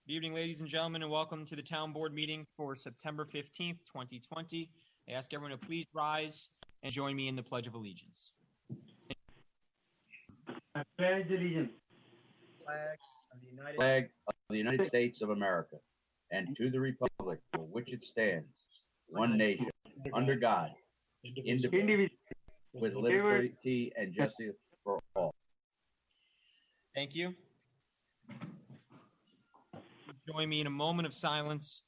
Good evening, ladies and gentlemen, and welcome to the town board meeting for September 15th, 2020. I ask everyone to please rise and join me in the Pledge of Allegiance. I pledge allegiance. Flag of the United States of America, and to the republic for which it stands, one nation, under God, indivisible, with liberty and justice for all. Thank you. Join me in a moment of silence,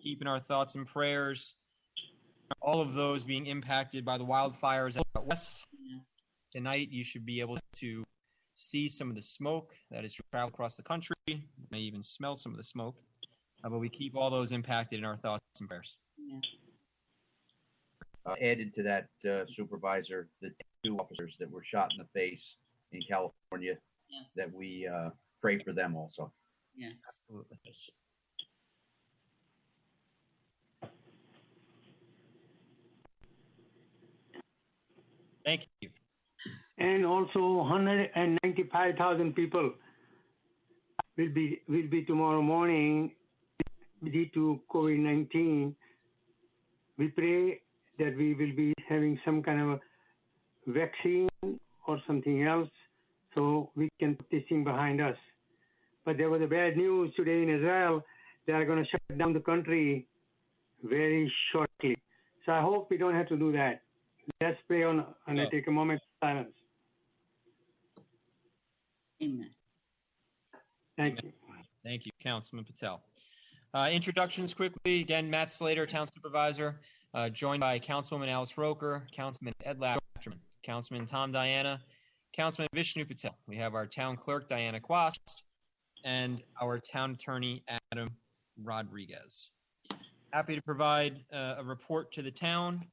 keeping our thoughts and prayers, all of those being impacted by the wildfires out west. Tonight, you should be able to see some of the smoke that is traveled across the country. You may even smell some of the smoke, but we keep all those impacted in our thoughts and prayers. Yes. Added to that, Supervisor, the two officers that were shot in the face in California, Yes. that we pray for them also. Yes. Absolutely. Thank you. And also 195,000 people will be tomorrow morning due to COVID-19. We pray that we will be having some kind of a vaccine or something else so we can put this thing behind us. But there was a bad news today in Israel. They are going to shut down the country very shortly. So I hope we don't have to do that. Let's pray and take a moment of silence. Amen. Thank you. Thank you, Councilman Patel. Introductions quickly. Again, Matt Slater, Town Supervisor, joined by Councilwoman Alice Roker, Councilman Ed Lachman, Councilman Tom Diana, Councilman Vishnu Patel. We have our Town Clerk, Diana Quast, and our Town Attorney, Adam Rodriguez. Happy to provide a report to the town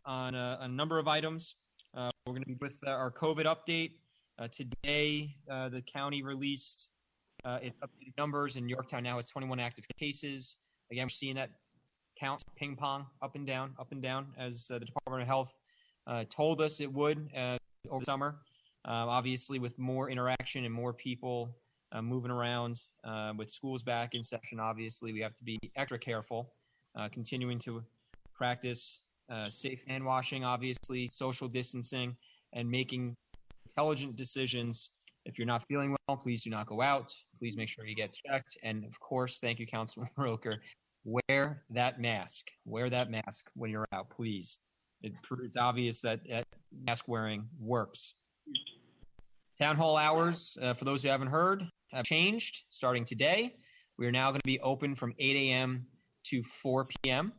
on a number of items. We're going to be with our COVID update. Today, the county released its updated numbers. In Yorktown now has 21 active cases. Again, we're seeing that count ping pong up and down, as the Department of Health told us it would over the summer. Obviously, with more interaction and more people moving around with schools back in session, obviously, we have to be extra careful, continuing to practice safe hand washing, obviously, social distancing, and making intelligent decisions. If you're not feeling well, please do not go out. Please make sure you get checked. And of course, thank you, Councilman Roker. Wear that mask. Wear that mask when you're out, please. It's obvious that mask wearing works. Town hall hours, for those who haven't heard, have changed starting today. We are now going to be open from 8 a.m. to 4 p.m.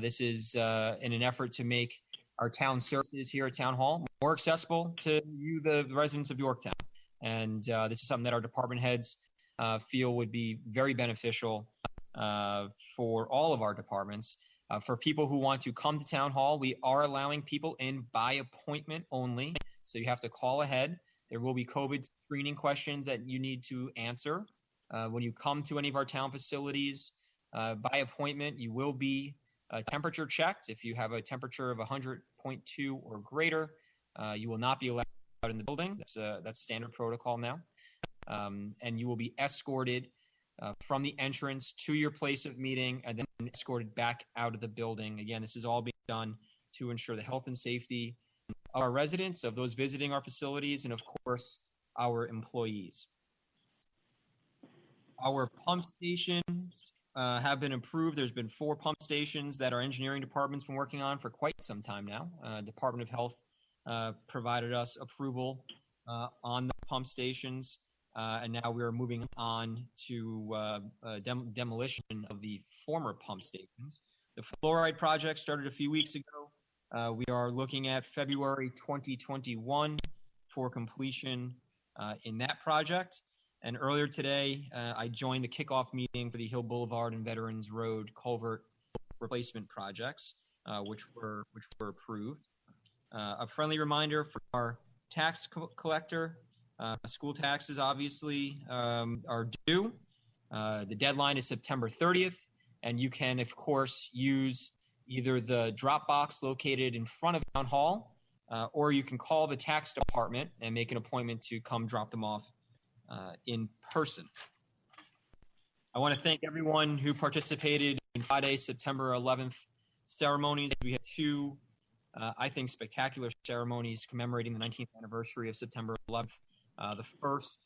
This is in an effort to make our town services here at Town Hall more accessible to you, the residents of Yorktown. And this is something that our department heads feel would be very beneficial for all of our departments. For people who want to come to Town Hall, we are allowing people in by appointment only. So you have to call ahead. There will be COVID screening questions that you need to answer. When you come to any of our town facilities by appointment, you will be temperature checked. If you have a temperature of 100.2 or greater, you will not be allowed in the building. That's standard protocol now. And you will be escorted from the entrance to your place of meeting and then escorted back out of the building. Again, this is all being done to ensure the health and safety of our residents, of those visiting our facilities, and of course, our employees. Our pump stations have been approved. There's been 4 pump stations that our engineering department's been working on for quite some time now. Department of Health provided us approval on the pump stations, and now we are moving on to demolition of the former pump stations. The fluoride project started a few weeks ago. We are looking at February 2021 for completion in that project. And earlier today, I joined the kickoff meeting for the Hill Boulevard and Veterans Road culvert replacement projects, which were approved. A friendly reminder for our tax collector, school taxes obviously are due. The deadline is September 30th, and you can, of course, use either the drop box located in front of Town Hall, or you can call the tax department and make an appointment to come drop them off in person. I want to thank everyone who participated in Friday, September 11th ceremonies. We had two, I think, spectacular ceremonies commemorating the 19th anniversary of September 11th. The first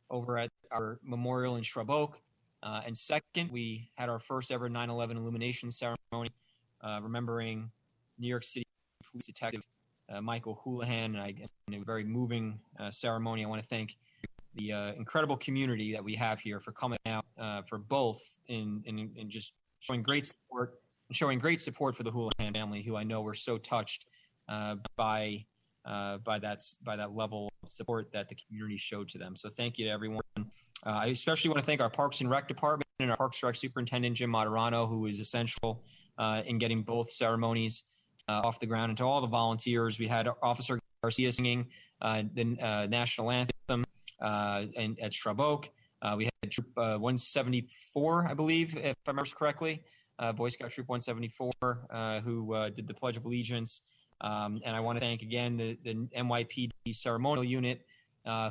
over at our memorial in Shrub Oak. And second, we had our first ever 9/11 illumination ceremony, remembering New York City Police Detective Michael Houlihan, and a very moving ceremony. I want to thank the incredible community that we have here for coming out for both in just showing great support for the Houlihan family, who I know were so touched by that level of support that the community showed to them. So thank you to everyone. I especially want to thank our Parks and Rec department and our Parks and Rec superintendent, Jim Moderano, who was essential in getting both ceremonies off the ground, and to all the volunteers. We had Officer Garcia singing the national anthem and at Shrub Oak. We had Troop 174, I believe, if I remember correctly, Boy Scout Troop 174, who did the Pledge of Allegiance. And I want to thank again the NYPD ceremonial unit,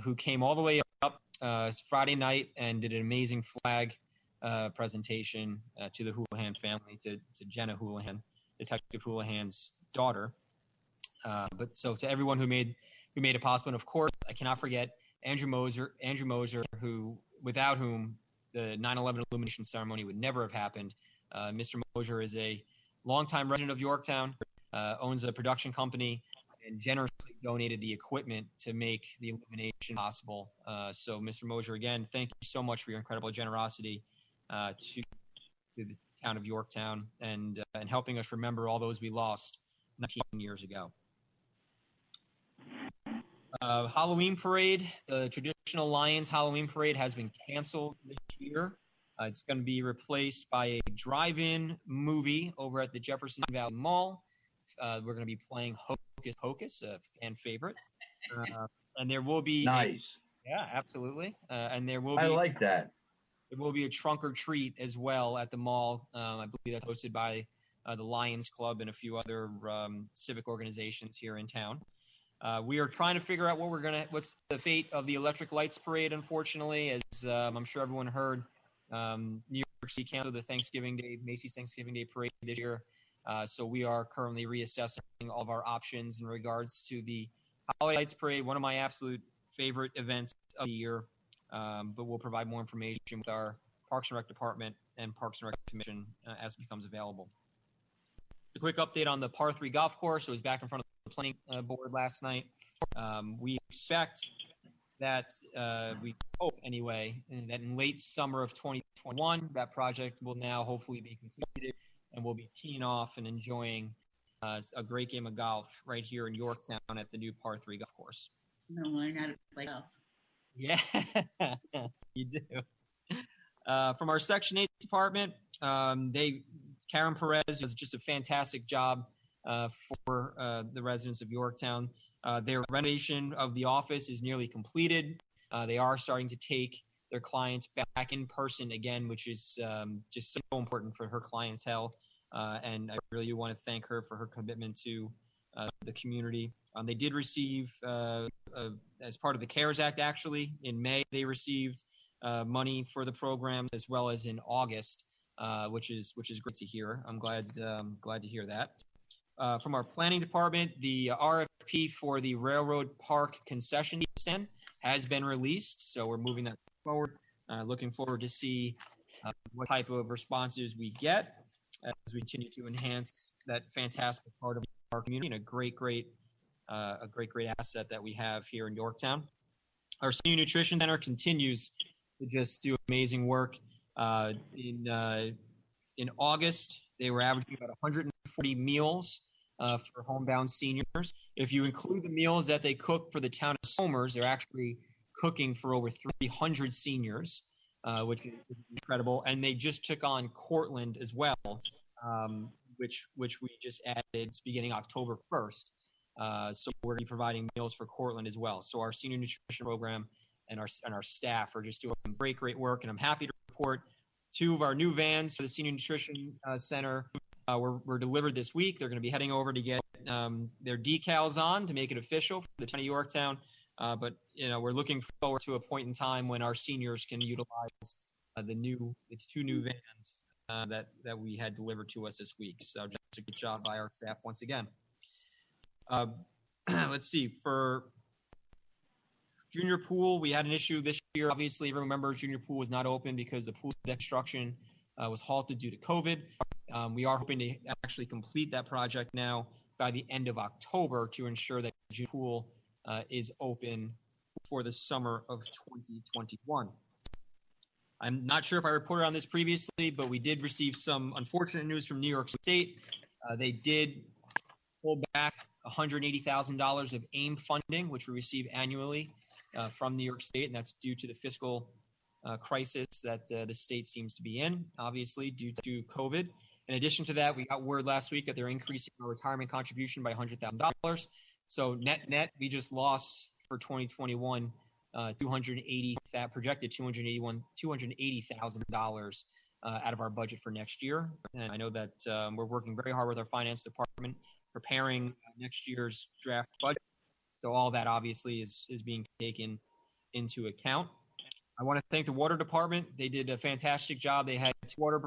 who came all the way up Friday night and did an amazing flag presentation to the Houlihan family, to Jenna Houlihan, Detective Houlihan's daughter. But so to everyone who made it possible, and of course I cannot forget Andrew Moser, who without whom the 9/11 illumination ceremony would never have happened. Mr. Moser is a longtime resident of Yorktown, owns a production company, and generously donated the equipment to make the illumination possible. So, Mr. Moser, again, thank you so much for your incredible generosity to the town of Yorktown and helping us remember all those we lost 19 years ago. Halloween parade, the traditional Lions Halloween parade has been canceled this year. It's going to be replaced by a drive-in movie over at the Jefferson Valley Mall. We're going to be playing Hocus Pocus, a fan favorite. And there will be nice. Yeah, absolutely. And there will be. I like that. There will be a trunk or treat as well at the mall. I believe that's hosted by the Lions Club and a few other civic organizations here in town. We are trying to figure out what's the fate of the Electric Lights Parade, unfortunately, as I'm sure everyone heard. New York City canceled the Macy's Thanksgiving Day Parade this year. So we are currently reassessing all of our options in regards to the Holiday Lights Parade, one of my absolute favorite events of the year. But we'll provide more information with our Parks and Rec Department and Parks and Rec Commission as it becomes available. A quick update on the Par 3 golf course. It was back in front of the planning board last night. We expect that, we hope anyway, that in late summer of 2021, that project will now hopefully be completed, and we'll be teeing off and enjoying a great game of golf right here in Yorktown at the new Par 3 golf course. I'm gonna learn how to play golf. Yeah, you do. From our Section 8 department, Karen Perez does just a fantastic job for the residents of Yorktown. Their renovation of the office is nearly completed. They are starting to take their clients back in person again, which is just so important for her clientele. And I really want to thank her for her commitment to the community. They did receive, as part of the CARES Act, actually, in May, they received money for the program, as well as in August, which is great to hear. I'm glad to hear that. From our planning department, the RFP for the Railroad Park concession stand has been released, so we're moving that forward. Looking forward to see what type of responses we get as we continue to enhance that fantastic part of our community and a great asset that we have here in Yorktown. Our Senior Nutrition Center continues to just do amazing work. In August, they were averaging about 140 meals for homebound seniors. If you include the meals that they cook for the town of Somers, they're actually cooking for over 300 seniors, which is incredible. And they just took on Cortland as well, which we just added beginning October 1st. So we're going to be providing meals for Cortland as well. So our senior nutrition program and our staff are just doing great work. And I'm happy to report 2 of our new vans for the Senior Nutrition Center were delivered this week. They're going to be heading over to get their decals on to make it official for the town of Yorktown. But we're looking forward to a point in time when our seniors can utilize it's two new vans that we had delivered to us this week. So just a good job by our staff once again. Let's see, for junior pool, we had an issue this year. Obviously, remember junior pool was not open because the pool deck construction was halted due to COVID. We are hoping to actually complete that project now by the end of October to ensure that junior pool is open for the summer of 2021. I'm not sure if I reported on this previously, but we did receive some unfortunate news from New York State. They did pull back $180,000 of AIM funding, which we receive annually from New York State, and that's due to the fiscal crisis that the state seems to be in, obviously, due to COVID. In addition to that, we got word last week that they're increasing our retirement contribution by $100,000. So net, we just lost for 2021 $280,000 out of our budget for next year. And I know that we're working very hard with our finance department, preparing next year's draft budget. So all that obviously is being taken into account. I want to thank the water department. They did a fantastic job. They had two water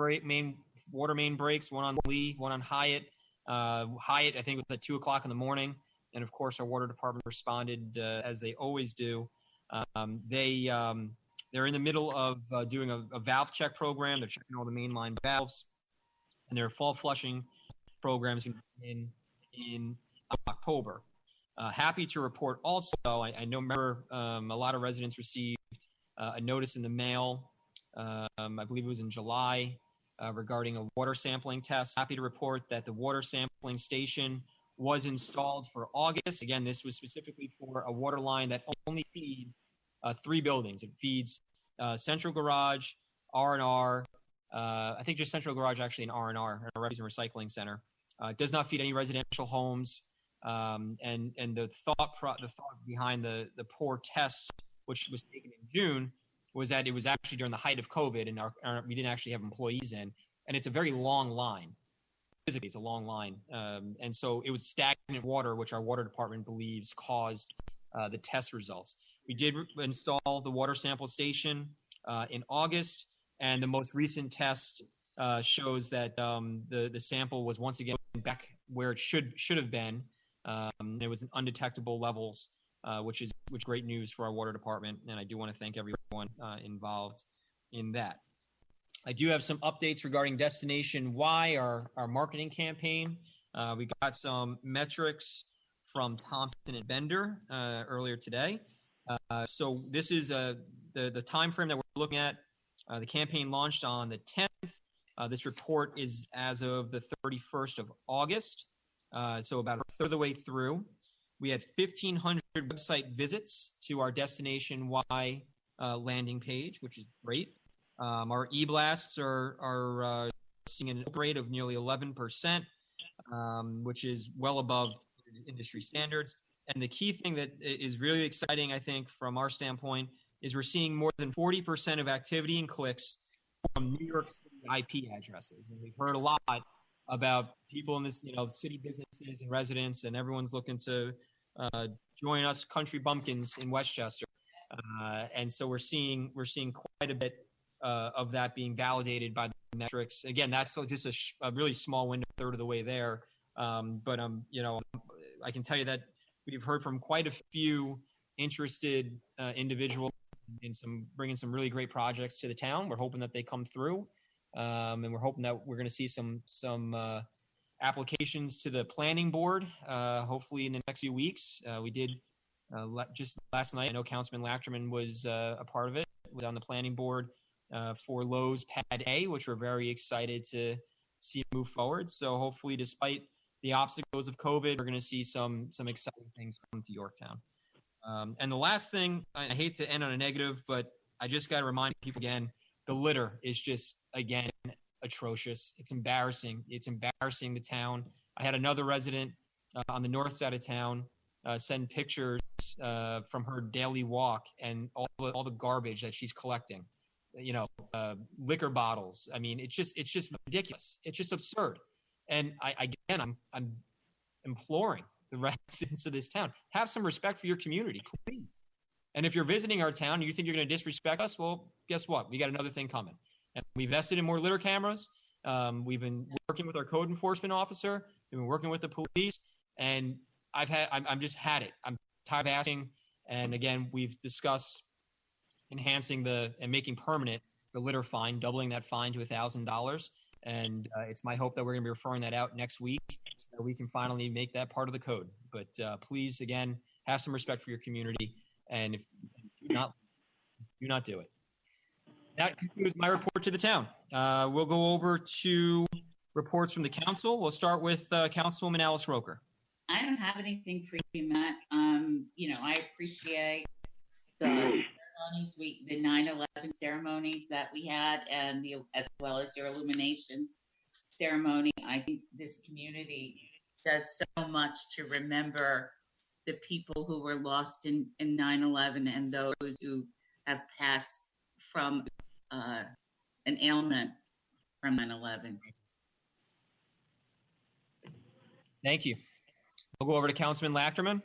main breaks, one on Lee, one on Hyatt. Hyatt, I think, was at 2 o'clock in the morning. And of course, our water department responded as they always do. They're in the middle of doing a valve check program. They're checking all the mainline valves, and their fall flushing programs in October. Happy to report also, I remember a lot of residents received a notice in the mail, I believe it was in July, regarding a water sampling test. Happy to report that the water sampling station was installed for August. Again, this was specifically for a water line that only feeds 3 buildings. It feeds Central Garage, R&R, I think just Central Garage actually, and R&R, a refuse and recycling center. It does not feed any residential homes. And the thought behind the poor test, which was taken in June, was that it was actually during the height of COVID, and we didn't actually have employees in. And it's a very long line. Physically, it's a long line. And so it was stagnant water, which our water department believes caused the test results. We did install the water sample station in August, and the most recent test shows that the sample was once again back where it should have been. It was undetectable levels, which is great news for our water department, and I do want to thank everyone involved in that. I do have some updates regarding Destination Y, our marketing campaign. We got some metrics from Thompson and Bender earlier today. So this is the time frame that we're looking at. The campaign launched on the 10th. This report is as of the 31st of August. So about a third of the way through. We had 1,500 website visits to our Destination Y landing page, which is great. Our e-blasts are seeing an open rate of nearly 11%, which is well above industry standards. And the key thing that is really exciting, I think, from our standpoint, is we're seeing more than 40% of activity and clicks from New York City IP addresses. And we've heard a lot about people in this, city businesses and residents, and everyone's looking to join us country bumpkins in Westchester. And so we're seeing quite a bit of that being validated by the metrics. Again, that's just a really small window, third of the way there. But I can tell you that we've heard from quite a few interested individuals in bringing some really great projects to the town. We're hoping that they come through, and we're hoping that we're going to see some applications to the planning board, hopefully in the next few weeks. We did just last night. I know Councilman Lachterman was a part of it. Was on the planning board for Lowe's Pad A, which we're very excited to see move forward. So hopefully, despite the obstacles of COVID, we're going to see some exciting things come to Yorktown. And the last thing, I hate to end on a negative, but I just got to remind people again, the litter is just, again, atrocious. It's embarrassing. It's embarrassing the town. I had another resident on the north side of town send pictures from her daily walk and all the garbage that she's collecting. Liquor bottles. I mean, it's just ridiculous. It's just absurd. And I'm imploring the residents of this town, have some respect for your community, please. And if you're visiting our town and you think you're going to disrespect us, well, guess what? We got another thing coming. And we invested in more litter cameras. We've been working with our code enforcement officer. We've been working with the police, and I'm just had it. I'm tired of asking. And again, we've discussed enhancing and making permanent the litter fine, doubling that fine to $1,000. And it's my hope that we're going to be referring that out next week so that we can finally make that part of the code. But please, again, have some respect for your community, and if do not do it. That concludes my report to the town. We'll go over to reports from the council. We'll start with Councilwoman Alice Roker. I don't have anything for you, Matt. I appreciate the ceremonies, the 9/11 ceremonies that we had, and as well as your illumination ceremony. I think this community does so much to remember the people who were lost in 9/11 and those who have passed from an ailment from 9/11. Thank you. We'll go over to Councilman Lachterman.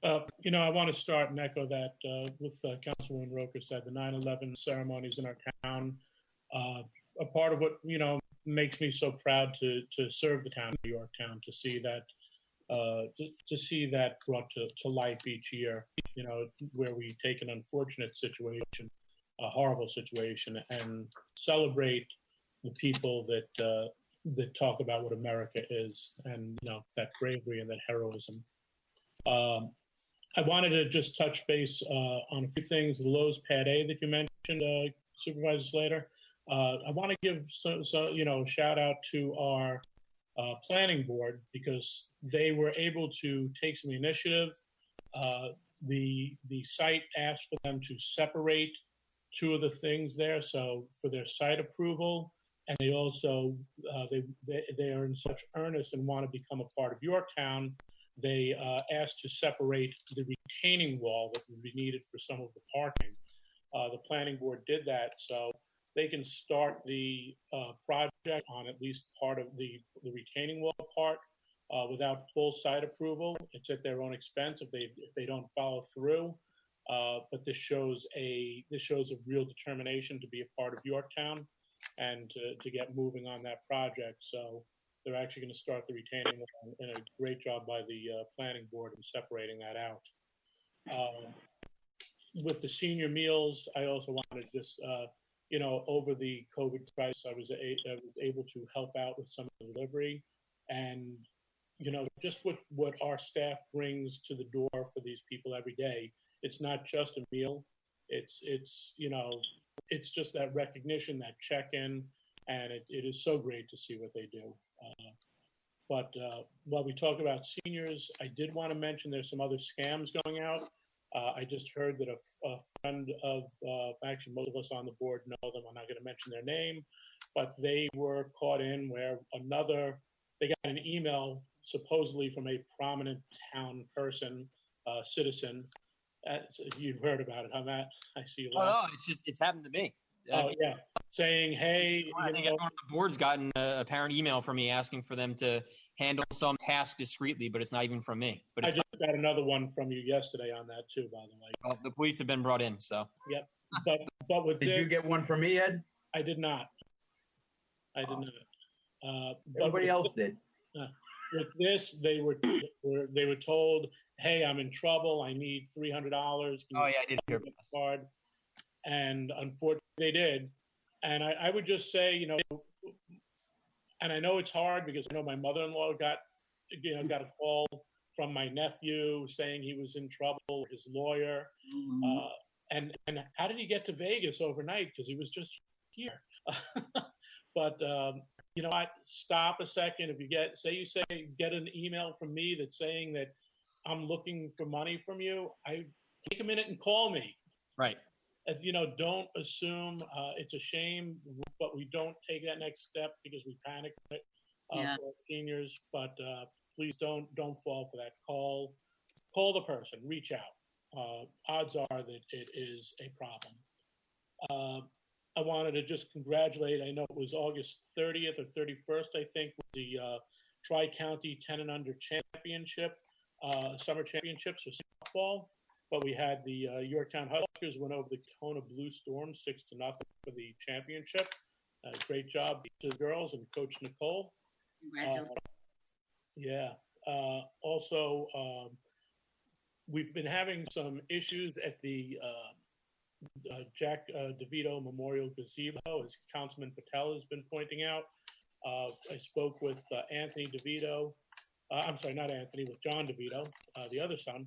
I want to start and echo that with Councilwoman Roker said, the 9/11 ceremonies in our town, a part of what, makes me so proud to serve the town of Yorktown, to see that brought to life each year, where we take an unfortunate situation, a horrible situation, and celebrate the people that talk about what America is, and that bravery and that heroism. I wanted to just touch base on a few things. The Lowe's Pad A that you mentioned, Supervisor Slater. I want to give a shout out to our planning board, because they were able to take some initiative. The site asked for them to separate two of the things there, so for their site approval, and they also they are in such earnest and want to become a part of Yorktown. They asked to separate the retaining wall that would be needed for some of the parking. The planning board did that, so they can start the project on at least part of the retaining wall part without full site approval. It's at their own expense if they don't follow through. But this shows a real determination to be a part of Yorktown and to get moving on that project. So they're actually going to start the retaining wall, and a great job by the planning board in separating that out. With the senior meals, I also wanted to just, over the COVID crisis, I was able to help out with some of the delivery, and just what our staff brings to the door for these people every day. It's not just a meal. It's just that recognition, that check-in, and it is so great to see what they do. But while we talk about seniors, I did want to mention there's some other scams going out. I just heard that a friend of, actually most of us on the board know them, I'm not going to mention their name, but they were caught in where they got an email supposedly from a prominent town person, citizen. You've heard about it, huh, Matt? I see you. Oh, no, it's happened to me. Oh, yeah. Saying, hey. I think everyone on the board's gotten a parent email from me asking for them to handle some task discreetly, but it's not even from me. But I just got another one from you yesterday on that too, by the way. Well, the police have been brought in, so. Yep. But with Did you get one from me, Ed? I did not. Everybody else did. With this, they were told, hey, I'm in trouble. I need $300. Oh, yeah, I did hear about this. Card. And unfortunately, they did. And I would just say, and I know it's hard because I know my mother-in-law got a call from my nephew saying he was in trouble, his lawyer. Mm-hmm. And how did he get to Vegas overnight? Because he was just here. But I stop a second. If you get an email from me that's saying that I'm looking for money from you, I take a minute and call me. Right. Don't assume. It's a shame, but we don't take that next step because we panic for our seniors. But please don't fall for that. Call the person. Reach out. Odds are that it is a problem. I wanted to just congratulate. I know it was August 30th or 31st. I think was the Tri-County 10 and Under Championship, Summer Championships for softball. but we had the Yorktown Huskers win over the Kona Blue Storm 6-0 for the championship. Great job to the girls and Coach Nicole. Congratulations. Yeah. Also, we've been having some issues at the Jack DeVito Memorial Gazebo, as Councilman Patel has been pointing out. I spoke with Anthony DeVito. I'm sorry, not Anthony, with John DeVito, the other son.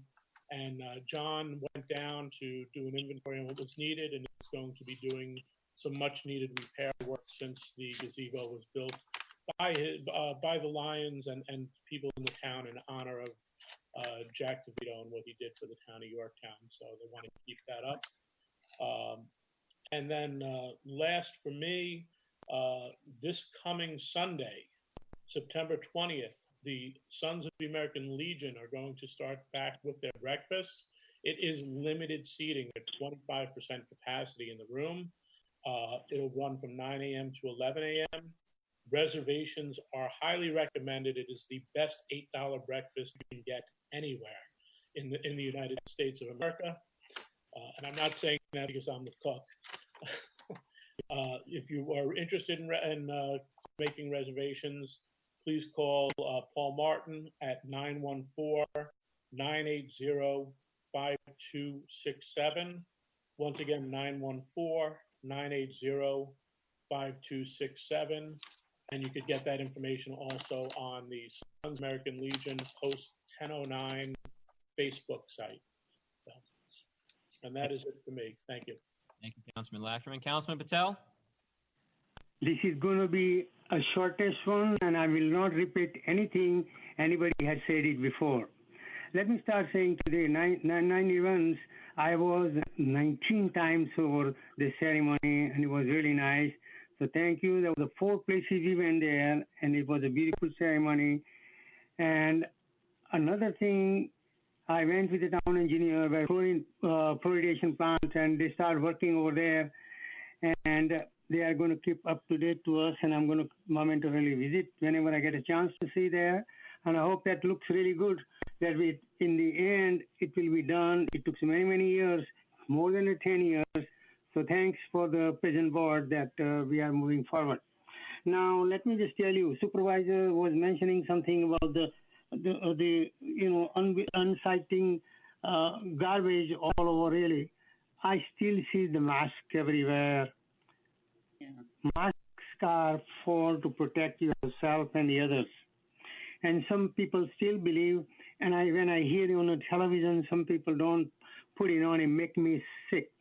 And John went down to do an inventory on what was needed, and is going to be doing some much needed repair work since the gazebo was built by the Lions and people in the town in honor of Jack DeVito and what he did for the town of Yorktown. So they want to keep that up. And then last for me, this coming Sunday, September 20th, the Sons of the American Legion are going to start back with their breakfast. It is limited seating at 25% capacity in the room. It'll run from 9 a.m. to 11 a.m. Reservations are highly recommended. It is the best $8 breakfast you can get anywhere in the United States of America. And I'm not saying that because I'm the cook. If you are interested in making reservations, please call Paul Martin at 914-980-5267. Once again, 914-980-5267. And you could get that information also on the Sons of American Legion Post 1009 Facebook site. So, and that is it for me. Thank you. Thank you, Councilman Lachman. Councilman Patel? This is going to be a shortest one, and I will not repeat anything anybody has said it before. Let me start saying today, 9/11s, I was 19 times over the ceremony, and it was really nice. So thank you. There were 4 places we went there, and it was a beautiful ceremony. And another thing, I went with the town engineer, where fluoridation plant, and they start working over there. And they are going to keep up to date to us, and I'm going to momentarily visit whenever I get a chance to see there. And I hope that looks really good, that in the end, it will be done. It took many, many years, more than 10 years. So thanks for the present board that we are moving forward. Now, let me just tell you, Supervisor was mentioning something about the unsighting garbage all over, really. I still see the mask everywhere. Yeah. Masks are for to protect yourself and the others. And some people still believe, and when I hear on the television, some people don't put it on and make me sick.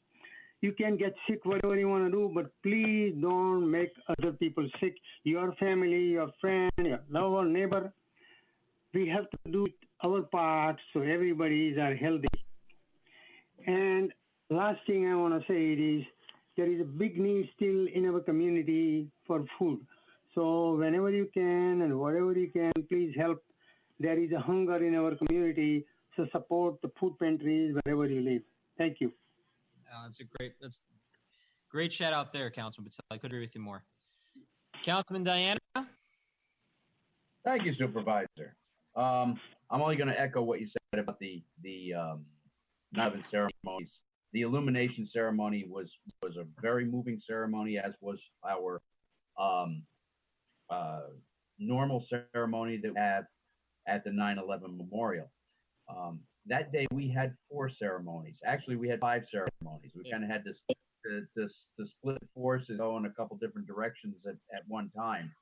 You can get sick whatever you want to do, but please don't make other people sick. Your family, your friend, your lover, neighbor. We have to do our part so everybody are healthy. And last thing I want to say is there is a big need still in our community for food. So whenever you can and whatever you can, please help. There is a hunger in our community, so support the food pantries wherever you live. Thank you. That's great shout out there, Councilman Patel. I couldn't agree with you more. Councilman Diana? Thank you, Supervisor. I'm only going to echo what you said about the 9/11 ceremonies. The illumination ceremony was a very moving ceremony, as was our normal ceremony that we have at the 9/11 memorial. That day we had 4 ceremonies. Actually, we had 5 ceremonies. We kind of had to split force and go in a couple different directions at one time.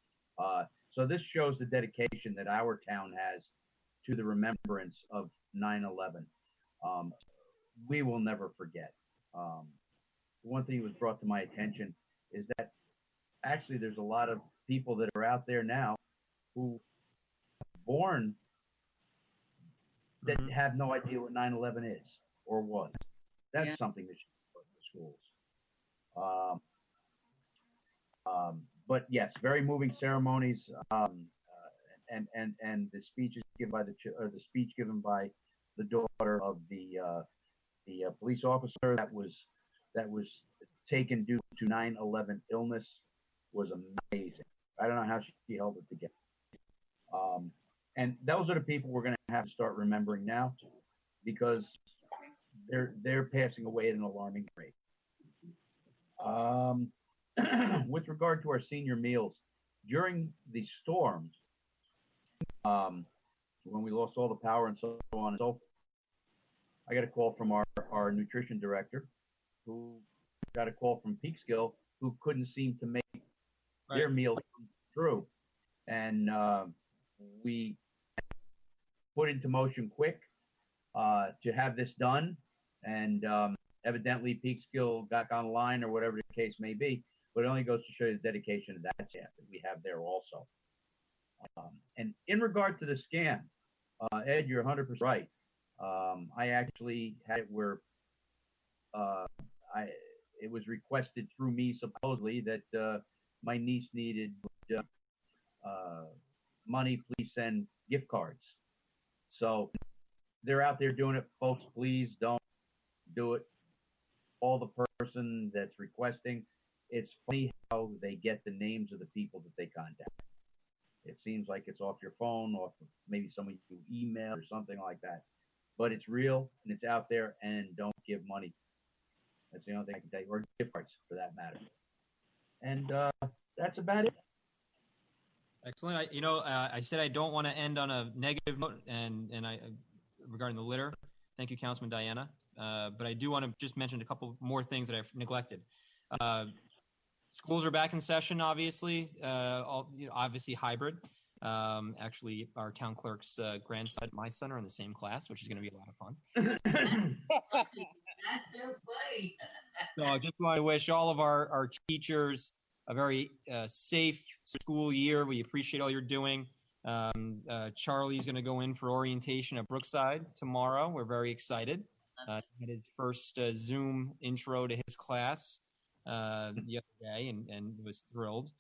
So this shows the dedication that our town has to the remembrance of 9/11. We will never forget. One thing that was brought to my attention is that actually there's a lot of people that are out there now who were born that have no idea what 9/11 is or was. That's something that should be put in the schools. But yes, very moving ceremonies, and the speeches given by the speech given by the daughter of the police officer that was taken due to 9/11 illness was amazing. I don't know how she held it together. And those are the people we're going to have to start remembering now, because they're passing away at an alarming rate. With regard to our senior meals, during the storm, when we lost all the power and so on and so forth, I got a call from our nutrition director, who got a call from Peekskill, who couldn't seem to make their meals come through. And we put into motion quick to have this done. And evidently Peekskill got online or whatever the case may be, but it only goes to show you the dedication of that staff that we have there also. And in regard to the scam, Ed, you're 100% right. I actually had it where it was requested through me supposedly that my niece needed money. Please send gift cards. So they're out there doing it, folks. Please don't do it. All the person that's requesting. It's funny how they get the names of the people that they contact. It seems like it's off your phone, off of maybe someone you email or something like that. But it's real and it's out there, and don't give money. That's the only thing I can tell you, or gift cards for that matter. And that's about it. Excellent. I said I don't want to end on a negative note, and regarding the litter. Thank you, Councilman Diana. But I do want to just mention a couple more things that I've neglected. Schools are back in session, obviously. Obviously hybrid. Actually, our town clerk's grandson and my son are in the same class, which is going to be a lot of fun. That's so funny. So I just want to wish all of our teachers a very safe school year. We appreciate all you're doing. Charlie's going to go in for orientation at Brookside tomorrow. We're very excited. He had his first Zoom intro to his class the other day and was thrilled.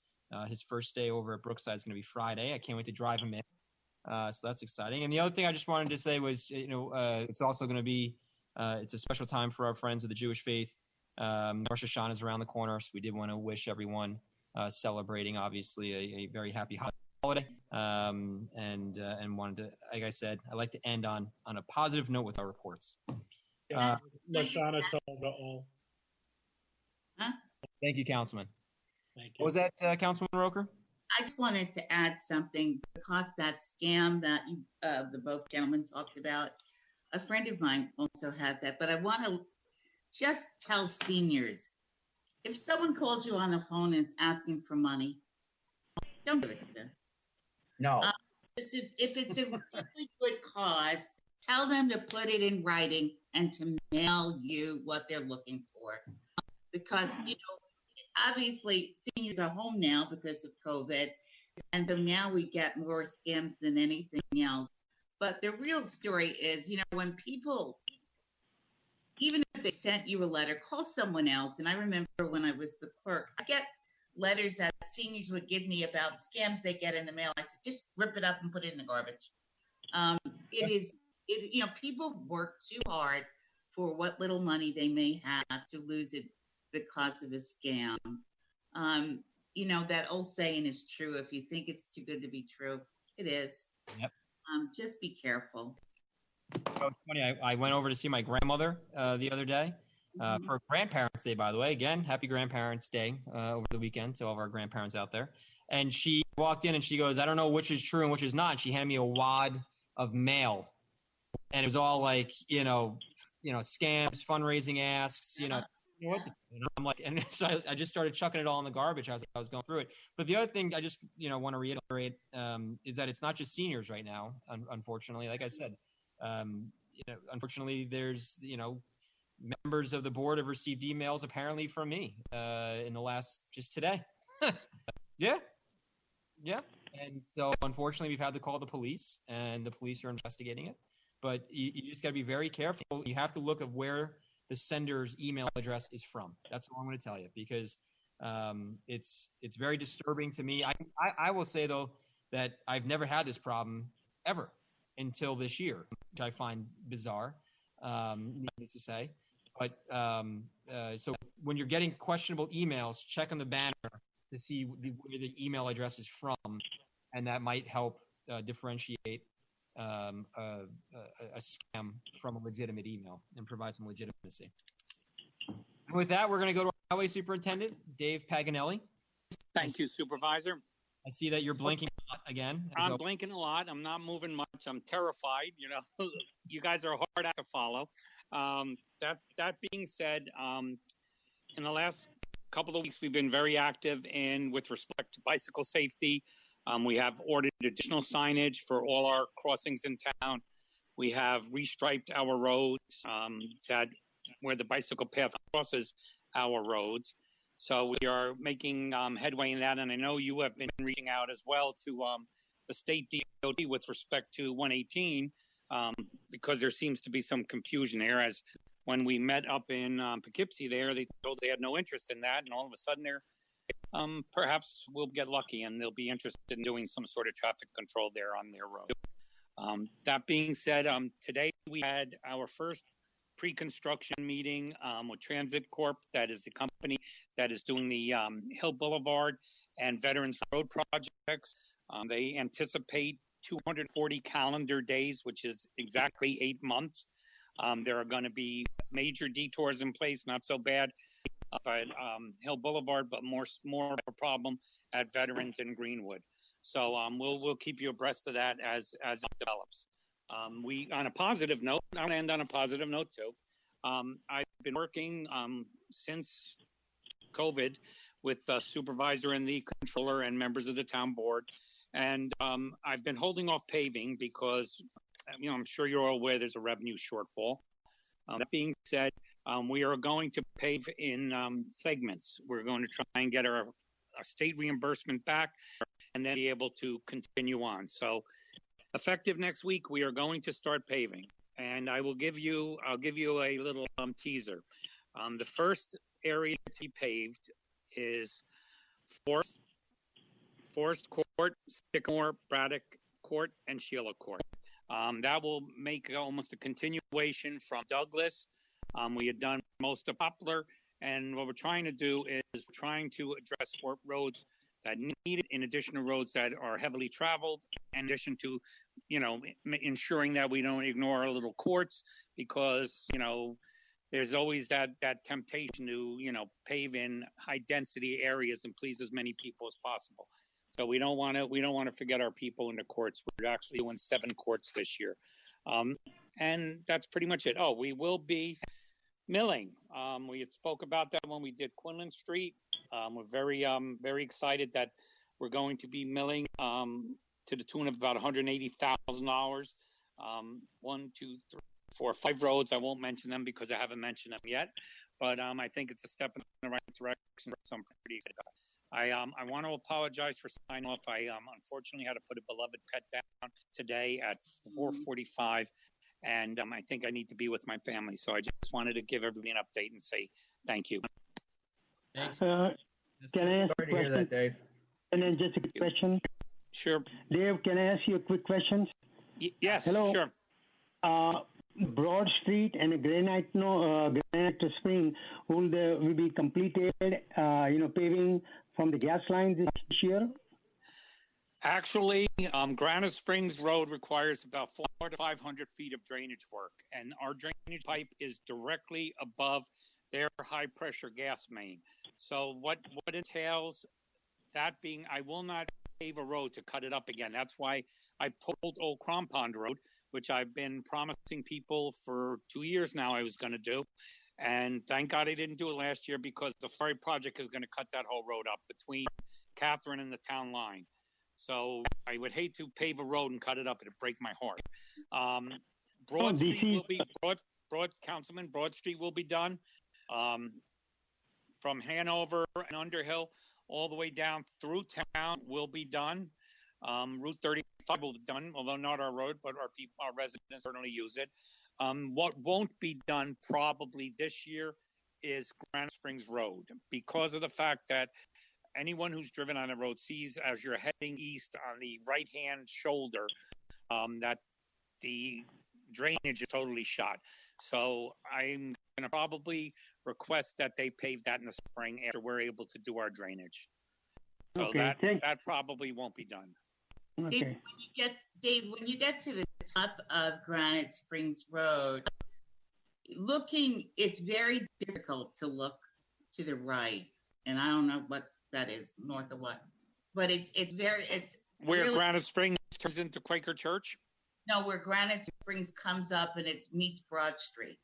His first day over at Brookside is going to be Friday. I can't wait to drive him in. So that's exciting. And the other thing I just wanted to say was, it's also going to be, it's a special time for our friends of the Jewish faith. Rosh Hashanah is around the corner, so we did want to wish everyone celebrating, obviously, a very happy holiday. And wanted to, like I said, I like to end on a positive note with our reports. Lashana Tova all. Thank you, Councilman. Thank you. What was that, Councilman Roker? I just wanted to add something because that scam that the both gentlemen talked about, a friend of mine also had that, but I want to just tell seniors, if someone calls you on the phone and is asking for money, don't give it to them. No. If it's a really good cause, tell them to put it in writing and to mail you what they're looking for. Because, obviously seniors are home now because of COVID. And so now we get more scams than anything else. But the real story is, when people, even if they sent you a letter, call someone else. And I remember when I was the clerk, I get letters that seniors would give me about scams they get in the mail. I said, just rip it up and put it in the garbage. People work too hard for what little money they may have to lose it because of a scam. That old saying is true. If you think it's too good to be true, it is. Yep. Just be careful. So it's funny. I went over to see my grandmother the other day for Grandparents' Day, by the way. Again, happy Grandparents' Day over the weekend to all of our grandparents out there. And she walked in and she goes, I don't know which is true and which is not. And she handed me a wad of mail. And it was all like, scams, fundraising asks, what to do? And I'm like, and so I just started chucking it all in the garbage as I was going through it. But the other thing I just, want to reiterate is that it's not just seniors right now, unfortunately. Like I said, unfortunately, there's, members of the board have received emails apparently from me in the last, just today. Yeah. And so unfortunately, we've had to call the police, and the police are investigating it. But you just got to be very careful. You have to look at where the sender's email address is from. That's all I'm going to tell you, because it's very disturbing to me. I will say, though, that I've never had this problem ever until this year, which I find bizarre, needless to say. But so when you're getting questionable emails, check on the banner to see where the email address is from, and that might help differentiate a scam from a legitimate email and provide some legitimacy. And with that, we're going to go to our Highway Superintendent, Dave Paganelli. Thank you, Supervisor. I see that you're blinking a lot again. I'm blinking a lot. I'm not moving much. I'm terrified. You know, you guys are hard act to follow. That being said, in the last couple of weeks, we've been very active with respect to bicycle safety. We have ordered additional signage for all our crossings in town. We have restriped our roads where the bicycle path crosses our roads. So we are making headway in that, and I know you have been reaching out as well to the state DOT with respect to 118, because there seems to be some confusion there. As when we met up in Poughkeepsie there, they told they had no interest in that, and all of a sudden they're perhaps we'll get lucky and they'll be interested in doing some sort of traffic control there on their road. That being said, today we had our first pre-construction meeting with Transit Corp. That is the company that is doing the Hill Boulevard and Veterans Road projects. They anticipate 240 calendar days, which is exactly 8 months. There are going to be major detours in place, not so bad up at Hill Boulevard, but more of a problem at Veterans and Greenwood. So we'll keep you abreast of that as it develops. On a positive note, I'll end on a positive note too. I've been working since COVID with the supervisor and the controller and members of the town board. And I've been holding off paving because, I'm sure you're all aware there's a revenue shortfall. That being said, we are going to pave in segments. We're going to try and get our state reimbursement back and then be able to continue on. So effective next week, we are going to start paving, and I'll give you a little teaser. The first area to be paved is Forest Court, Sycamore, Braddock Court, and Sheila Court. That will make almost a continuation from Douglas. We had done most of Poplar, and what we're trying to do is trying to address roads that need it, in addition to roads that are heavily traveled, in addition to, ensuring that we don't ignore our little courts, because, there's always that temptation to, pave in high density areas and please as many people as possible. So we don't want to forget our people in the courts. We're actually doing 7 courts this year. And that's pretty much it. Oh, we will be milling. We had spoke about that when we did Quinlan Street. We're very excited that we're going to be milling to the tune of about $180,000. 1, 2, 3, 4, 5 roads. I won't mention them because I haven't mentioned them yet, but I think it's a step in the right direction. So I'm pretty excited. I want to apologize for signing off. I unfortunately had to put a beloved pet down today at 4:45, and I think I need to be with my family. So I just wanted to give everybody an update and say thank you. Thanks. Can I ask Sorry a to hear question? that, Dave. And then just a quick question. Sure. Dave, can I ask you a quick question? Yes, Hello. sure. Broad Street and Granite Spring will be completed, paving from the gas lines this year? Actually, Granite Springs Road requires about 400 to 500 feet of drainage work, and our drainage pipe is directly above their high-pressure gas main. So what entails that being, I will not pave a road to cut it up again. That's why I pulled Old Crampond Road, which I've been promising people for 2 years now I was going to do. And thank God I didn't do it last year, because the Ferry project is going to cut that whole road up between Catherine and the town line. So I would hate to pave a road and cut it up. It'd break my heart. Broad Street will be Broad Street will be done. From Hanover and Underhill all the way down through town will be done. Route 35 will be done, although not our road, but our residents certainly use it. What won't be done probably this year is Granite Springs Road, because of the fact that anyone who's driven on the road sees, as you're heading east on the right-hand shoulder, that the drainage is totally shot. So I'm going to probably request that they pave that in the spring after we're able to do our drainage. So Okay, that probably won't be done. Okay. Dave, when you get to the top of Granite Springs Road, it's very difficult to look to the right, and I don't know what that is, north of what, but it's Where really, Granite Springs turns into Quaker Church? no, where Granite Springs comes up and it meets Broad Street.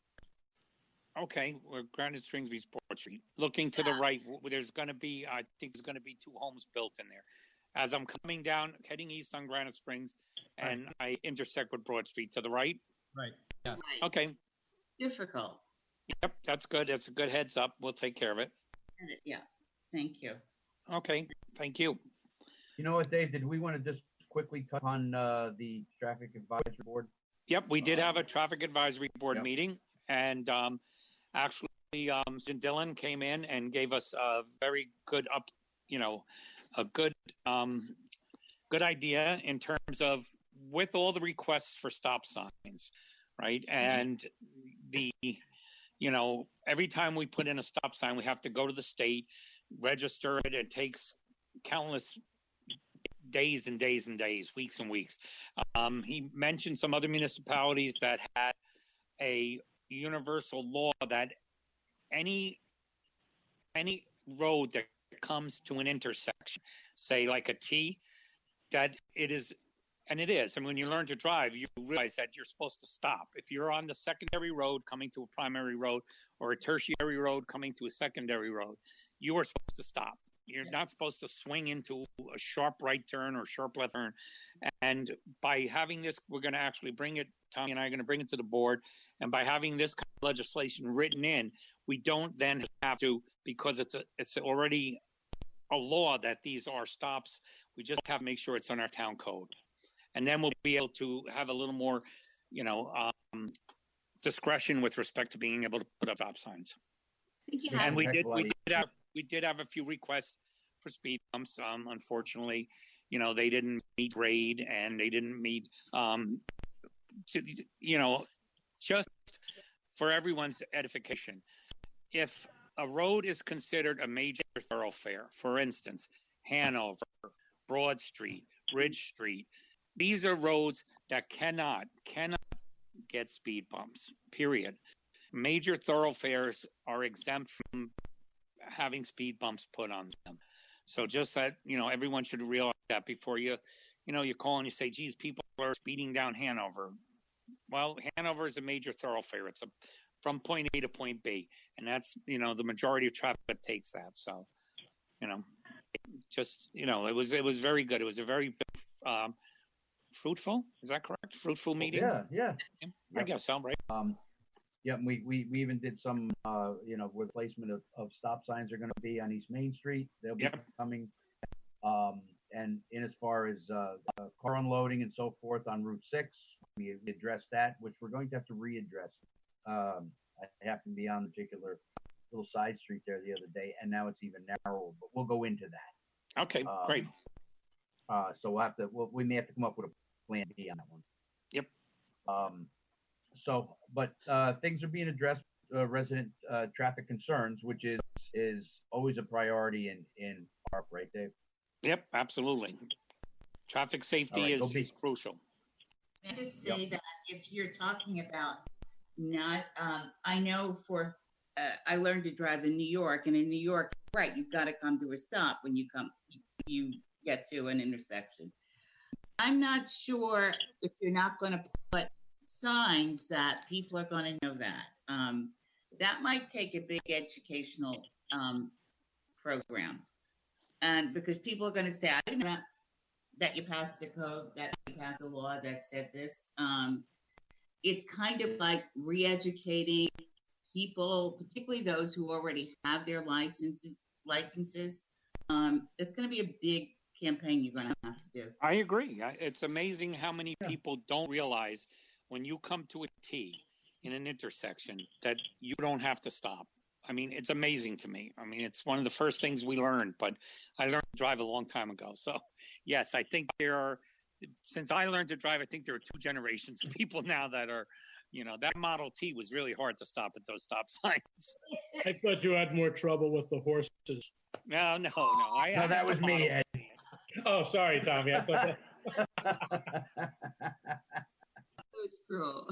Okay, where Granite Springs meets Broad Street. Looking to the right, there's going to be, I think there's going to be 2 homes built in there. As I'm coming down, heading east on Granite Springs, and I intersect with Broad Street to the right. Right. Yes. Right. Okay. Difficult. Yep, that's good. That's a good heads up. We'll take care of it. Yeah. Thank you. Okay, thank you. You know what, Dave? Did we want to just quickly touch on the traffic advisory board? Yep, we did have a traffic advisory board Yep. meeting, and actually, Susan Dillon came in and gave us a very good a good good idea in terms of with all the requests for stop signs, right? And every time we put in a stop sign, we have to go to the state, register it. It takes countless days and days and days, weeks and weeks. He mentioned some other municipalities that had a universal law that any road that comes to an intersection, say like a T, that it is, and it is. I mean, when you learn to drive, you realize that you're supposed to stop. If you're on the secondary road coming to a primary road or a tertiary road coming to a secondary road, you are supposed to stop. You're not supposed to swing into a sharp right turn or sharp left turn. And by having this, we're going to actually bring it, Tommy and I are going to bring it to the board. And by having this kind of legislation written in, we don't then have to, because it's already a law that these are stops. We just have to make sure it's on our town code. And then we'll be able to have a little more, discretion with respect to being able to put up stop signs. And we did have a few requests for speed bumps. Unfortunately, they didn't meet grade and they didn't meet, just for everyone's edification. If a road is considered a major thoroughfare, for instance, Hanover, Broad Street, Ridge Street, these are roads that cannot get speed bumps, period. Major thoroughfares are exempt from having speed bumps put on them. So just that, everyone should realize that before you call and you say, geez, people are speeding down Hanover. Well, Hanover is a major thoroughfare. It's from point A to point B. And that's, the majority of traffic takes that. So, it was very good. It was a very fruitful. Is that correct? Fruitful meeting? Yeah. I guess so, right? Yeah, we even did some, where placement of stop signs are going to be on East Main Street. They'll be coming. And in as far as car unloading and so forth on Route 6, we addressed that, which we're going to have to readdress. I happened to be on a particular little side street there the other day, and now it's even narrower, but we'll go into that. Okay, great. So we may have to come up with a plan B on that one. Yep. But things are being addressed, resident traffic concerns, which is always a priority in ARP, right, Dave? Yep, absolutely. Traffic safety is crucial. Can I just say that if you're talking about I know I learned to drive in New York, and in New York, right, you've got to come to a stop when you get to an intersection. I'm not sure if you're not going to put signs that people are going to know that. That might take a big educational program. And because people are going to say, I didn't know that you passed a code, that you passed a law that said this. It's kind of like re-educating people, particularly those who already have their licenses. It's going to be a big campaign you're going to have to do. I agree. It's amazing how many people don't realize when you come to a T in an intersection that you don't have to stop. I mean, it's amazing to me. I mean, it's one of the first things we learned, but I learned to drive a long time ago. So yes, I think since I learned to drive, I think there are 2 generations of people now that are, that Model T was really hard to stop at those stop signs. I thought you had more trouble with the horses. No. No, that was me, Ed. Oh, sorry, Tommy. I thought It's cruel.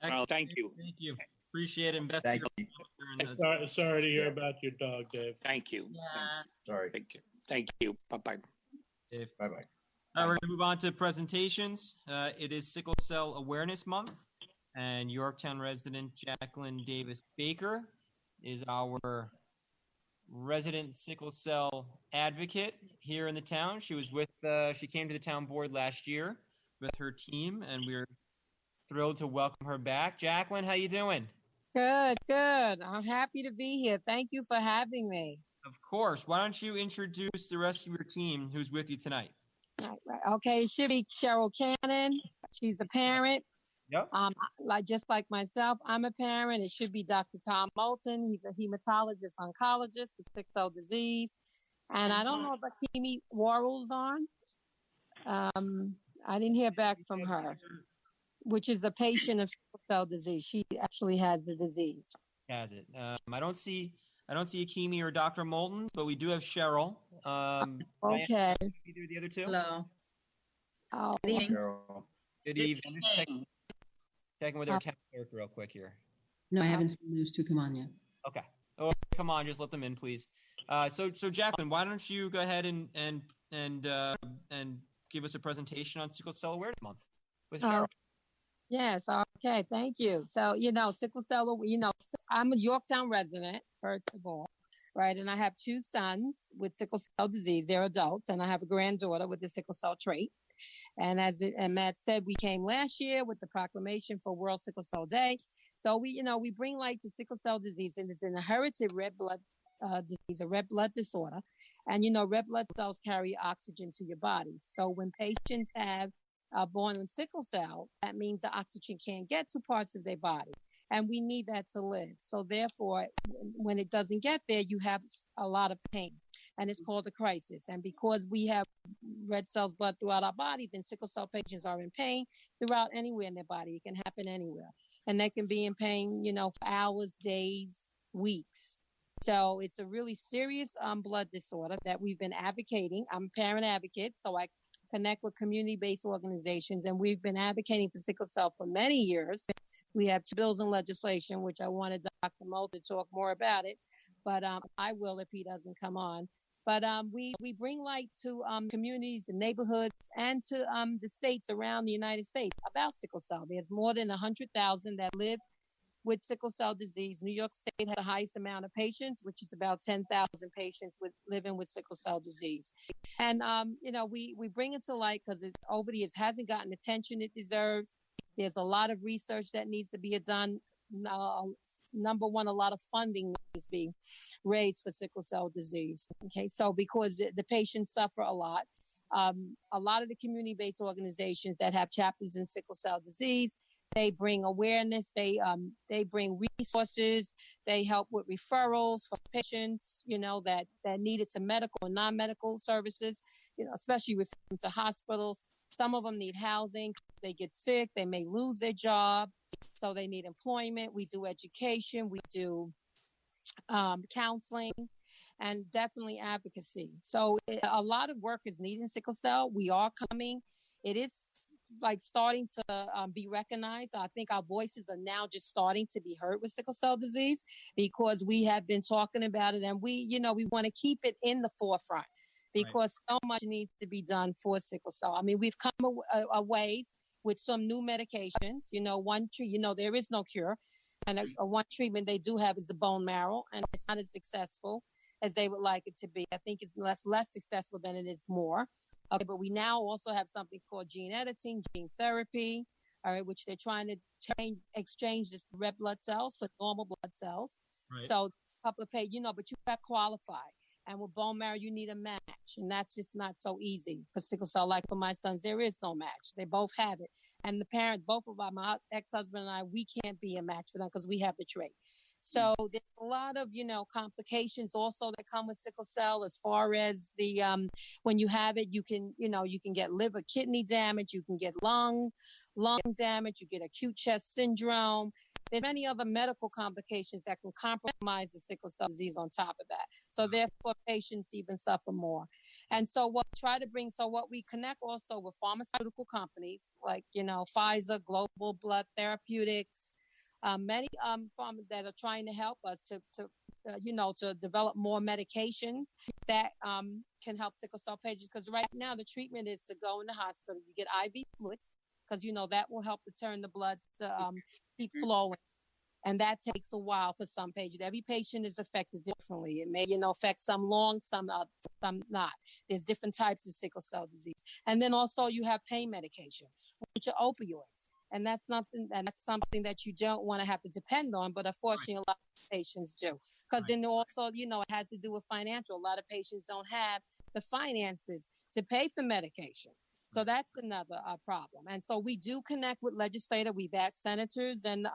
Well, thank you. Thank you. Appreciate it. And best Thank of you. luck during this. Sorry to hear about your dog, Dave. Thank you. Yeah. Thanks. Sorry. Thank you. Bye-bye. Dave. Bye-bye. All right, we're going to move on to presentations. It is Sickle Cell Awareness Month, and Yorktown resident Jacqueline Davis Baker is our resident sickle cell advocate here in the town. She was she came to the town board last year with her team, and we're thrilled to welcome her back. Jacqueline, how you doing? Good, good. I'm happy to be here. Thank you for having me. Of course. Why don't you introduce the rest of your team who's with you tonight? Right. Okay, it should be Cheryl Cannon. She's a parent. Yep. Like myself, I'm a parent. It should be Dr. Tom Moulton. He's a hematologist, oncologist with sickle cell disease. And I don't know if Akimi Warrell's on. I didn't hear back from her, which is a patient of sickle cell disease. She actually has the disease. Has it? I don't see Akimi or Dr. Moulton, but we do have Cheryl. Okay. Diane, either of the other two? Hello. Oh, Good evening. Cheryl. Good evening. Just checking with our town clerk real quick here. No, I haven't seen those two come on yet. Okay. Oh, come on, just let them in, please. So Jacqueline, why don't you go ahead and give us a presentation on Sickle Cell Awareness Month with Cheryl? yes. Okay. Thank you. So, sickle cell, I'm a Yorktown resident, first of all, right? And I have two sons with sickle cell disease. They're adults, and I have a granddaughter with the sickle cell trait. And and Matt said, we came last year with the proclamation for World Sickle Cell Day. So we bring light to sickle cell disease, and it's an inherited red blood disease, a red blood disorder. And red blood cells carry oxygen to your body. So when patients have born with sickle cell, that means the oxygen can't get to parts of their body, and we need that to live. So therefore, when it doesn't get there, you have a lot of pain. And it's called a crisis. And because we have red cells blood throughout our body, then sickle cell patients are in pain throughout anywhere in their body. It can happen anywhere. And they can be in pain, for hours, days, weeks. So it's a really serious blood disorder that we've been advocating. I'm a parent advocate, so I connect with community-based organizations, and we've been advocating for sickle cell for many years. We have two bills and legislation, which I wanted Dr. Moulton to talk more about it, but I will if he doesn't come on. But we bring light to communities and neighborhoods and to the states around the United States about sickle cell. There's more than 100,000 that live with sickle cell disease. New York State has the highest amount of patients, which is about 10,000 patients living with sickle cell disease. And, we bring it to light because it hasn't gotten attention it deserves. There's a lot of research that needs to be done. Number one, a lot of funding needs to be raised for sickle cell disease. Okay, so because the patients suffer a lot of the community-based organizations that have chapters in sickle cell disease, they bring awareness, they bring resources, they help with referrals for patients, that need it to medical and non-medical services, especially referring to hospitals. Some of them need housing, they get sick, they may lose their job. So they need employment. We do education. We do counseling, and definitely advocacy. So a lot of work is needed in sickle cell. We are coming. It is starting to be recognized. I think our voices are now just starting to be heard with sickle cell disease because we have been talking about it, and we want to keep it in the forefront because so much needs to be done for sickle cell. I mean, we've come a ways with some new medications. There is no cure. And one treatment they do have is the bone marrow, and it's not as successful as they would like it to be. I think it's less successful than it is more. Okay, but we now also have something called gene editing, gene therapy, all right, which they're trying to exchange the red blood cells for normal blood cells. Right. So a couple of but you got to qualify. And with bone marrow, you need a match. And that's just not so easy for sickle cell. Like for my sons, there is no match. They both have it. And the parents, both of my ex-husband and I, we can't be a match for them because we have the trait. So there's a lot of, complications also that come with sickle cell as far as the, when you have it, you can get liver, kidney damage, you can get lung damage, you get acute chest syndrome. there's many other medical complications that can compromise the sickle cell disease on top of that. So therefore, patients even suffer more. And so what we connect also with pharmaceutical companies like, Pfizer, Global Blood Therapeutics, many pharma that are trying to help us to develop more medications that can help sickle cell patients. Because right now the treatment is to go in the hospital, you get IV fluids, because that will help to turn the blood to keep flowing. And that takes a while for some patients. Every patient is affected differently. It may, affect some long, some not. There's different types of sickle cell disease. And then also you have pain medication, which are opioids. And that's something that you don't want to have to depend on, but unfortunately, a lot of patients do. Because then also, it has to do with financial. A lot of patients don't have the finances to pay for medication. So that's another problem. And so we do connect with legislators. We've asked senators and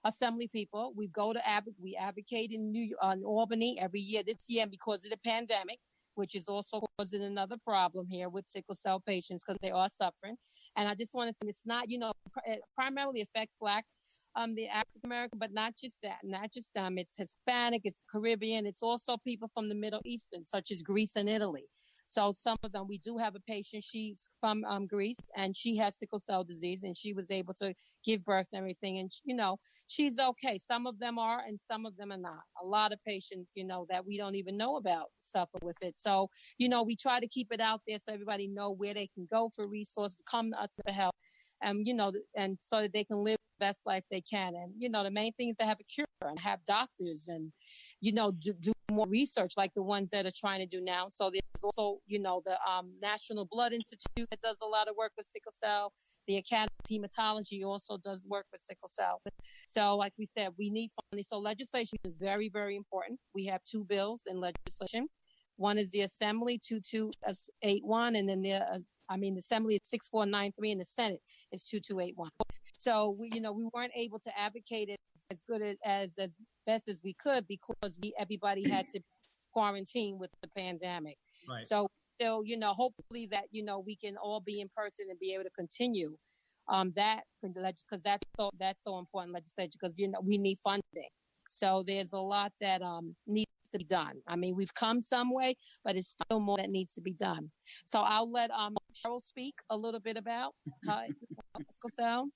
assembly people. We advocate in Albany every year. This year, because of the pandemic, which is also causing another problem here with sickle cell patients because they are suffering. And I just want to say it's not, it primarily affects Black, the African American, but not just that, not just them. It's Hispanic, it's Caribbean, it's also people from the Middle Eastern, such as Greece and Italy. So some of them, we do have a patient, she's from Greece, and she has sickle cell disease, and she was able to give birth and everything. And, she's okay. Some of them are, and some of them are not. A lot of patients, that we don't even know about suffer with it. So, we try to keep it out there so everybody know where they can go for resources, come to us for help. And so that they can live the best life they can. And, the main thing is to have a cure and have doctors and, do more research like the ones that are trying to do now. So there's also, the National Blood Institute that does a lot of work with sickle cell. The Academy of Hematology also does work with sickle cell. So like we said, we need funding. So legislation is very, very important. We have 2 bills in legislation. One is the Assembly 2281, and then the Assembly is 6493, and the Senate is 2281. So we weren't able to advocate it as good as best as we could because everybody had to quarantine with the pandemic. Right. So hopefully that we can all be in person and be able to continue that because that's so important legislation because we need funding. So there's a lot that needs to be done. We've come some way, but it's still more that needs to be done. So I'll let Cheryl speak a little bit about sickle cell.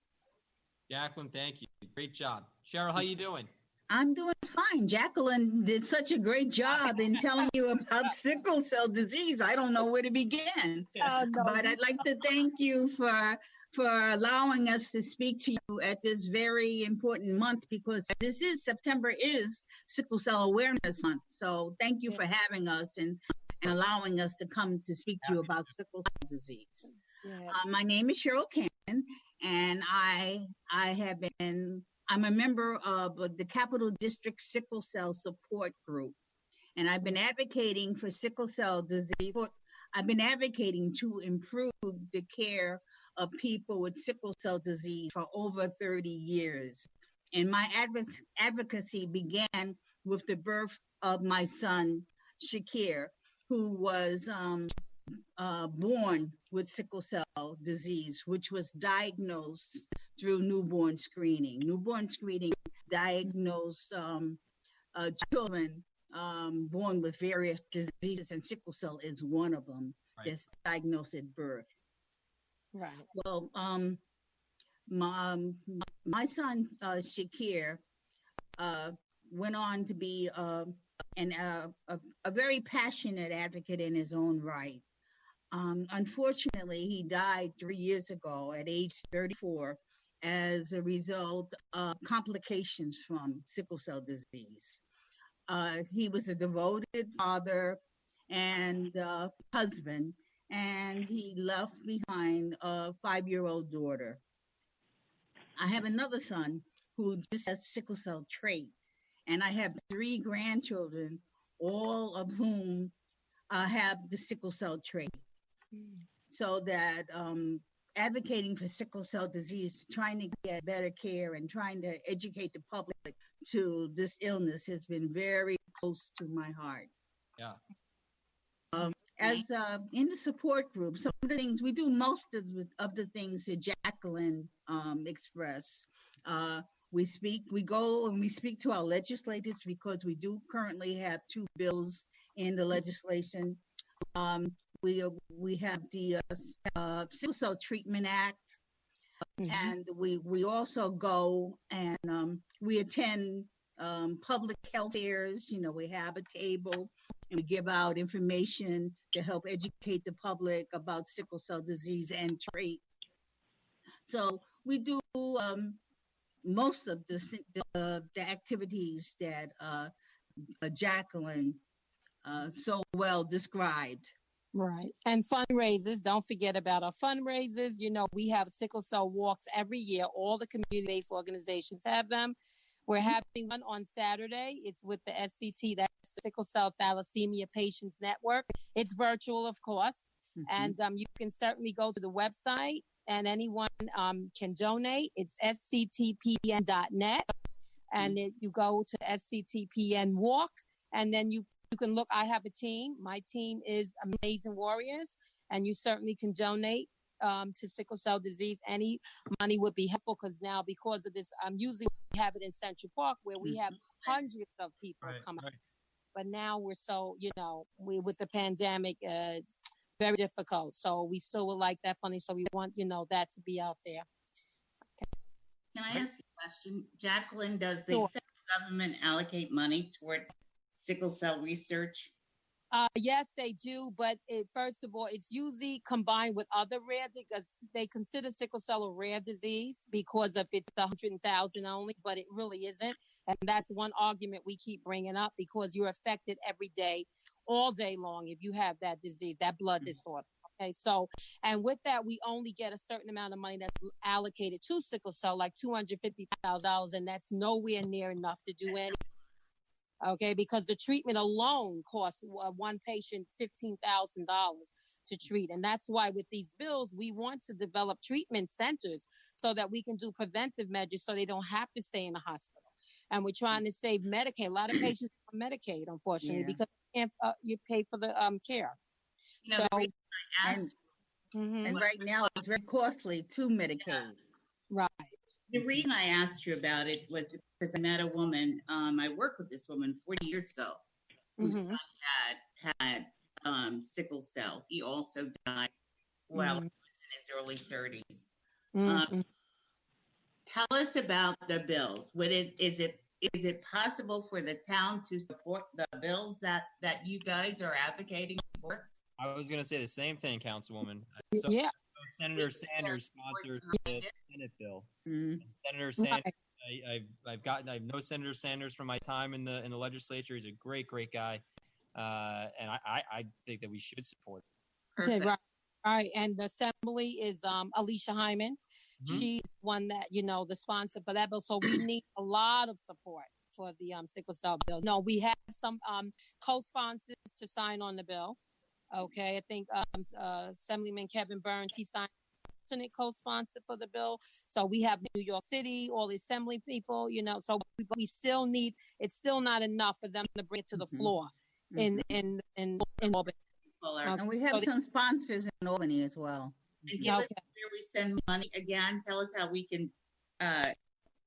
Jacqueline, thank you. Great job. Cheryl, how you doing? I'm doing fine. Jacqueline did such a great job in telling you about sickle cell disease. I don't know where to begin. No. But I'd like to thank you for allowing us to speak to you at this very important month because September is Sickle Cell Awareness Month. So thank you for having us and allowing us to come to speak to you about sickle cell disease. Yeah. My name is Cheryl Cannon, and I'm a member of the Capital District Sickle Cell Support Group, and I've been advocating for sickle cell disease. I've been advocating to improve the care of people with sickle cell disease for over 30 years. And my advocacy began with the birth of my son, Shakir, who was born with sickle cell disease, which was diagnosed through newborn screening. Newborn screening diagnosed children born with various diseases, and sickle cell is one of them. Right. That's diagnosed at birth. Right. Well, my son Shakir went on to be a very passionate advocate in his own right. Unfortunately, he died 3 years ago at age 34 as a result of complications from sickle cell disease. He was a devoted father and husband, and he left behind a 5-year-old daughter. I have another son who just has sickle cell trait, and I have 3 grandchildren, all of whom have the sickle cell trait. So that advocating for sickle cell disease, trying to get better care and trying to educate the public to this illness has been very close to my heart. Yeah. As in the support group, some of the things we do, most of the things that Jacqueline expressed. we go and we speak to our legislators because we do currently have two bills in the legislation. We have the Sickle Cell Treatment Act, and we also go and we attend public health fairs. You know, we have a table and we give out information to help educate the public about sickle cell disease and trait. So we do most of the activities that Jacqueline so well described. Right. And fundraisers, don't forget about our fundraisers. You know, we have sickle cell walks every year. All the community-based organizations have them. We're having one on Saturday. It's with the SCT, that's Sickle Cell Thalassemia Patients Network. It's virtual, of course. And you can certainly go to the website and anyone can donate. It's sctpn.net. And you go to SCTPN Walk, and then you can look. I have a team. My team is Amazing Warriors, and you certainly can donate to sickle cell disease. Any money would be helpful because because of this, usually we have it in Central Park where we have hundreds of people come out. But now we're so, with the pandemic, very difficult. So we still would like that funding. So we want, that to be out there. Can I ask you a question? Jacqueline, does the federal government allocate money toward sickle cell research? Yes, they do. But first of all, it's usually combined with other rare, because they consider sickle cell a rare disease because of it's 100,000 only, but it really isn't. And that's one argument we keep bringing up, because you're affected every day, all day long, if you have that disease, that blood disorder. Okay, so, and with that, we only get a certain amount of money that's allocated to sickle cell, like $250,000, and that's nowhere near enough to do anything. Okay, because the treatment alone costs one patient $15,000 to treat. And that's why with these bills, we want to develop treatment centers so that we can do preventive measures so they don't have to stay in the hospital. And we're trying to save Medicaid. A lot of patients on Medicaid, unfortunately, because you pay for the care. The reason I asked, and right now it's very costly to Medicaid. Right. The reason I asked you about it was because I met a woman. I worked with this woman 40 years ago whose son had sickle cell. He also died while he was in his early 30s. Tell us about the bills. Is it possible for the town to support the bills that you guys are advocating for? I was going to say the same thing, Councilwoman. Senator Sanders sponsored the Senate bill. Senator Sanders, I know Senator Sanders from my time in the legislature. He's a great guy, and I think that we should support him. Right. And the assembly is Alicia Hyman. She's one that the sponsor for that bill. So we need a lot of support for the sickle cell bill. No, we had some co-sponsors to sign on the bill. Okay, I think Assemblyman Kevin Burns, he signed alternate co-sponsor for the bill. So we have New York City, all the assembly people, so we still need, it's still not enough for them to bring it to the floor in Albany. And we have some sponsors in Albany as well. And give us where we send money again. Tell us how we can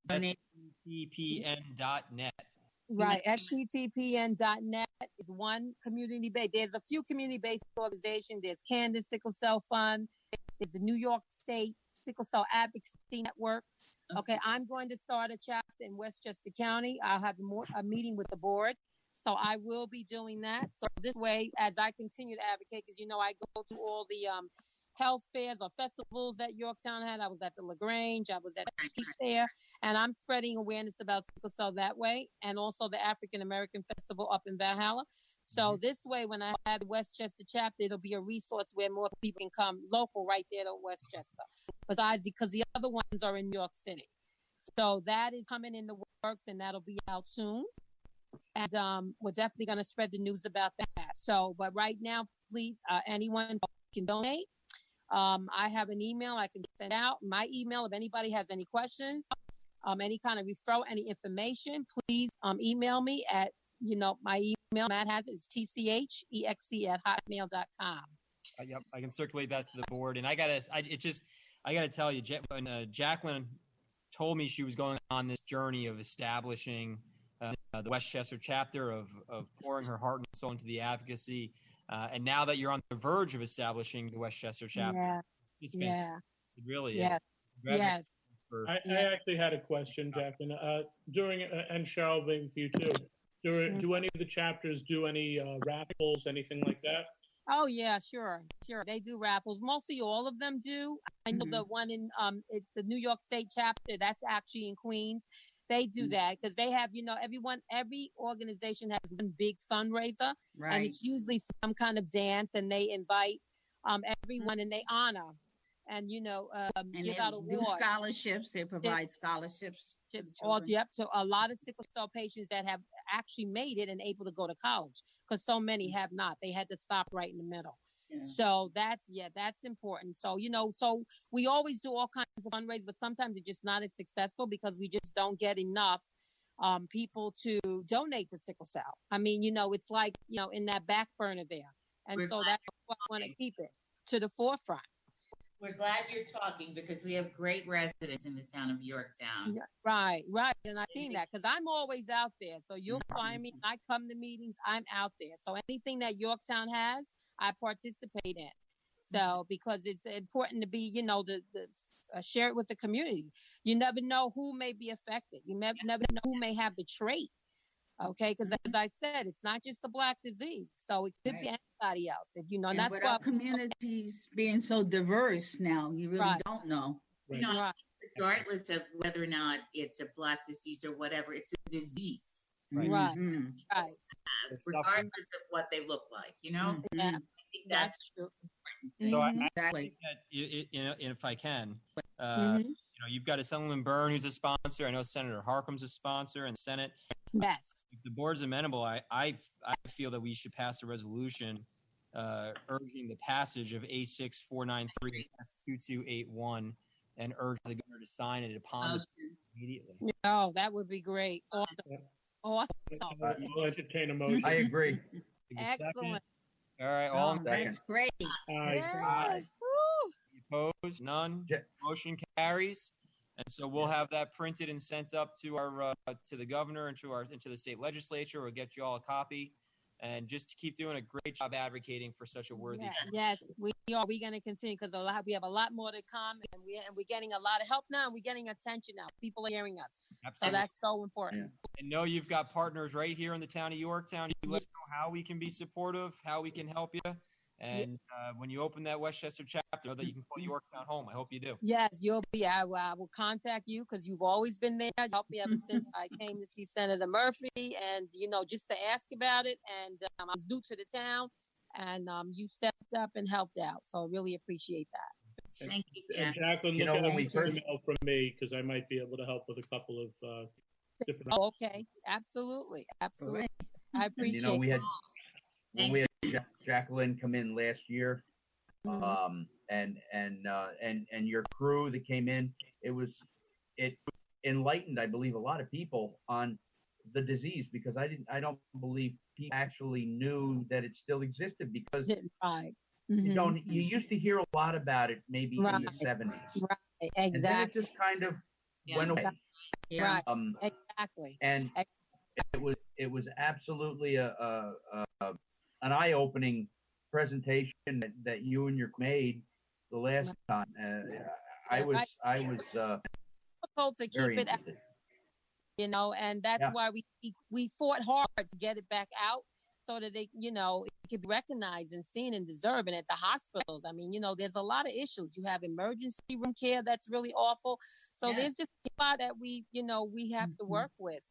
donate. SCTPN.net. Right, SCTPN.net is one community-based. There's a few community-based organizations. There's Candace Sickle Cell Fund. There's the New York State Sickle Cell Advocacy Network. Okay, I'm going to start a chapter in Westchester County. I'll have a meeting with the board. So I will be doing that. So this way, as I continue to advocate, because I go to all the health fairs or festivals that Yorktown had. I was at the LaGrange. I was at the street fair, and I'm spreading awareness about sickle cell that way, and also the African American Festival up in Valhalla. So this way, when I have the Westchester chapter, it'll be a resource where more people can come local right there to Westchester. Because the other ones are in New York City. So that is coming in the works, and that'll be out soon. And we're definitely going to spread the news about that. So, but right now, please, anyone can donate. I have an email I can send out. My email, if anybody has any questions, any kind of referral, any information, please email me at, my email, Matt has it, is tchexe@hotmail.com. Yep, I can circulate that to the board. And I gotta tell you, when Jacqueline told me she was going on this journey of establishing the Westchester chapter, of pouring her heart and soul into the advocacy. And now that you're on the verge of establishing the Westchester chapter, it's fantastic. It really is. Yes. I actually had a question, Jacqueline. During and Cheryl, maybe for you too. Do any of the chapters do any raffles, anything like that? Oh yeah, sure. They do raffles. Mostly all of them do. I know the one in it's the New York State chapter. That's actually in Queens. They do that because they have, every organization has one big fundraiser, and it's usually some kind of dance, and they invite everyone and they honor and give out awards. Do scholarships. They provide scholarships. To a lot of sickle cell patients that have actually made it and able to go to college, because so many have not. They had to stop right in the middle. Yeah. So that's important. So, so we always do all kinds of fundraisers, but sometimes it's just not as successful because we just don't get enough people to donate to sickle cell. I mean, it's like, in that back burner there. And so that's why I want to keep it to the forefront. We're glad you're talking because we have great residents in the town of Yorktown. Right. And I've seen that because I'm always out there. So you'll find me. I come to meetings. I'm out there. So anything that Yorktown has, I participate in. So because it's important to be, share it with the community. You never know who may be affected. You never know who may have the trait. Okay, because as I said, it's not just a Black disease, so it could be anybody else. If and that's why our communities being so diverse now, you really don't know. Regardless of whether or not it's a Black disease or whatever, it's a disease. Right. Regardless of what they look like, Yeah, I think that's true. So I think that if I can, you've got Assemblyman Byrne, who's a sponsor. I know Senator Harkin's a sponsor in the Senate. Yes. If the board's amenable, I feel that we should pass a resolution urging the passage of A6493 S2281 and urge the governor to sign it upon the immediately. Oh, that would be great. Awesome. We'll entertain a motion. I agree. Excellent. All right, all that's great. Aye. Opposed? None. Motion carries. And so we'll have that printed and sent up to our to the governor and to the state legislature. We'll get you all a copy, and just to keep doing a great job advocating for such a worthy. Yes, we are. We're going to continue because we have a lot more to come, and we're getting a lot of help now, and we're getting attention now. People are hearing us. Absolutely. So that's so important. Yeah. And know you've got partners right here in the town of Yorktown. You let us know how we can be supportive, how we can help you. And when you open that Westchester chapter, know that you can call Yorktown home. I hope you do. Yes, you'll be. I will contact you because you've always been there. You helped me ever since I came to see Senator Murphy, and just to ask about it. And I was new to the town, and you stepped up and helped out. So I really appreciate that. Thank you. Jacqueline, look at an email from me because I might be able to help with a couple of different. Oh, okay, absolutely. I appreciate. And, we had. When we had Jacqueline come in last year, and your crew that came in, it enlightened, I believe, a lot of people on the disease because I don't believe people actually knew that it still existed because you used to hear a lot about it maybe in the 70s. Right, exactly. And then it just kind of went away. Yeah. Exactly. And it was absolutely an eye-opening presentation that you and your made the last time. I was difficult to keep it out, and that's why we fought hard to get it back out so that it could be recognized and seen and deserved. And at the hospitals, I mean, there's a lot of issues. You have emergency room care that's really awful. So there's just a lot that we have to work with.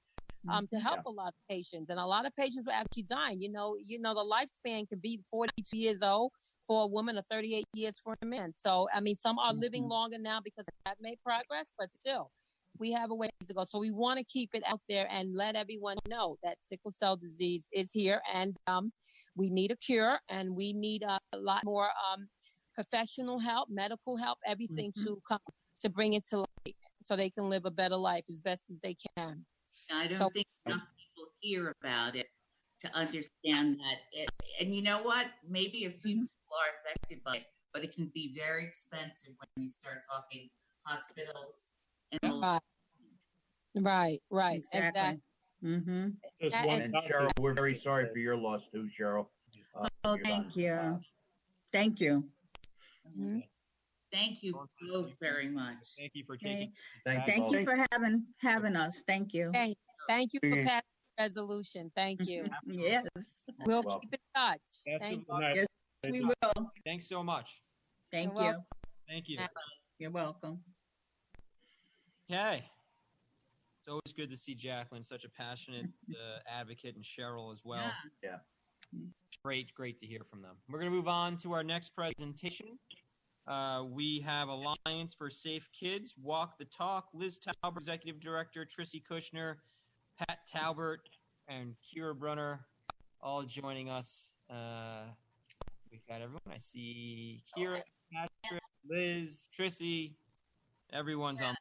To help a lot of patients, and a lot of patients are actually dying. The lifespan can be 42 years old for a woman or 38 years for a man. So, I mean, some are living longer now because they've made progress, but still, we have a ways to go. So we want to keep it out there and let everyone know that sickle cell disease is here, and we need a cure, and we need a lot more professional help, medical help, everything to come to bring it to light so they can live a better life as best as they can. I don't think enough people hear about it to understand that. And you know what? Maybe a few people are affected by it, but it can be very expensive when you start talking hospitals and Right, right, Exactly. Mm-hmm. Just That- one And copy. Cheryl, we're very sorry for your loss too, Cheryl. Oh, Your thank son you. passed. Thank you. Mhm. Thank you both very much. Thank you for Okay. taking. Thank Thank you you both. for having us. Thank you. Okay, thank you for Okay. passing the resolution. Thank you. Yes. We'll Welcome. keep in touch. Best of Thank luck. Night. Yes, we will. Thanks so much. Thank You're you. Thank you. You're welcome. Okay. It's always good to see Jacqueline, such a passionate advocate, and Cheryl as well. Yeah. Great to hear from them. We're going to move on to our next presentation. We have Alliance for Safe Kids, Walk the Talk, Liz Talbert, Executive Director, Trissy Kushner, Pat Talbert, and Kira Brunner all joining us. We've got everyone. I see Kira, Patrick, Liz, Trissy. Everyone's on.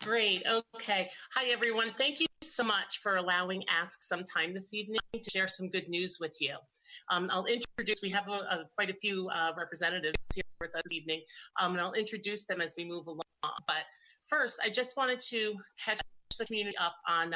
Great. Okay. Hi, everyone. Thank you so much for allowing Ask some time this evening to share some good news with you. I'll introduce, we have quite a few representatives here with us this evening, and I'll introduce them as we move along. But first, I just wanted to catch the community up on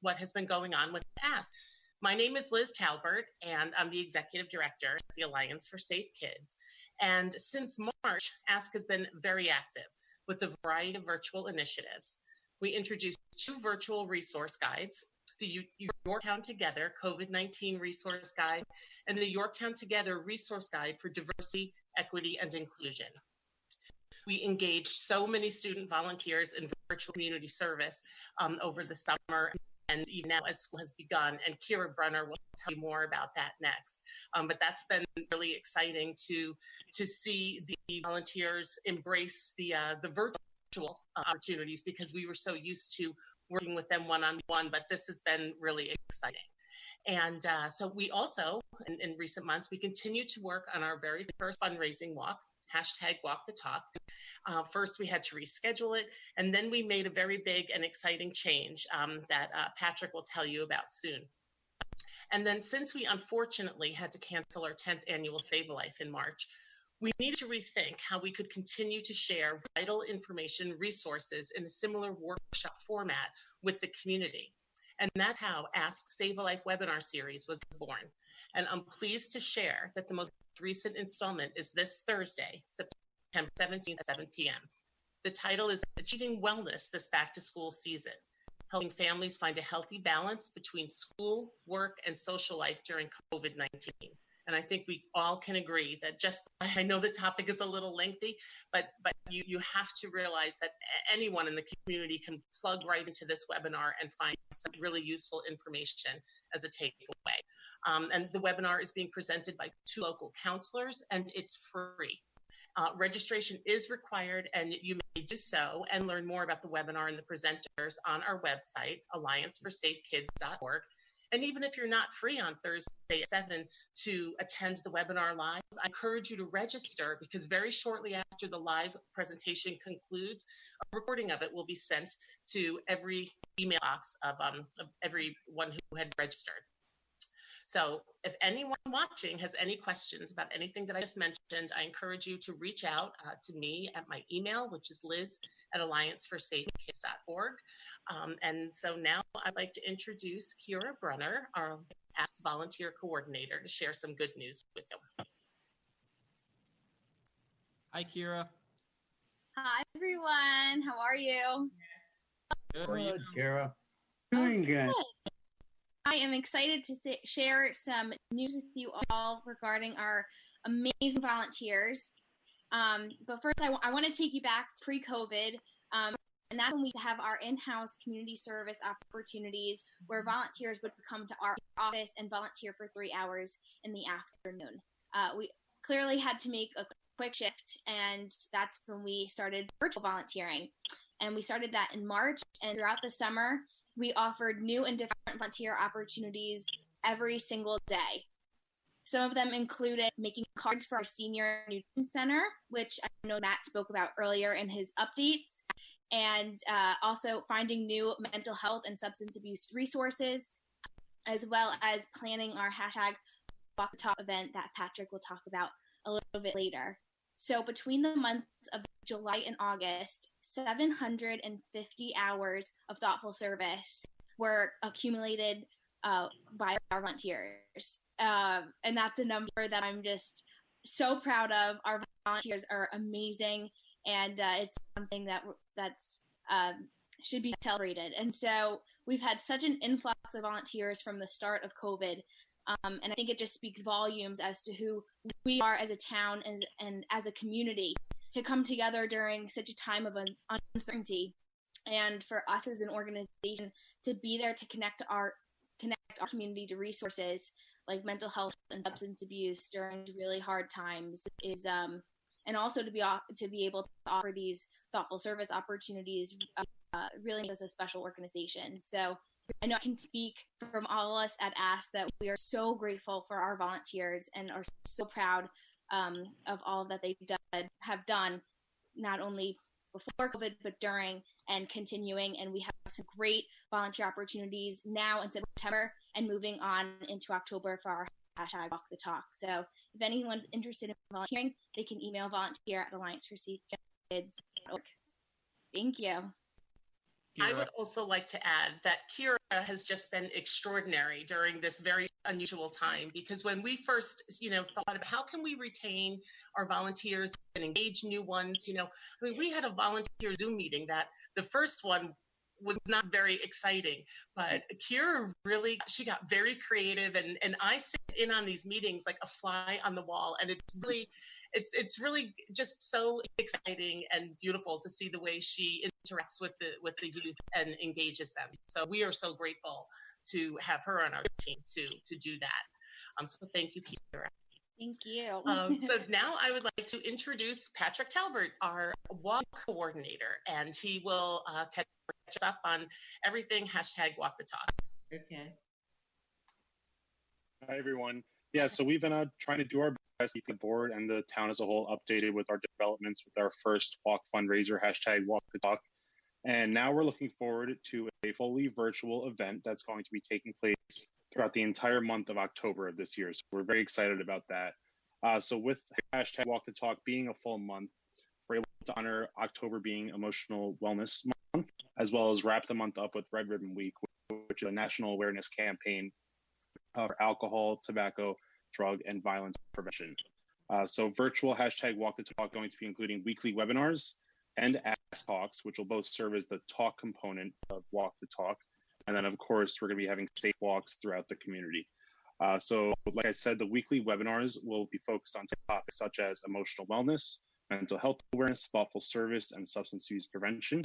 what has been going on with Ask. My name is Liz Talbert, and I'm the Executive Director at the Alliance for Safe Kids. And since March, Ask has been very active with a variety of virtual initiatives. We introduced 2 virtual resource guides, the Yorktown Together COVID-19 Resource Guide and the Yorktown Together Resource Guide for Diversity, Equity, and Inclusion. We engaged so many student volunteers in virtual community service over the summer and even now as school has begun, and Kira Brunner will tell you more about that next. But that's been really exciting to see the volunteers embrace the virtual opportunities, because we were so used to working with them one-on-one, but this has been really exciting. And so we also, in recent months, we continue to work on our very first fundraising walk, #WalkTheTalk. First, we had to reschedule it, and then we made a very big and exciting change that Patrick will tell you about soon. And then since we unfortunately had to cancel our 10th annual Save a Life in March, we needed to rethink how we could continue to share vital information resources in a similar workshop format with the community. And that's how Ask Save a Life webinar series was born. And I'm pleased to share that the most recent installment is this Thursday, September 17th at 7 p.m. The title is Achieving Wellness This Back to School Season, helping families find a healthy balance between school, work, and social life during COVID-19. And I think we all can agree that I know the topic is a little lengthy, but you have to realize that anyone in the community can plug right into this webinar and find some really useful information as a takeaway. And the webinar is being presented by 2 local counselors, and it's free. Registration is required, and you may do so and learn more about the webinar and the presenters on our website, allianceforsafekids.org. And even if you're not free on Thursday at 7 to attend the webinar live, I encourage you to register, because very shortly after the live presentation concludes, a recording of it will be sent to every email box of everyone who had registered. So if anyone watching has any questions about anything that I just mentioned, I encourage you to reach out to me at my email, which is liz@allianceforsafekids.org. And so now I'd like to introduce Kira Brunner, our Ask Volunteer Coordinator, to share some good news with you. Hi, Kira. Hi, everyone. How are you? Good. How are you? Good, Kara. Doing good. I am excited to share some news with you all regarding our amazing volunteers. But first, I want to take you back to pre-COVID, and that's when we have our in-house community service opportunities where volunteers would come to our office and volunteer for 3 hours in the afternoon. We clearly had to make a quick shift, and that's when we started virtual volunteering. And we started that in March, and throughout the summer, we offered new and different volunteer opportunities every single day. Some of them included making cards for our senior nutrition center, which I know Matt spoke about earlier in his updates, and also finding new mental health and substance abuse resources, as well as planning our #WalkTheTalk event that Patrick will talk about a little bit later. So between the months of July and August, 750 hours of thoughtful service were accumulated by our volunteers. And that's a number that I'm just so proud of. Our volunteers are amazing, and it's something that's should be celebrated. And so we've had such an influx of volunteers from the start of COVID. And I think it just speaks volumes as to who we are as a town and as a community to come together during such a time of uncertainty, and for us as an organization to be there to connect our community to resources like mental health and substance abuse during really hard times is and also to be able to offer these thoughtful service opportunities really makes us a special organization. So I know I can speak from all of us at ASK that we are so grateful for our volunteers and are so proud of all that they have done, not only before COVID, but during and continuing. And we have some great volunteer opportunities now in September and moving on into October for our hashtag Walk the Talk. So if anyone's interested in volunteering, they can email volunteer@allianceforsafekids.org. Thank you. I would also like to add that Kira has just been extraordinary during this very unusual time, because when we first, thought about how can we retain our volunteers and engage new ones, we had a volunteer Zoom meeting that the first one was not very exciting, but Kira she got very creative, and I sit in on these meetings like a fly on the wall, and it's really just so exciting and beautiful to see the way she interacts with the youth and engages them. So we are so grateful to have her on our team to do that. So thank you, Kira. Thank you. So now I would like to introduce Patrick Talbert, our walk coordinator, and he will catch us up on everything hashtag Walk the Talk. Okay. Hi, everyone. Yeah, so we've been trying to do our best to keep the board and the town as a whole updated with our developments with our first walk fundraiser, hashtag Walk the Talk. And now we're looking forward to a fully virtual event that's going to be taking place throughout the entire month of October of this year. So we're very excited about that. So with hashtag Walk the Talk being a full month, we're able to honor October being Emotional Wellness Month, as well as wrap the month up with Red Ribbon Week, which is a national awareness campaign for alcohol, tobacco, drug, and violence prevention. So virtual hashtag Walk the Talk going to be including weekly webinars and Ask Talks, which will both serve as the talk component of Walk the Talk. And then, of course, we're going to be having safe walks throughout the community. So like I said, the weekly webinars will be focused on topics such as emotional wellness, mental health awareness, thoughtful service, and substance use prevention.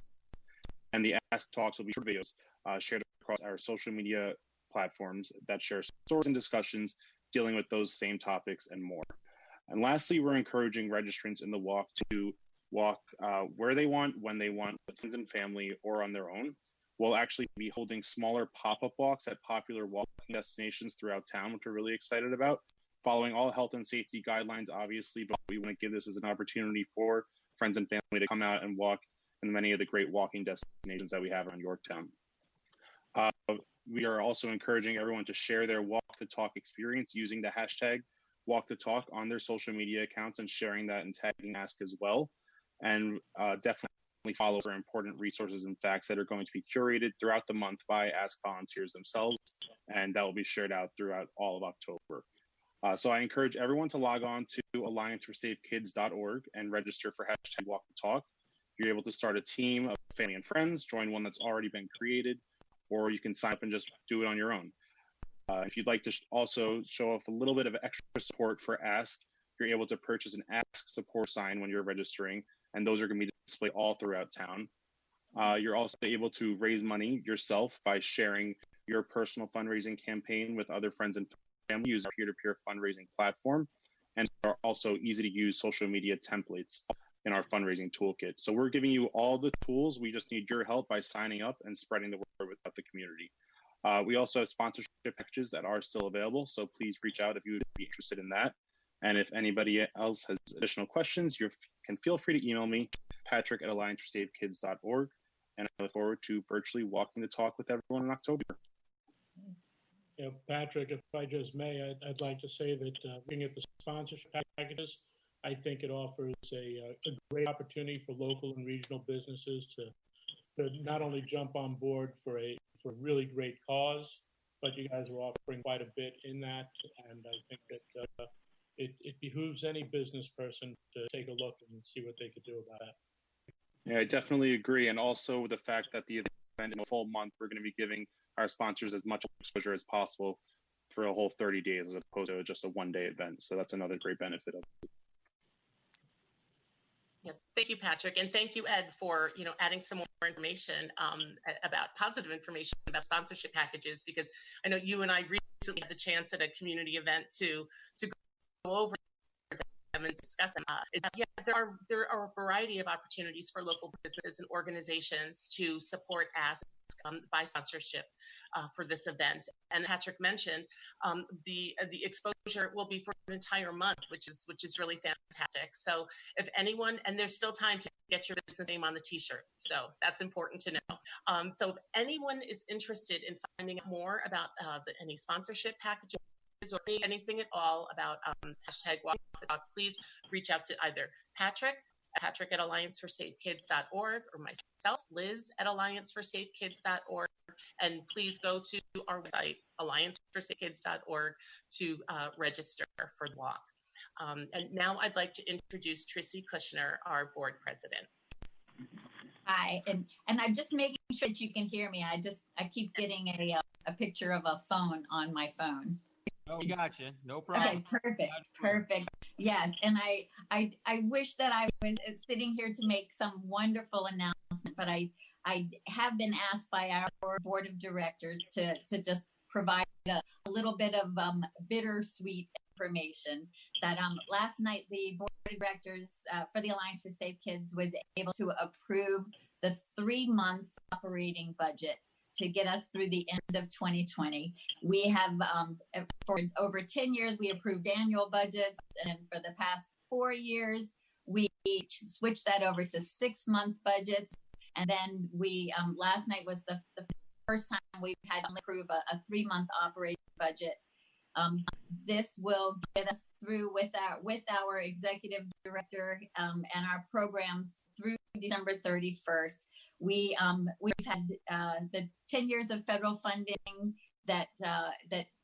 And the Ask Talks will be short videos shared across our social media platforms that share stories and discussions dealing with those same topics and more. And lastly, we're encouraging registrants in the walk to walk where they want, when they want, with friends and family, or on their own. We'll actually be holding smaller pop-up walks at popular walking destinations throughout town, which we're really excited about, following all health and safety guidelines, obviously, but we want to give this as an opportunity for friends and family to come out and walk in many of the great walking destinations that we have around Yorktown. We are also encouraging everyone to share their Walk the Talk experience using the hashtag Walk the Talk on their social media accounts and sharing that and tagging Ask as well. And definitely follow for important resources and facts that are going to be curated throughout the month by Ask volunteers themselves, and that will be shared out throughout all of October. So I encourage everyone to log on to allianceforsafekids.org and register for hashtag Walk the Talk. You're able to start a team of family and friends, join one that's already been created, or you can sign up and just do it on your own. If you'd like to also show off a little bit of extra support for Ask, you're able to purchase an Ask support sign when you're registering, and those are going to be displayed all throughout town. You're also able to raise money yourself by sharing your personal fundraising campaign with other friends and family using a peer-to-peer fundraising platform, and there are also easy-to-use social media templates in our fundraising toolkit. So we're giving you all the tools. We just need your help by signing up and spreading the word with the community. We also have sponsorship packages that are still available, so please reach out if you would be interested in that. And if anybody else has additional questions, you can feel free to email me, patrick@allianceforsafekids.org, and I look forward to virtually walking the talk with everyone in October. Yeah, Patrick, if I just may, I'd like to say that looking at the sponsorship packages, I think it offers a great opportunity for local and regional businesses to not only jump on board for a really great cause, but you guys are offering quite a bit in that, and I think that it behooves any business person to take a look and see what they could do about that. Yeah, I definitely agree. And also the fact that the event in a full month, we're going to be giving our sponsors as much exposure as possible for a whole 30 days as opposed to just a one-day event. So that's another great benefit of it. Yes, thank you, Patrick, and thank you, Ed, for adding some more information about positive information about sponsorship packages, because I know you and I recently had the chance at a community event to go over them and discuss them. There are a variety of opportunities for local businesses and organizations to support ASK by sponsorship for this event. And Patrick mentioned the exposure will be for an entire month, which is really fantastic. So if anyone, and there's still time to get your business name on the T-shirt, so that's important to know. So if anyone is interested in finding out more about any sponsorship packages or anything at all about hashtag Walk the Talk, please reach out to either Patrick at allianceforsafekids.org, or myself, Liz at allianceforsafekids.org. And please go to our website, allianceforsafekids.org, to register for the walk. And now I'd like to introduce Trissy Kushner, our board president. Hi, and I'm just making sure that you can hear me. I keep getting a picture of a phone on my phone. Oh, we got you. No problem. Okay, perfect. Yes, and I wish that I was sitting here to make some wonderful announcement, but I have been asked by our board of directors to just provide a little bit of bittersweet information. That last night the board of directors for the Alliance for Safe Kids was able to approve the 3-month operating budget to get us through the end of 2020. We have, for over 10 years, we approved annual budgets, and for the past 4 years, we switched that over to 6-month budgets. And then we, last night was the first time we've had to approve a 3-month operating budget. This will get us through with our executive director and our programs through December 31st. We've had the 10 years of federal funding that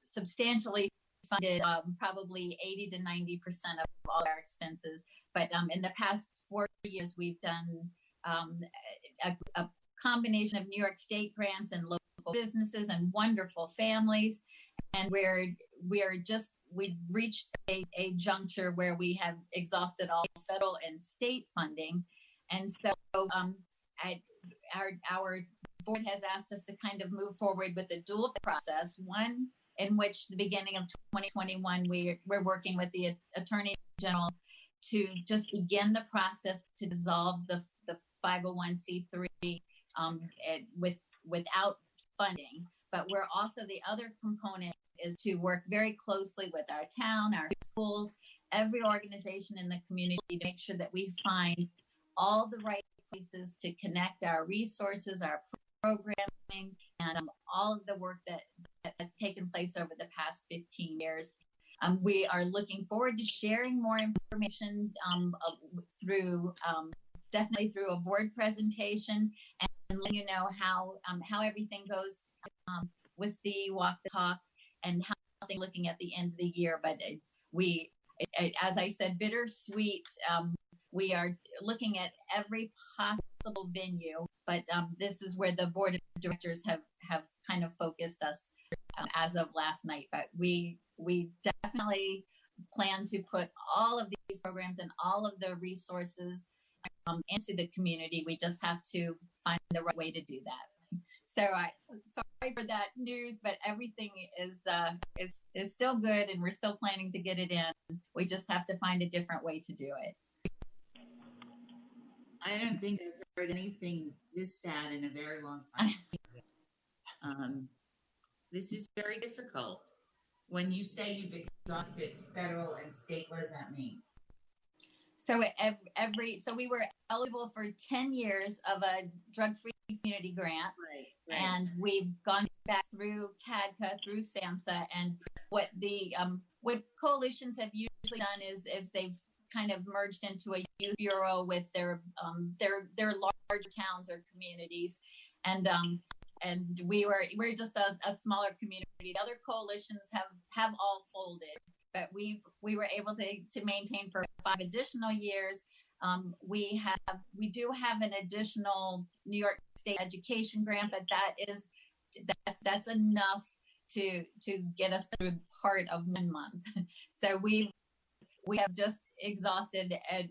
substantially funded probably 80 to 90% of all our expenses. But in the past 4 years, we've done a combination of New York State grants and local businesses and wonderful families. And we've reached a juncture where we have exhausted all federal and state funding. And so our board has asked us to kind of move forward with a dual process, one in which the beginning of 2021, we're working with the Attorney General to just begin the process to dissolve the 501c3 without funding. But we're also, the other component is to work very closely with our town, our schools, every organization in the community to make sure that we find all the right places to connect our resources, our programming, and all of the work that has taken place over the past 15 years. We are looking forward to sharing more information definitely through a board presentation, and letting you know how everything goes with the Walk the Talk and how they're looking at the end of the year. But as I said, bittersweet. We are looking at every possible venue, but this is where the board of directors have kind of focused us as of last night. But we definitely plan to put all of these programs and all of the resources into the community. We just have to find the right way to do that. So sorry for that news, but everything is still good, and we're still planning to get it in. We just have to find a different way to do it. I don't think I've heard anything this sad in a very long time. This is very difficult. When you say you've exhausted federal and state, what does that mean? So so we were eligible for 10 years of a drug-free community grant, right. And we've gone back through CADCA, through SAMHSA, and what coalitions have usually done is they've kind of merged into a youth bureau with their larger towns or communities, and we're just a smaller community. The other coalitions have all folded, but we were able to maintain for 5 additional years. We do have an additional New York State education grant, but that's enough to get us through part of 1 month. So we have just exhausted as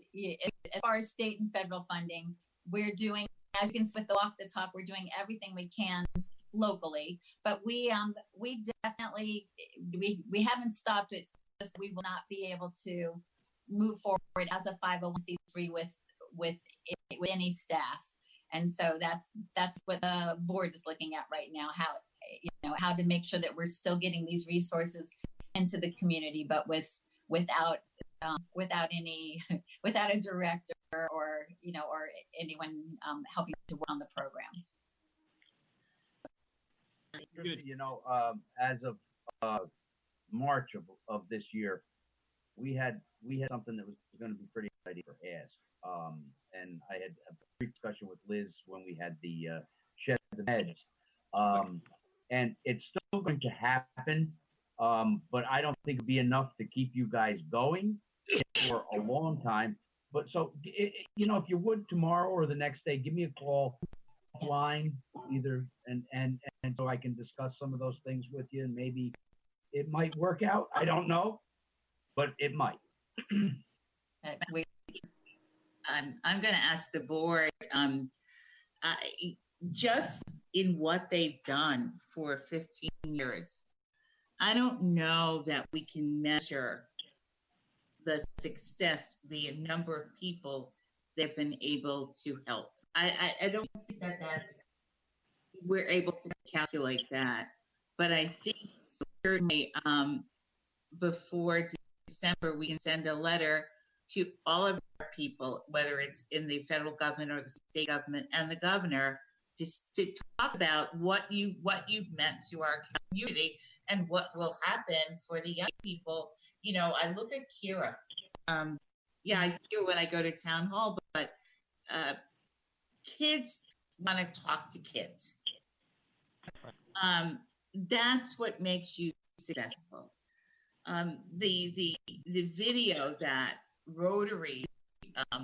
far as state and federal funding. We're doing, as you can see with the Walk the Talk, we're doing everything we can locally, but we definitely haven't stopped. It's just we will not be able to move forward as a 501c3 with any staff. And so that's what the board is looking at right now, how to make sure that we're still getting these resources into the community, but without a director or anyone helping to work on the programs. As of March of this year, we had something that was going to be pretty ready for ask. And I had a brief discussion with Liz when we had the Shed the Meds. And it's still going to happen, but I don't think it'd be enough to keep you guys going for a long time. But so, if you would tomorrow or the next day, give me a call offline either, and so I can discuss some of those things with you, and maybe it might work out. I don't know, but it might. I'm going to ask the board, just in what they've done for 15 years, I don't know that we can measure the success, the number of people they've been able to help. I don't think we're able to calculate that, but I think certainly before December, we can send a letter to all of our people, whether it's in the federal government or the state government and the governor, just to talk about what you've meant to our community and what will happen for the young people. I look at Kira. I see her when I go to town hall, but kids want to talk to kids. That's what makes you successful. The video that Rotary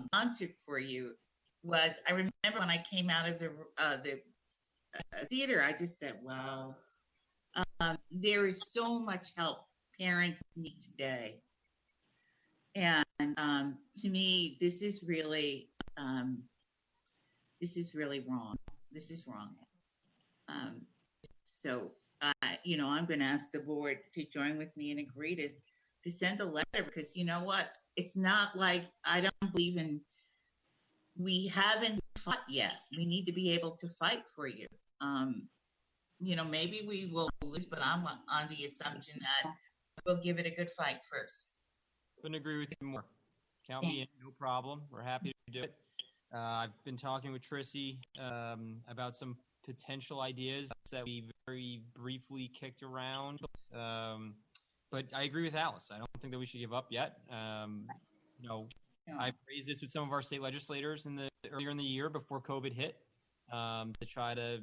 sponsored for you was, I remember when I came out of the theater, I just said, wow, there is so much help parents need today. And to me, this is really wrong. This is wrong. So, I'm going to ask the board to join with me and agree to send a letter, because you know what? It's not like I don't believe in, we haven't fought yet. We need to be able to fight for you. Maybe we will lose, but I'm on the assumption that we'll give it a good fight first. Couldn't agree with you more. Count me in, no problem. We're happy to do it. I've been talking with Trissy about some potential ideas that we very briefly kicked around. But I agree with Alice. I don't think that we should give up yet. I raised this with some of our state legislators earlier in the year before COVID hit, to try to,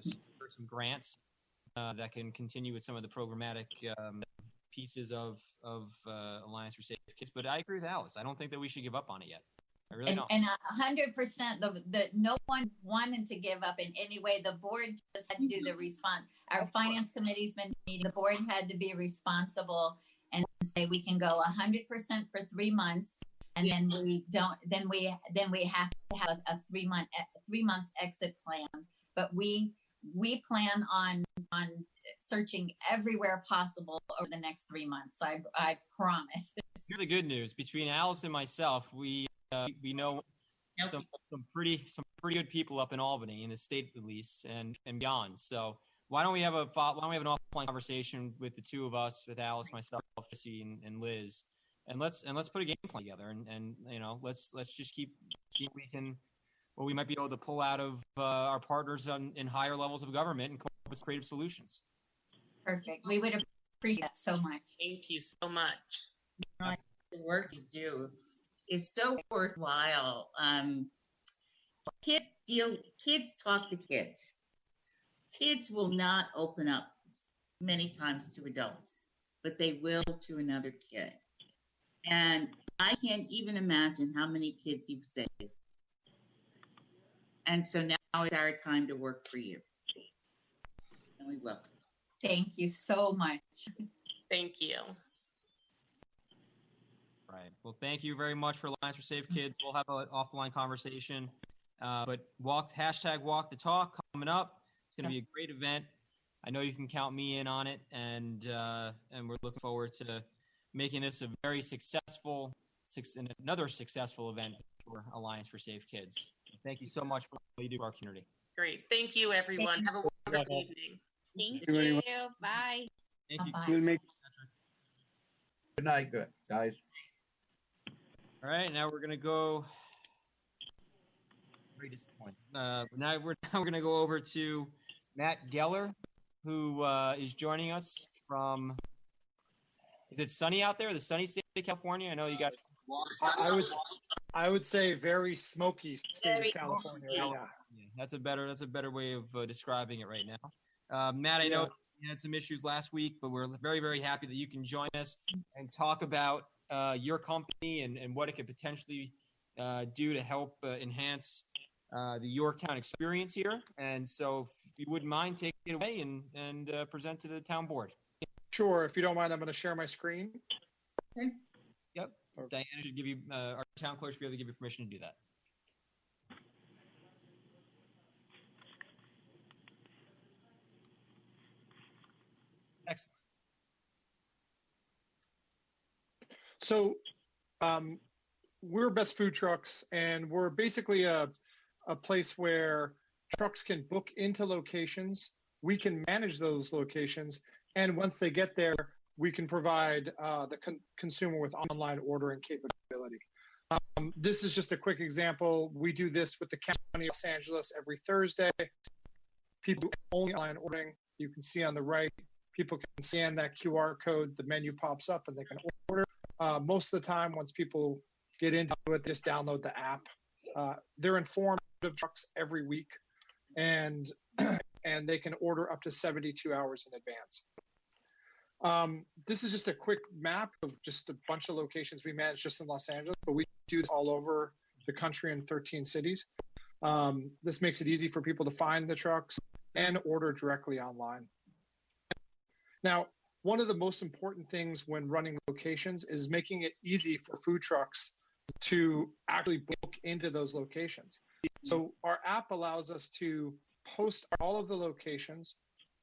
secure some grants that can continue with some of the programmatic pieces of Alliance for Safe Kids. But I agree with Alice. I don't think that we should give up on it yet. I really don't. And 100%, no one wanted to give up in any way. The board just had to do the response. Our finance committee's been meeting. The board had to be responsible and say we can go 100% for 3 months, and then we don't. Then we have to have a 3 month exit plan. But we plan on searching everywhere possible over the next 3 months. I promise. Here's the good news: between Alice and myself, we know some pretty good people up in Albany, in the state at least, and beyond. So why don't we have an offline conversation with the two of us, with Alice, myself, Jesse, and Liz, and let's put a game plan together, and let's just keep see what we might be able to pull out of our partners in higher levels of government and come up with creative solutions. Perfect. We would appreciate that so much. Thank you so much. The work you do is so worthwhile. Kids talk to kids. Kids will not open up many times to adults, but they will to another kid. And I can't even imagine how many kids you've saved. And so now is our time to work for you. And we will. Thank you so much. Thank you. Right. Well, thank you very much for Alliance for Safe Kids. We'll have an off-the-line conversation. But hashtag walk the talk coming up. It's going to be a great event. I know you can count me in on it, and we're looking forward to making this a very successful, another successful event for Alliance for Safe Kids. Thank you so much for all you do for our community. Great. Thank you, everyone. Have a wonderful evening. Thank you. Bye. Thank you. We'll make Good night, guys. All right, now we're going to go. Very disappointed. Now we're going to go over to Matt Geller, who is joining us from. Is it sunny out there? The sunny state of California. I know you got. I would say very smoky state of California. Yeah. That's a better way of describing it right now. Matt, I know you had some issues last week, but we're very, very happy that you can join us and talk about your company and what it could potentially do to help enhance the Yorktown experience here. And so if you wouldn't mind, take it away and present to the town board. Sure. If you don't mind, I'm going to share my screen. Okay. Yep. Diana should give you, our town clerk should be able to give you permission to do that. Excellent. So we're Best Food Trucks, and we're basically a place where trucks can book into locations. We can manage those locations, and once they get there, we can provide the consumer with online ordering capability. This is just a quick example. We do this with the County of Los Angeles every Thursday. People only online ordering. You can see on the right, people can scan that QR code, the menu pops up, and they can order. Most of the time, once people get into it, they just download the app. They're informed of trucks every week, and they can order up to 72 hours in advance. This is just a quick map of just a bunch of locations we manage just in Los Angeles, but we do this all over the country in 13 cities. This makes it easy for people to find the trucks and order directly online. Now, one of the most important things when running locations is making it easy for food trucks to actually book into those locations. So our app allows us to post all of the locations,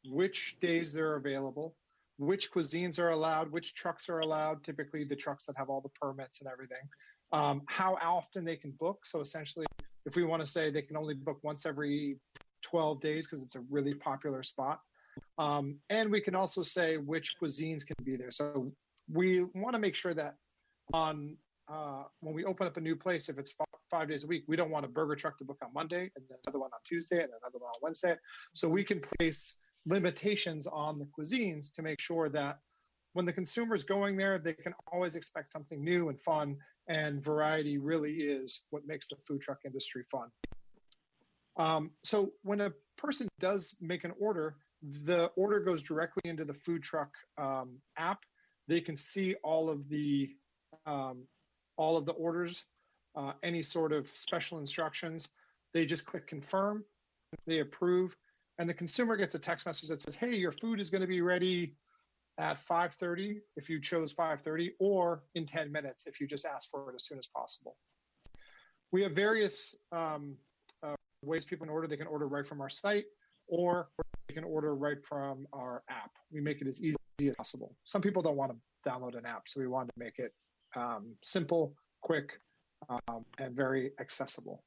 which days they're available, which cuisines are allowed, which trucks are allowed, typically the trucks that have all the permits and everything, how often they can book. So essentially, if we want to say they can only book once every 12 days because it's a really popular spot. And we can also say which cuisines can be there. So we want to make sure that when we open up a new place, if it's 5 days a week, we don't want a burger truck to book on Monday and then another one on Tuesday and another one on Wednesday. So we can place limitations on the cuisines to make sure that when the consumer is going there, they can always expect something new and fun, and variety really is what makes the food truck industry fun. So when a person does make an order, the order goes directly into the food truck app. They can see all of the orders, any sort of special instructions. They just click confirm, they approve, and the consumer gets a text message that says, hey, your food is going to be ready at 5:30 if you chose 5:30, or in 10 minutes if you just ask for it as soon as possible. We have various ways people can order. They can order right from our site, or they can order right from our app. We make it as easy as possible. Some people don't want to download an app, so we wanted to make it simple, quick, and very accessible.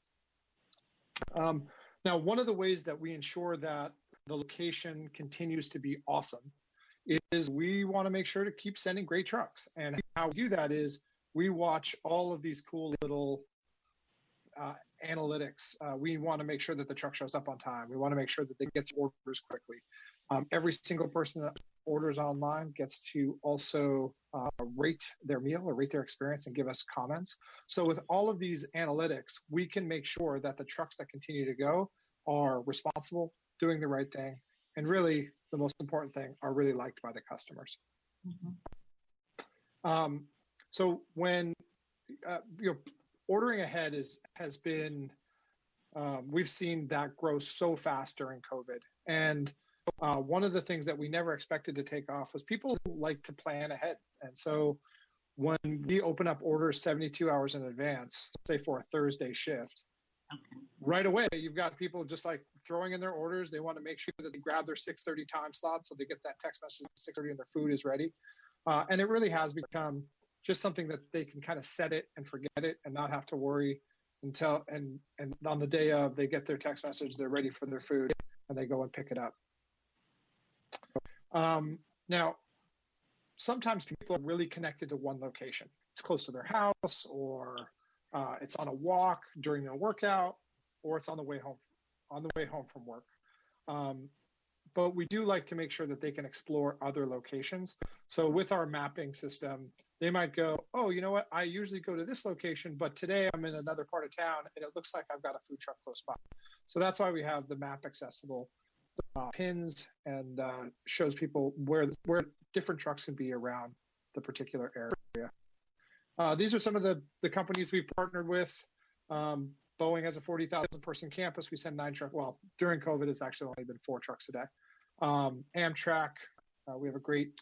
Now, one of the ways that we ensure that the location continues to be awesome is we want to make sure to keep sending great trucks. And how we do that is we watch all of these cool little analytics. We want to make sure that the truck shows up on time. We want to make sure that they get to orders quickly. Every single person that orders online gets to also rate their meal or rate their experience and give us comments. So with all of these analytics, we can make sure that the trucks that continue to go are responsible, doing the right thing, and really the most important thing, are really liked by the customers. So when ordering ahead has been, we've seen that grow so fast during COVID. And one of the things that we never expected to take off was people like to plan ahead. And so when we open up orders 72 hours in advance, say for a Thursday shift, right away, you've got people just like throwing in their orders. They want to make sure that they grab their 6:30 time slot so they get that text message at 6:30 and their food is ready. And it really has become just something that they can kind of set it and forget it and not have to worry until, and on the day of, they get their text message, they're ready for their food, and they go and pick it up. Now, sometimes people are really connected to one location. It's close to their house, or it's on a walk during their workout, or it's on the way home from work. But we do like to make sure that they can explore other locations. So with our mapping system, they might go, oh, you know what? I usually go to this location, but today I'm in another part of town and it looks like I've got a food truck close by. So that's why we have the map accessible pins and shows people where different trucks can be around the particular area. These are some of the companies we've partnered with. Boeing has a 40,000 person campus. We send 9 trucks. Well, during COVID, it's actually only been 4 trucks a day. Amtrak, we have a great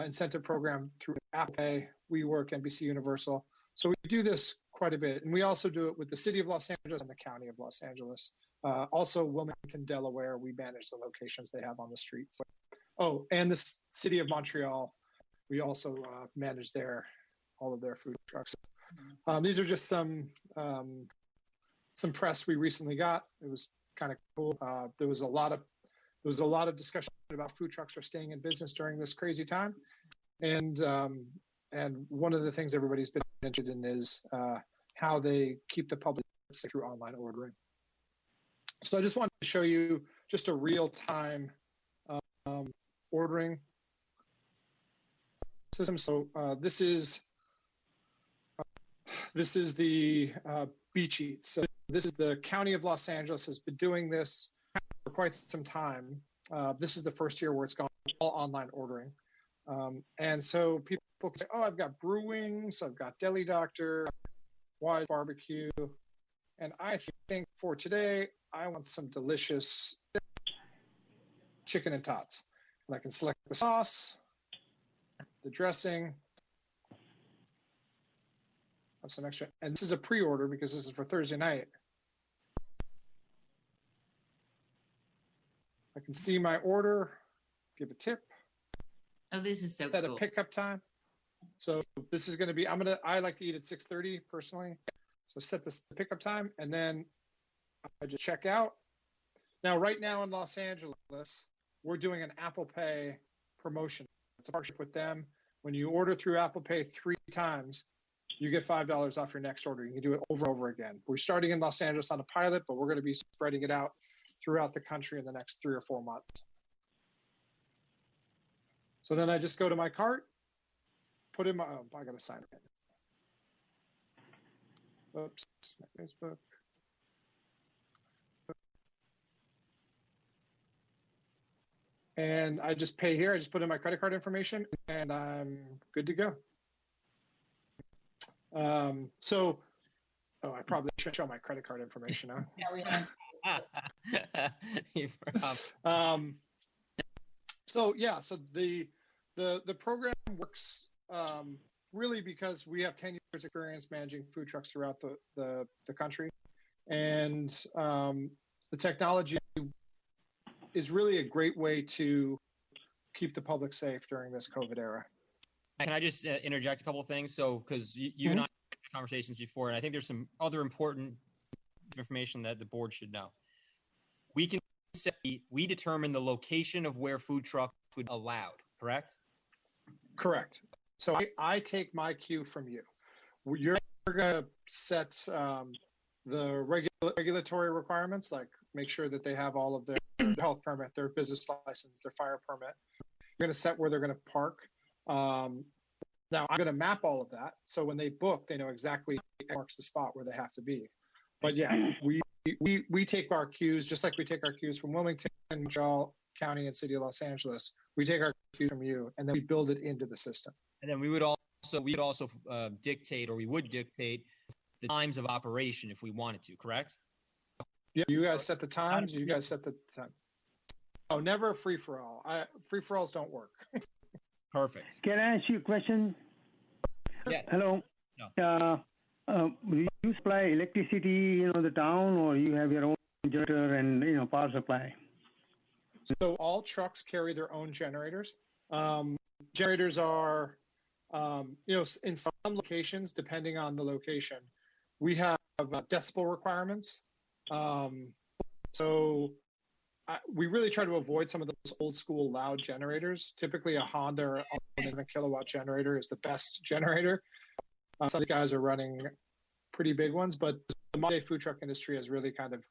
incentive program through Apple Pay, WeWork, NBC Universal. So we do this quite a bit. And we also do it with the city of Los Angeles and the county of Los Angeles. Also Wilmington, Delaware, we manage the locations they have on the streets. Oh, and the city of Montreal, we also manage all of their food trucks. These are just some press we recently got. It was kind of cool. There was a lot of discussion about food trucks are staying in business during this crazy time, and one of the things everybody's been interested in is how they keep the public safe through online ordering. So I just wanted to show you just a real-time ordering system. So this is the Beach Eats. So this is the county of Los Angeles has been doing this for quite some time. This is the first year where it's gone all online ordering. And so people can say, oh, I've got Brew Wings, I've got Deli Doctor, Wise Barbecue. And I think for today, I want some delicious chicken and tots. And I can select the sauce, the dressing, have some extra. And this is a pre-order because this is for Thursday night. I can see my order, give a tip. Oh, this is so set cool. a pickup time. So this is going to be, I like to eat at 6:30 personally. So set the pickup time and then I just check out. Now, right now in Los Angeles, we're doing an Apple Pay promotion. It's a partnership with them. When you order through Apple Pay 3 times, you get $5 off your next order. You can do it over and over again. We're starting in Los Angeles on a pilot, but we're going to be spreading it out throughout the country in the next 3 or 4 months. So then I just go to my cart, put in my, I got to sign it. Oops, my Facebook. And I just pay here. I just put in my credit card information and I'm good to go. I probably should show my credit card information now. No, we don't. So the program works really because we have 10 years experience managing food trucks throughout the country, and the technology is really a great way to keep the public safe during this COVID era. Can I just interject a couple of things? So, because you and I had conversations before, and I think there's some other important information that the board should know. We can say we determine the location of where food trucks would be allowed, correct? Correct. So I take my cue from you. You're going to set the regulatory requirements, like make sure that they have all of their health permit, their business license, their fire permit. You're going to set where they're going to park. Now I'm going to map all of that, so when they book, they know exactly marks the spot where they have to be. But yeah, we take our cues just like we take our cues from Wilmington, Montreal County, and City of Los Angeles. We take our cues from you, and then we build it into the system. And then we would also dictate, or we would dictate, the times of operation if we wanted to. Correct? Yeah, you guys set the times. You guys set the time. Oh, never a free for all. Free for alls don't work. Perfect. Can I ask you a question? Yes. Hello. No. Do you supply electricity, the town, or you have your own generator and, power supply? So all trucks carry their own generators. Generators are, in some locations, depending on the location, we have decibel requirements. We really try to avoid some of those old school loud generators. Typically a Honda or 11 kilowatt generator is the best generator. Some of these guys are running pretty big ones, but the modern day food truck industry has really kind of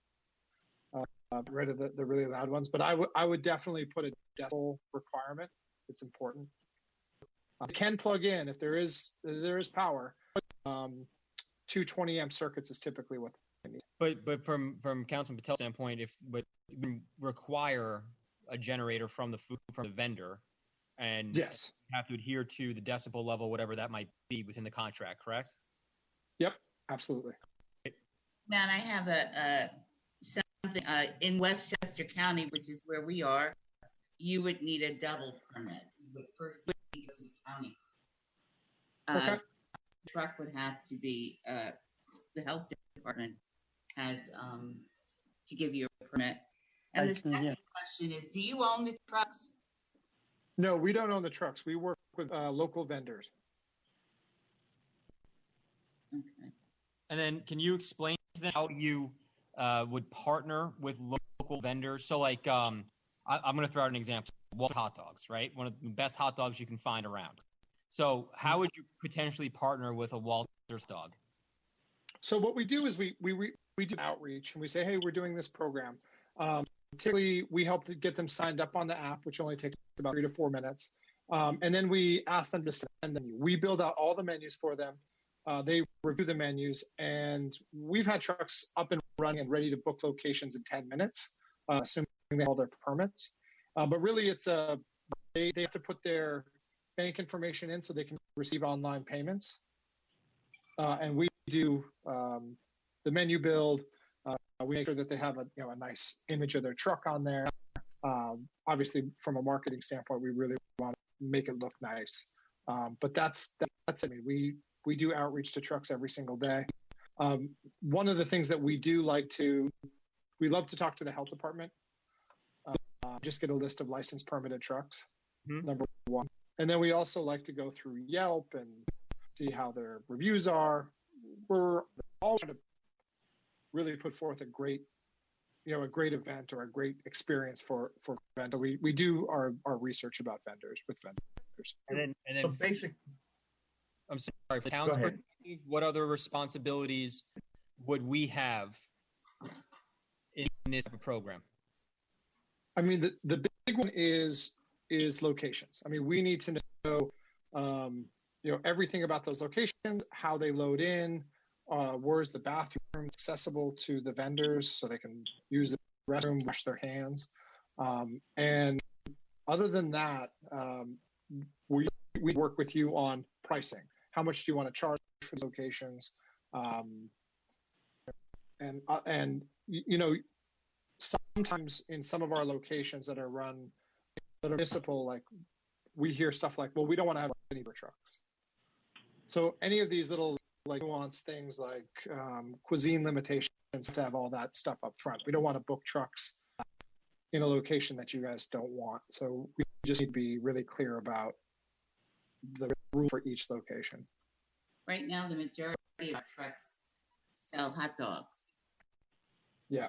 rid of the really loud ones. But I would definitely put a decibel requirement. It's important. You can plug in if there is power. 220 amp circuits is typically what they need. But from Councilman Patel's standpoint, but you require a generator from the vendor, and yes, have to adhere to the decibel level, whatever that might be within the contract. Correct? Yep, absolutely. Matt, I have something in Westchester County, which is where we are. You would need a double permit. You would first need to go to the county. Okay. The truck would have to be the health department has to give you a permit. And the second question is, do you own the trucks? No, we don't own the trucks. We work with local vendors. Okay. And then can you explain to them how you would partner with local vendors? So like, I'm going to throw out an example. Walter hot dogs, right? One of the best hot dogs you can find around. So how would you potentially partner with a Walter's dog? So what we do is we do outreach and we say, hey, we're doing this program. Typically, we help to get them signed up on the app, which only takes about 3 to 4 minutes. And then we ask them to send them. We build out all the menus for them. They review the menus, and we've had trucks up and running and ready to book locations in 10 minutes, assuming they have all their permits. But really, it's they have to put their bank information in so they can receive online payments. And we do the menu build. We make sure that they have a nice image of their truck on there. Obviously, from a marketing standpoint, we really want to make it look nice. But that's it. I mean, we do outreach to trucks every single day. One of the things that we love to talk to the health department. Just get a list of licensed permitted trucks, number one. And then we also like to go through Yelp and see how their reviews are. We're all trying to really put forth a great event or a great experience for vendors. We do our research about vendors with vendors. And then So basic. I'm sorry, for town's perspective, what other responsibilities would we have in this type of program? I mean, the big one is locations. I mean, we need to know, everything about those locations, how they load in, where's the bathroom accessible to the vendors so they can use the restroom, wash their hands. And other than that, we work with you on pricing. How much do you want to charge for the locations? Sometimes in some of our locations that are municipal, like we hear stuff like, well, we don't want to have any of our trucks. So any of these little nuanced things like cuisine limitations to have all that stuff up front. We don't want to book trucks in a location that you guys don't want. So we just need to be really clear about the rule for each location. Right now, the majority of our trucks sell hot dogs. Yeah.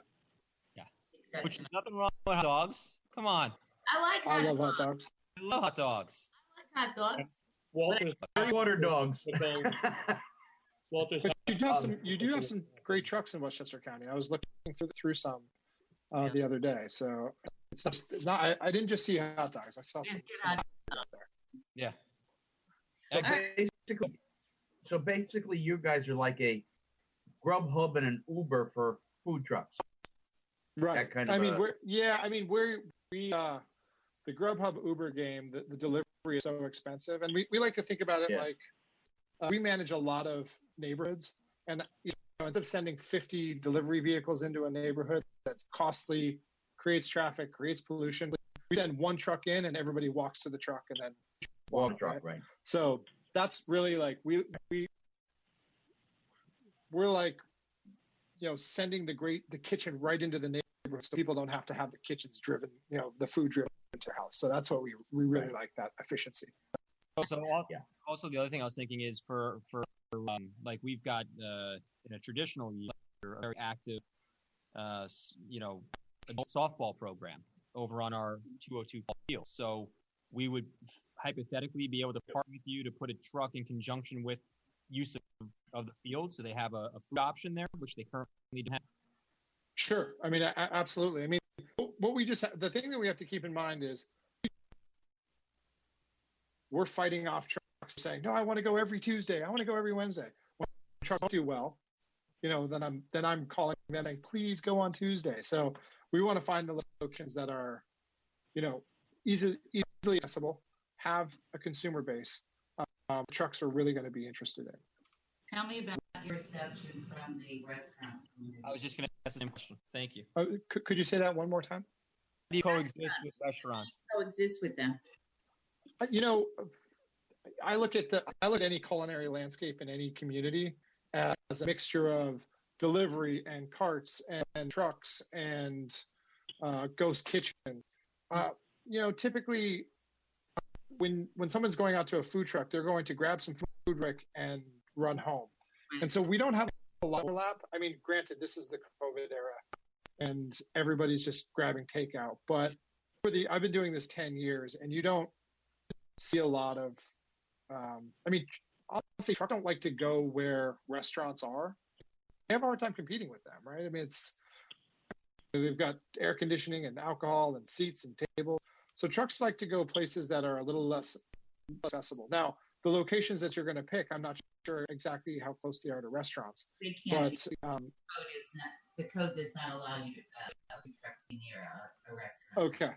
Which is nothing wrong with hot dogs. Come on. I like I love hot dogs. I love hot dogs. I like hot dogs. Walter's Water dogs. Walter's. But you do have some great trucks in Westchester County. I was looking through some the other day, so it's not. I didn't just see hot dogs. I saw some hot dogs out there. Yeah. So basically, you guys are like a Grubhub and an Uber for food trucks. Right. That kind of I mean, the Grubhub Uber game, the delivery is so expensive, and we like to think about it like we manage a lot of neighborhoods, and instead of sending 50 delivery vehicles into a neighborhood that's costly, creates traffic, creates pollution, we send one truck in, and everybody walks to the truck and then walk truck, right? So that's really like we're like sending the kitchen right into the neighborhood, so people don't have to have the kitchens driven, the food driven into their house. So that's what we really like, that efficiency. Also, the other thing I was thinking is for like we've got in a traditional year a very active adult softball program over on our 202 field. So we would hypothetically be able to partner with you to put a truck in conjunction with use of the field, so they have a food option there, which they currently don't have. Sure. I mean, absolutely. I mean, what we just the thing that we have to keep in mind is we're fighting off trucks saying, no, I want to go every Tuesday. I want to go every Wednesday. When trucks do well, then I'm calling them saying, please go on Tuesday. So we want to find the locations that are, easily accessible, have a consumer base. Trucks are really going to be interested in. Tell me about your reception from the restaurant community. I was just going to ask the same question. Thank you. Could you say that one more time? How do you coexist with restaurants? Coexist with them. I look at any culinary landscape in any community as a mixture of delivery and carts and trucks and ghost kitchens. Typically when someone's going out to a food truck, they're going to grab some food and run home. And so we don't have a lot of overlap. I mean, granted, this is the COVID era and everybody's just grabbing takeout, but I've been doing this 10 years and you don't see a lot of, honestly, trucks don't like to go where restaurants are. They have a hard time competing with them, right? I mean, they've got air conditioning and alcohol and seats and tables. So trucks like to go places that are a little less accessible. Now, the locations that you're going to pick, I'm not sure exactly how close they are to restaurants. They can't. But the code does not allow you to food truck to be near a restaurant. Okay.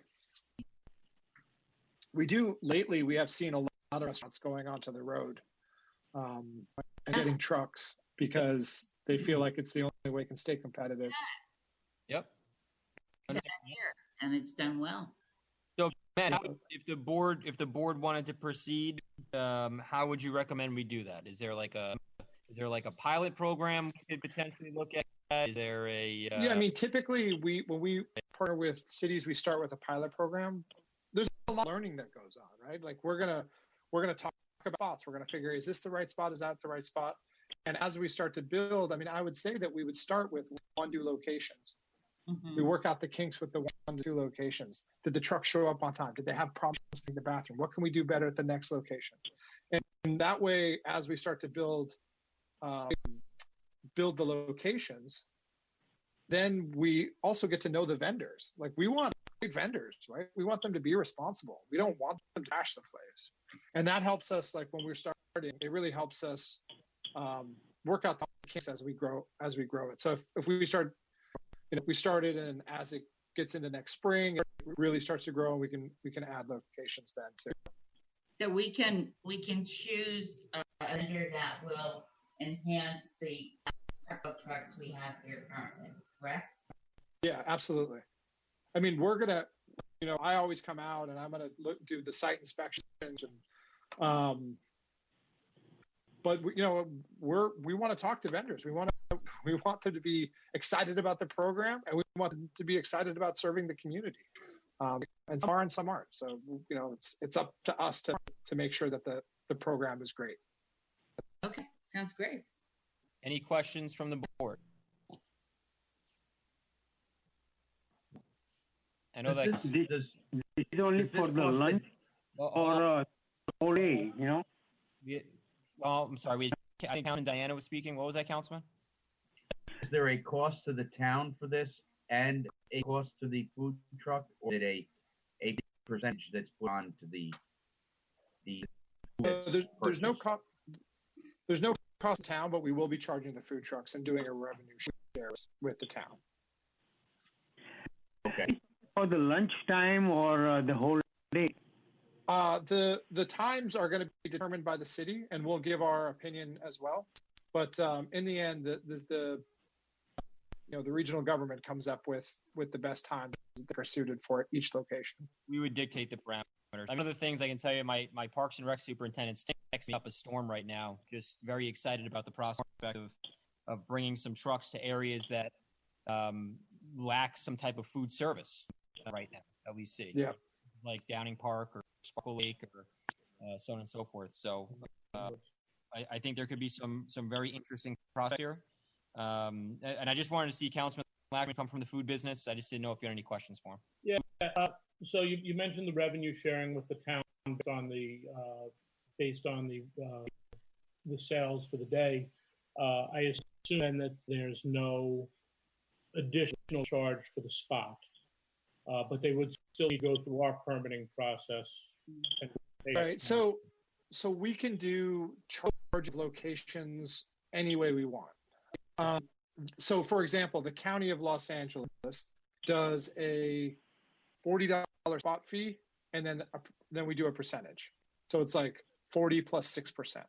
Lately, we have seen a lot of restaurants going onto the road and getting trucks because they feel like it's the only way they can stay competitive. Yep. And it's done well. So, Matt, if the board wanted to proceed, how would you recommend we do that? Is there like a pilot program we could potentially look at? Is there a Yeah, I mean, typically when we partner with cities, we start with a pilot program. There's a lot of learning that goes on, right? Like we're gonna talk about spots. We're gonna figure, is this the right spot? Is that the right spot? And as we start to build, I mean, I would say that we would start with 1-2 locations. Mm-hmm. We work out the kinks with the 1-2 locations. Did the truck show up on time? Did they have problems in the bathroom? What can we do better at the next location? And that way, as we start to build the locations, then we also get to know the vendors. Like we want great vendors, right? We want them to be responsible. We don't want them to trash the place. And that helps us, like when we're starting, it really helps us work out the kinks as we grow it. So if we start, we started and as it gets into next spring, it really starts to grow and we can add locations then too. So we can choose a vendor that will enhance the trucks we have here currently, correct? Yeah, absolutely. I mean, we're gonna, I always come out and I'm gonna do the site inspections and, but we want to talk to vendors. We want them to be excited about the program, and we want them to be excited about serving the community. And some are and some aren't. So it's up to us to make sure that the program is great. Okay, sounds great. Any questions from the board? I know that this is only for the lunch or whole day, I'm sorry. I think Councilman Diana was speaking. What was that, Councilman? Is there a cost to the town for this? and a cost to the food truck, or is it a percentage that's put on to the there's no cost to town, but we will be charging the food trucks and doing a revenue share with the town. Okay. For the lunchtime or the whole day? The times are going to be determined by the city, and we'll give our opinion as well. But in the end, the regional government comes up with the best times that are suited for each location. We would dictate the parameters. One of the things I can tell you, my Parks and Rec superintendent's texting up a storm right now. Just very excited about the prospect of bringing some trucks to areas that lack some type of food service right now that we see. Yeah. Like Downing Park or Sparkle Lake or so on and so forth. So I think there could be some very interesting prospects here. And I just wanted to see Councilman Lackman come from the food business. I just didn't know if you had any questions for him. Yeah. So you mentioned the revenue sharing with the town based on the sales for the day. I assume then that there's no additional charge for the spot, but they would still go through our permitting process. Right. So we can do charge locations any way we want. So, for example, the County of Los Angeles does a $40 spot fee, and then we do a percentage. So it's like 40 plus 6%.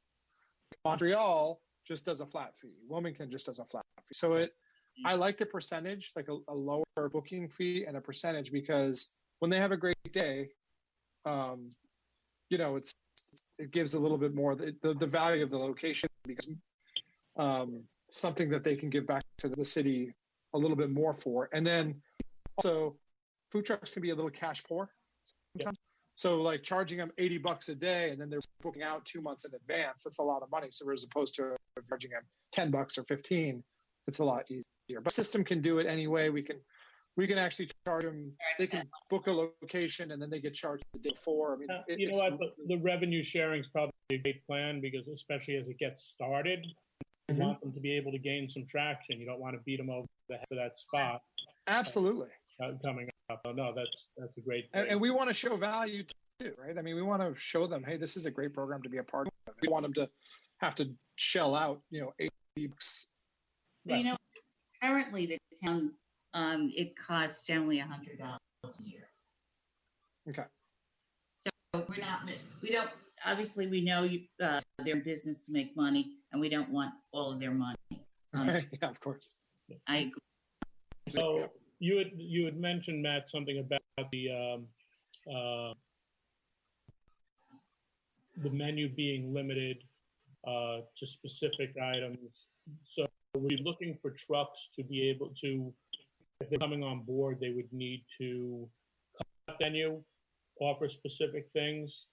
Montreal just does a flat fee. Wilmington just does a flat fee. So I like the percentage, like a lower booking fee and a percentage, because when they have a great day, it gives a little bit more the value of the location, because something that they can give back to the city a little bit more for. And then also food trucks can be a little cash poor sometimes. So like charging them $80 a day and then they're booking out 2 months in advance, that's a lot of money. So as opposed to charging them $10 or $15, it's a lot easier. But the system can do it anyway. We can actually charge them. They can book a location and then they get charged the day before. I mean, you know what? The revenue sharing is probably a great plan, because especially as it gets started, you want them to be able to gain some traction. You don't want to beat them over the head of that spot. Absolutely. Coming up. Oh, no, that's a great thing. And we want to show value too, right? I mean, we want to show them, hey, this is a great program to be a part of. We want them to have to shell out, $80. Right. Currently the town, it costs generally $100 a year. Okay. So we don't, obviously we know they're in business to make money, and we don't want all of their money. Yeah, of course. I agree. So you had mentioned, Matt, something about the menu being limited to specific items. So we're looking for trucks to be able to, if they're coming on board, they would need to cut the menu, offer specific things.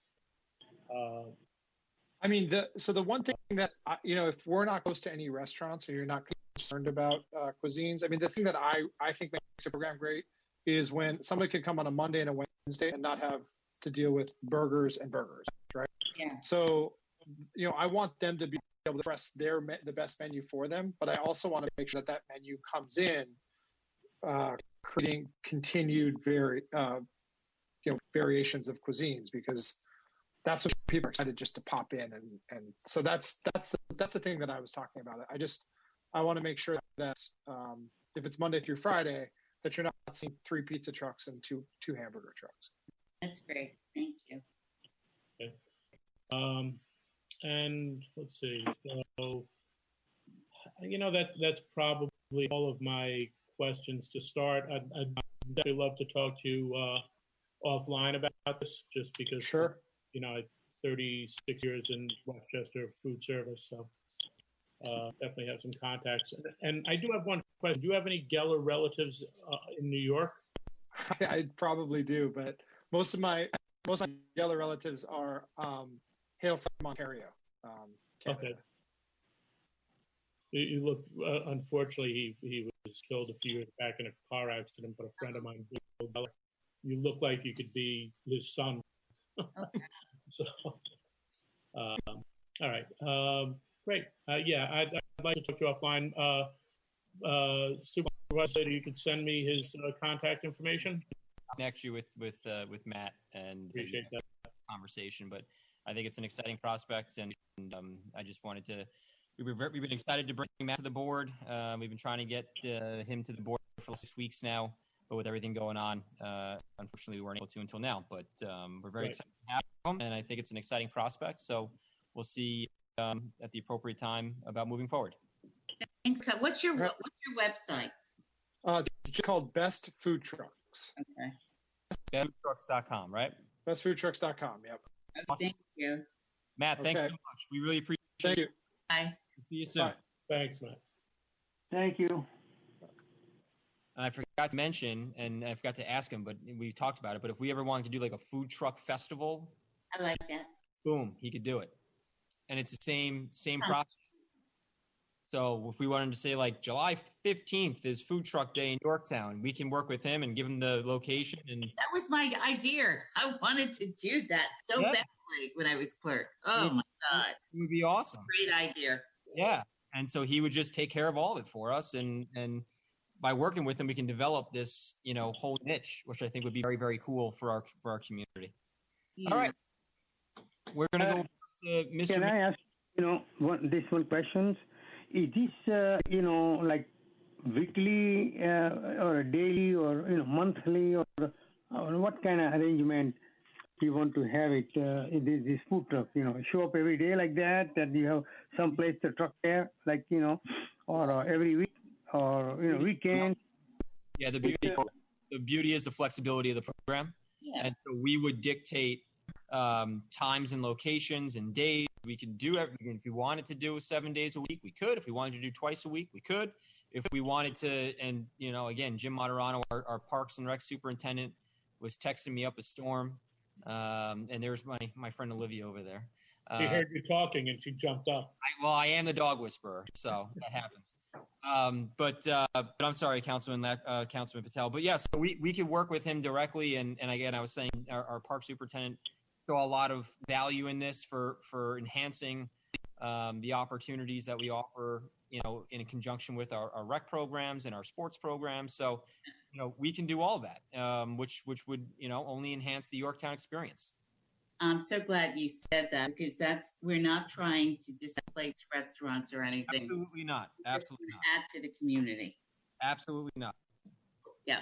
I mean, the one thing that, if we're not close to any restaurants or you're not concerned about cuisines, I mean, the thing that I think makes the program great is when somebody could come on a Monday and a Wednesday and not have to deal with burgers, right? Yeah. So, I want them to be able to express the best menu for them, but I also want to make sure that menu comes in, creating continued variations of cuisines, because that's what people are excited just to pop in, and so that's the thing that I was talking about. I want to make sure that if it's Monday through Friday, that you're not seeing 3 pizza trucks and two hamburger trucks. That's great. Thank you. Okay. And let's see. So, that's probably all of my questions to start. I'd definitely love to talk to you offline about this, just because. Sure. 36 years in Westchester food service, so definitely have some contacts. And I do have one question. Do you have any Geller relatives in New York? I probably do, but most of my Geller relatives are hail from Ontario, Canada. Okay. You look. Unfortunately, he was killed a few years back in a car accident. But a friend of mine, Bill Geller, you look like you could be his son. Okay. So, all right, great. Yeah, I'd like to talk to you offline. Supervisor Supervisor, you could send me his contact information. I'll connect you with Matt and Appreciate that conversation. But I think it's an exciting prospect, and I just wanted to. We've been excited to bring Matt to the board. We've been trying to get him to the board for 6 weeks now, but with everything going on, unfortunately, we weren't able to until now. But we're very excited to have him, and I think it's an exciting prospect. So we'll see at the appropriate time about moving forward. Thanks, Scott. What's your website? It's just called Best Food Trucks. Okay. Bestfoodtrucks.com, right? Bestfoodtrucks.com. Yep. Oh, thank you. Matt, thanks Okay. so much. We really appreciate it. Thank you. Bye. See you soon. Bye. Thanks, Matt. Thank you. And I forgot to mention, and I forgot to ask him, but we talked about it. But if we ever wanted to do like a food truck festival, I like that. boom, he could do it. And it's the same process. So if we wanted to say like July 15th is food truck day in Yorktown, we can work with him and give him the location. And That was my idea. I wanted to do that so Yeah. badly when I was clerk. Oh my God. it would be awesome. Great idea. Yeah. And so he would just take care of all of it for us. And by working with him, we can develop this, whole niche, which I think would be very, very cool for our community. Yeah. All right. We're going to go to Mr. Can I ask, one question? Is this, like weekly or daily or, monthly or what kind of arrangement you want to have it, this food truck, show up every day like that you have some place to truck there, like, or every week or, weekend? Yeah, the beauty is the flexibility of the program. Yeah. And so we would dictate times and locations and days. We can do everything. If we wanted to do 7 days a week, we could. If we wanted to do twice a week, we could. If we wanted to, and again, Jim Moderano, our Parks and Rec superintendent, was texting me up a storm. And there's my friend Olivia over there. She heard you talking and she jumped up. I am the dog whisperer, so that happens. But I'm sorry, Councilman Patel. But yeah, so we could work with him directly. And again, I was saying our park superintendent saw a lot of value in this for enhancing the opportunities that we offer, in conjunction with our rec programs and our sports programs. So, we can do all that, which would, only enhance the Yorktown experience. I'm so glad you said that because we're not trying to displace restaurants or anything. Absolutely not. Absolutely not. Add to the community. Absolutely not. Yeah.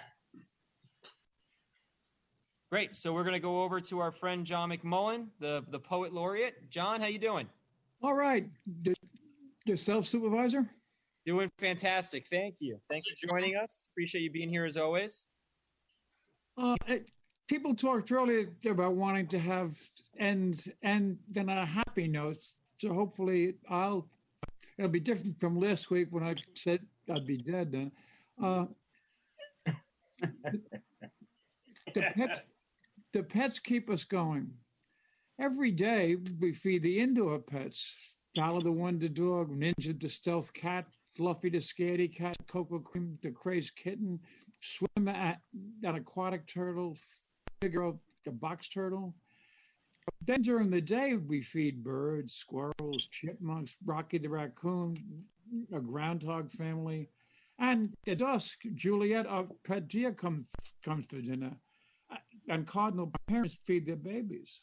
Great. So we're going to go over to our friend John McMullen, the poet laureate. John, how you doing? All right. Yourself, Supervisor? Doing fantastic. Thank you. Thanks for joining us. Appreciate you being here as always. People talked earlier about wanting to have end then on a happy note. So hopefully it'll be different from last week when I said I'd be dead then. The pets keep us going. Every day we feed the indoor pets. Dollar the Wonder Dog, Ninja the Stealth Cat, Fluffy the Scaredy Cat, Cocoa Cream the Crazed Kitten, Swimmer an aquatic turtle, Figaro the box turtle. Then during the day we feed birds, squirrels, chipmunks, Rocky the raccoon, a groundhog family, and at dusk Juliet, our pet deer, comes for dinner, and cardinal parents feed their babies.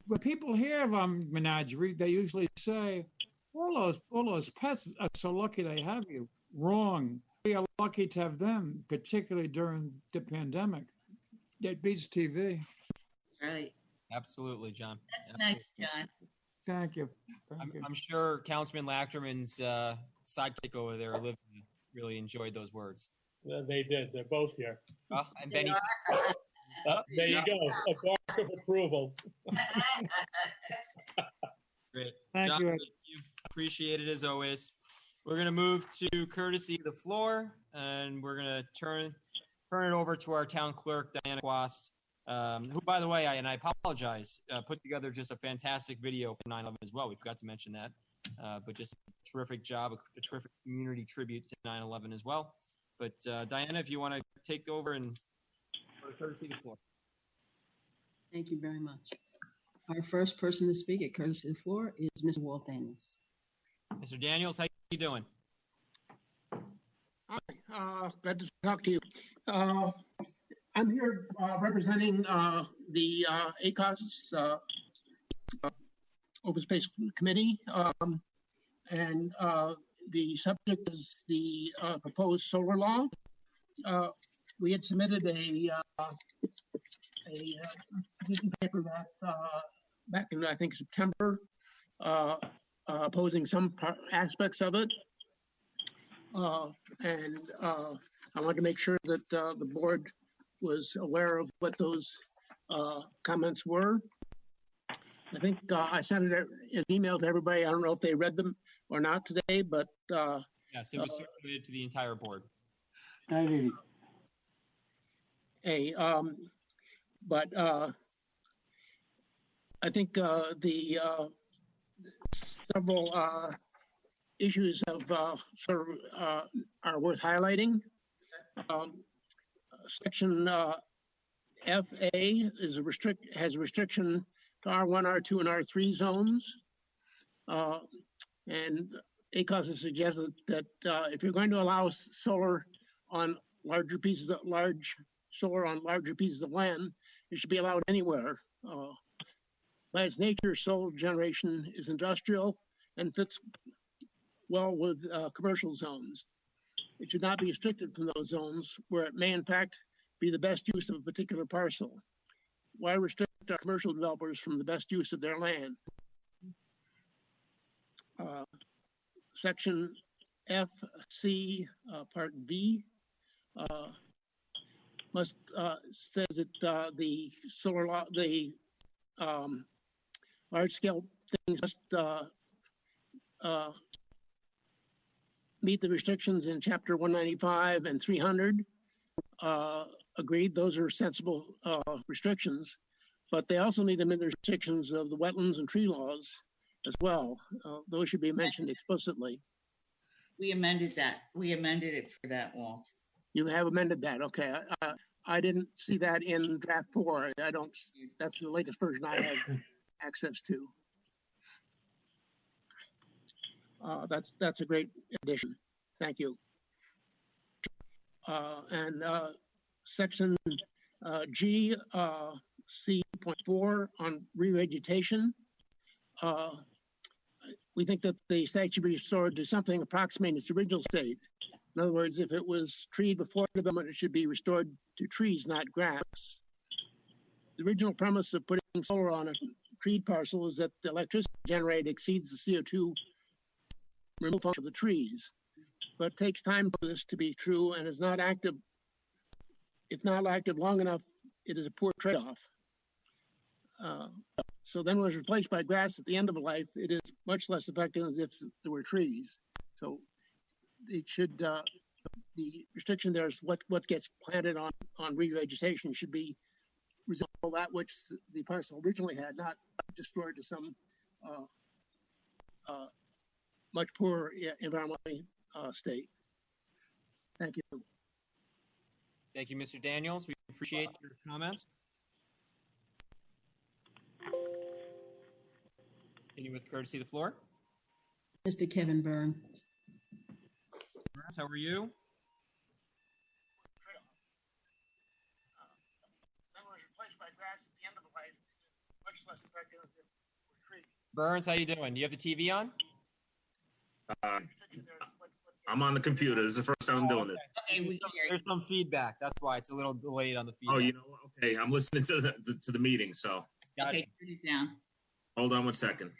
When people hear of menagerie, they usually say, all those pets are so lucky they have you. Wrong. We are lucky to have them, particularly during the pandemic. It beats TV. Right. Absolutely, John. That's nice, John. Thank you. I'm sure Councilman Lachterman's sidekick over there, Olivia, really enjoyed those words. They did. They're both here. And Benny. There you go. A bark of approval. Great. Thank John, you. thank you. Appreciate it as always. We're going to move to courtesy of the floor, and we're going to turn it over to our town clerk, Diana Quast, who, by the way, I apologize, put together just a fantastic video for 9/11 as well. We forgot to mention that, but just a terrific job, a terrific community tribute to 9/11 as well. But Diana, if you want to take over and courtesy of the floor. Thank you very much. Our first person to speak at courtesy of the floor is Mr. Walt Daniels. Mr. Daniels, how you doing? Hi, glad to talk to you. I'm here representing the ACOS Open Space Committee, and the subject is the proposed solar law. We had submitted a piece of paper that back in I think September, opposing some aspects of it. And I wanted to make sure that the board was aware of what those comments were. I think I sent it as email to everybody. I don't know if they read them or not today, but yes, it was circulated to the entire board. I read it. Hey, but I think the several issues of sort of are worth highlighting. Section FA is has a restriction to R1, R2, and R3 zones, and ACOS has suggested that if you're going to allow solar on larger pieces of solar on larger pieces of land, it should be allowed anywhere. By its nature, solar generation is industrial and fits well with commercial zones. It should not be restricted from those zones where it may in fact be the best use of a particular parcel. Why restrict our commercial developers from the best use of their land? Section FC, Part B, says that the solar law, the large-scale things must meet the restrictions in Chapter 195 and 300. Agreed, those are sensible restrictions, but they also need to meet the restrictions of the wetlands and tree laws as well. Those should be mentioned explicitly. We amended that. We amended it for that, Walt. You have amended that, okay. I didn't see that in draft 4. I don't. That's the latest version I have access to. That's a great addition. Thank you. And section G, C.4 on revegetation. We think that the site should be restored to something approximating its original state. In other words, if it was treed before development, it should be restored to trees, not grass. The original premise of putting solar on a treed parcel is that the electricity generated exceeds the CO2 removal function of the trees. But it takes time for this to be true and is not active. If not active long enough, it is a poor trade-off. So then when it's replaced by grass at the end of a life, it is much less effective as if there were trees. So it should, the restriction there is what gets planted on revegetation should be resolve that which the parcel originally had, not destroyed to some much poorer environmentally state. Thank you. Thank you, Mr. Daniels. We appreciate your comments. Continue with courtesy of the floor. Mr. Kevin Byrne. How are you? Burns, how you doing? Do you have the TV on? I'm on the computer. This is the first time I'm doing this. Okay, we can hear you. There's some feedback. That's why it's a little delayed on the feedback. Oh, you know what? Okay, I'm listening to the meeting, so. Okay, turn it down. Hold on one second.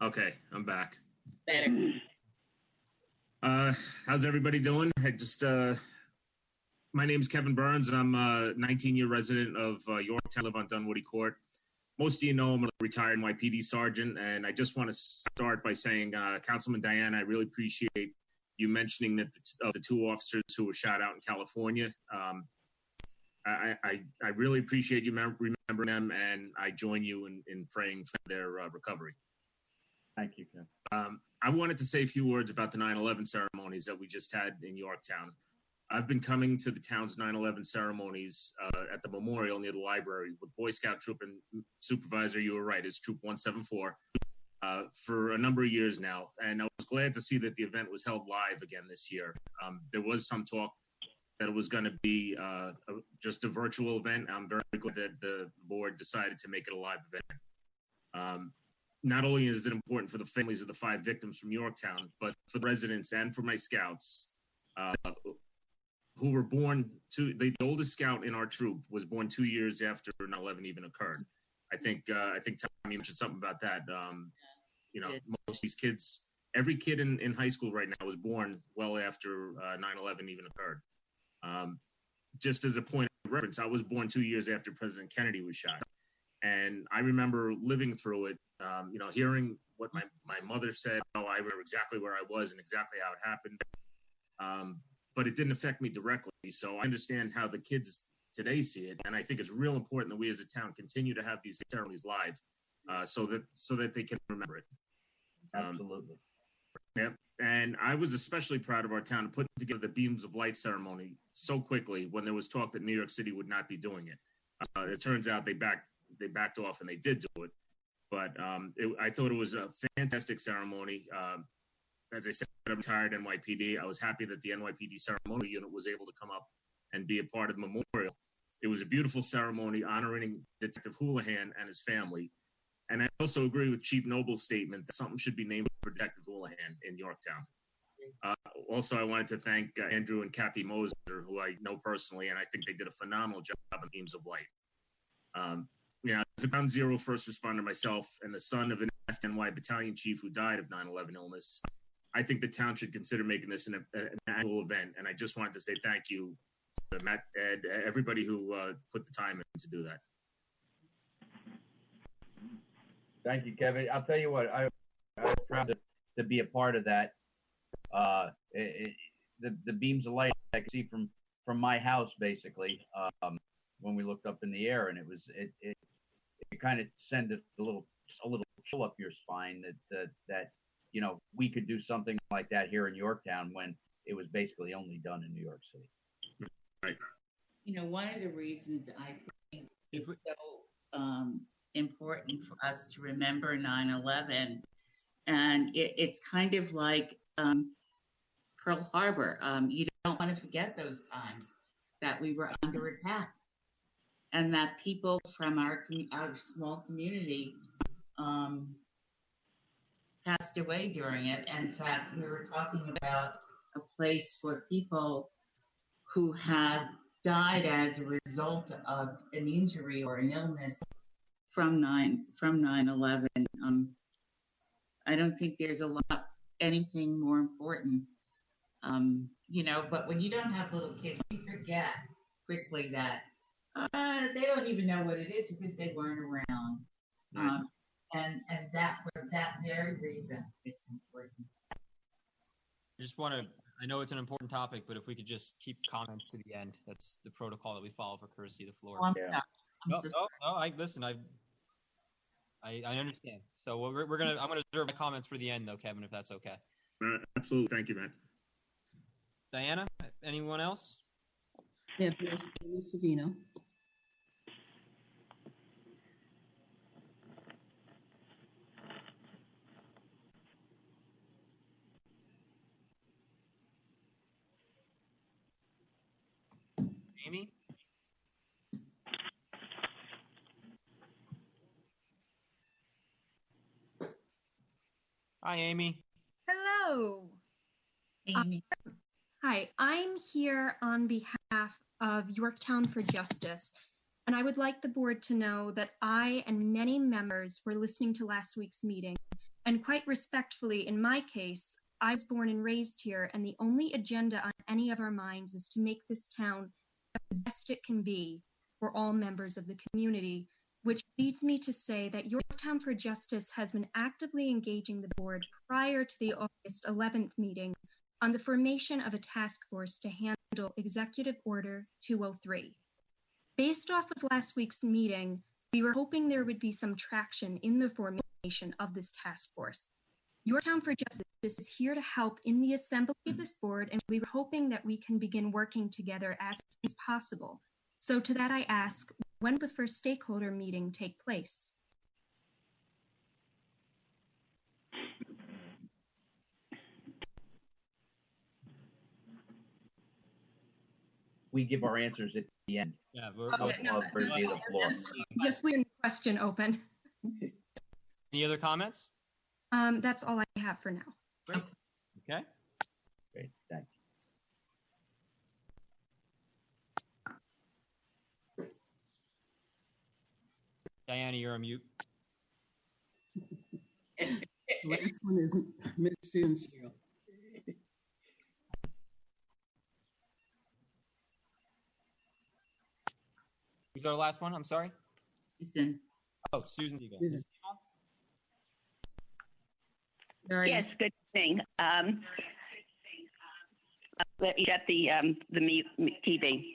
Okay, I'm back. Better. How's everybody doing? My name's Kevin Burns, and I'm a 19-year resident of Yorktown, live on Dunwoody Court. Most of you know I'm a retired NYPD sergeant, and I just want to start by saying, Councilman Diana, I really appreciate you mentioning that the two officers who were shot out in California. I really appreciate you remembering them, and I join you in praying for their recovery. Thank you, Ken. I wanted to say a few words about the 9/11 ceremonies that we just had in Yorktown. I've been coming to the town's 9/11 ceremonies at the memorial near the library with Boy Scout Troop and Supervisor, you were right, it's Troop 174. for a number of years now, and I was glad to see that the event was held live again this year. There was some talk that it was going to be just a virtual event. I'm very glad that the board decided to make it a live event. Not only is it important for the families of the 5 victims from Yorktown, but for the residents and for my scouts who were born the oldest scout in our troop was born 2 years after 9/11 even occurred. I think Tommy mentioned something about that. Most of these kids, every kid in high school right now was born well after 9/11 even occurred. Just as a point of reference, I was born 2 years after President Kennedy was shot. And I remember living through it, hearing what my mother said. I remember exactly where I was and exactly how it happened. But it didn't affect me directly. So I understand how the kids today see it. And I think it's real important that we as a town continue to have these ceremonies live so that they can remember it. Absolutely. Yeah. And I was especially proud of our town to put together the Beams of Light ceremony so quickly when there was talk that New York City would not be doing it. It turns out they backed off and they did do it. But I thought it was a fantastic ceremony. As I said, I'm retired NYPD. I was happy that the NYPD ceremonial unit was able to come up and be a part of the memorial. It was a beautiful ceremony honoring Detective Houlihan and his family. And I also agree with Chief Noble's statement that something should be named for Detective Houlihan in Yorktown. Also, I wanted to thank Andrew and Kathy Moser, who I know personally, and I think they did a phenomenal job on Beams of Light. As a Ground Zero first responder myself and the son of an FNY battalion chief who died of 9/11 illness, I think the town should consider making this an annual event. And I just wanted to say thank you to Matt, Ed, everybody who put the time in to do that. Thank you, Kevin. I'll tell you what, I was proud to be a part of that. The beams of light I could see from my house, basically, when we looked up in the air, and it kind of sent a little chill up your spine that we could do something like that here in Yorktown when it was basically only done in New York City. Right. One of the reasons I think it's so important for us to remember 9/11, and it's kind of like Pearl Harbor. You don't want to forget those times that we were under attack, and that people from our small community passed away during it. In fact, we were talking about a place for people who have died as a result of an injury or an illness from 9/11. I don't think there's anything more important. But when you don't have little kids, you forget quickly that they don't even know what it is because they weren't around. And that for that very reason, it's important. I know it's an important topic, but if we could just keep comments to the end, that's the protocol that we follow for courtesy of the floor. Listen, I understand. So I'm gonna reserve my comments for the end, though, Kevin, if that's okay. Absolutely. Thank you, man. Diana, anyone else? Yeah, Ms. Savino. Amy? Hi, Amy. Hello. Amy. Hi, I'm here on behalf of Yorktown for Justice, and I would like the board to know that I and many members were listening to last week's meeting, and quite respectfully, in my case, I was born and raised here, and the only agenda on any of our minds is to make this town the best it can be for all members of the community, which leads me to say that Yorktown for Justice has been actively engaging the board prior to the August 11th meeting on the formation of a task force to handle Executive Order 203. Based off of last week's meeting, we were hoping there would be some traction in the formation of this task force. Yorktown for Justice is here to help in the assembly of this board, and we were hoping that we can begin working together as soon as possible. So to that I ask, when will the first stakeholder meeting take place? we give our answers at the end. Yeah, of Bernadette the floor. Just leaving the question open. Any other comments? That's all I have for now. Okay. Great, thank you. Diana, you're on mute. Last one is Ms. Susan Searle. Who's our last one? I'm sorry. Susan. Oh, Susan Siegel. Susan. Yes, good evening. Let me get the TV.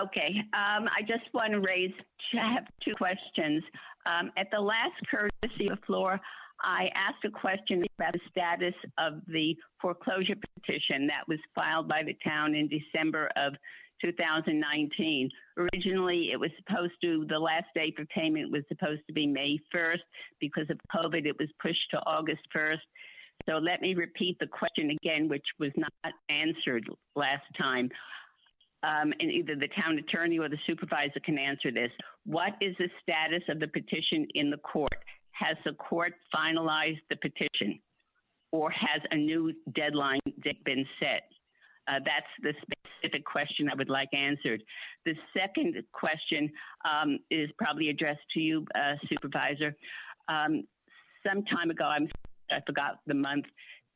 Okay, I just want to have two questions. At the last courtesy of the floor, I asked a question about the status of the foreclosure petition that was filed by the town in December of 2019. Originally, it was the last day for payment was supposed to be May 1st. Because of COVID, it was pushed to August 1st. So let me repeat the question again, which was not answered last time. And either the town attorney or the supervisor can answer this. What is the status of the petition in the court? Has the court finalized the petition, or has a new deadline been set? That's the specific question I would like answered. The second question is probably addressed to you, Supervisor. Some time ago, I forgot the month,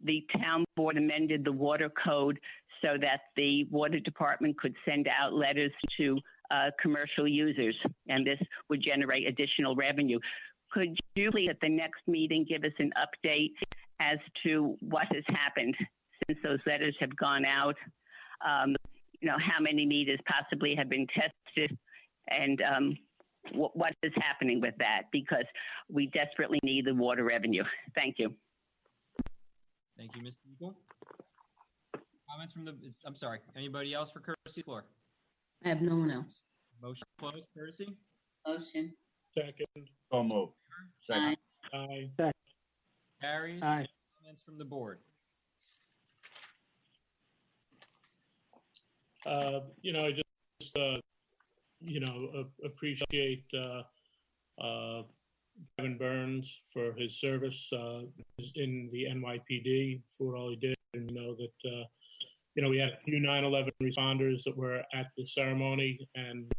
the town board amended the water code so that the water department could send out letters to commercial users, and this would generate additional revenue. Could you please at the next meeting give us an update as to what has happened since those letters have gone out? How many meters possibly have been tested, and what is happening with that? Because we desperately need the water revenue. Thank you. Thank you, Mr. Eagle. Comments from I'm sorry, anybody else for courtesy floor? I have no one else. Motion closed, courtesy? Motion. Second. So moved. Second. Aye. Carries. Aye. Comments from the board? I just appreciate Kevin Burns for his service in the NYPD for all he did, and that we had a few 9/11 responders that were at the ceremony, and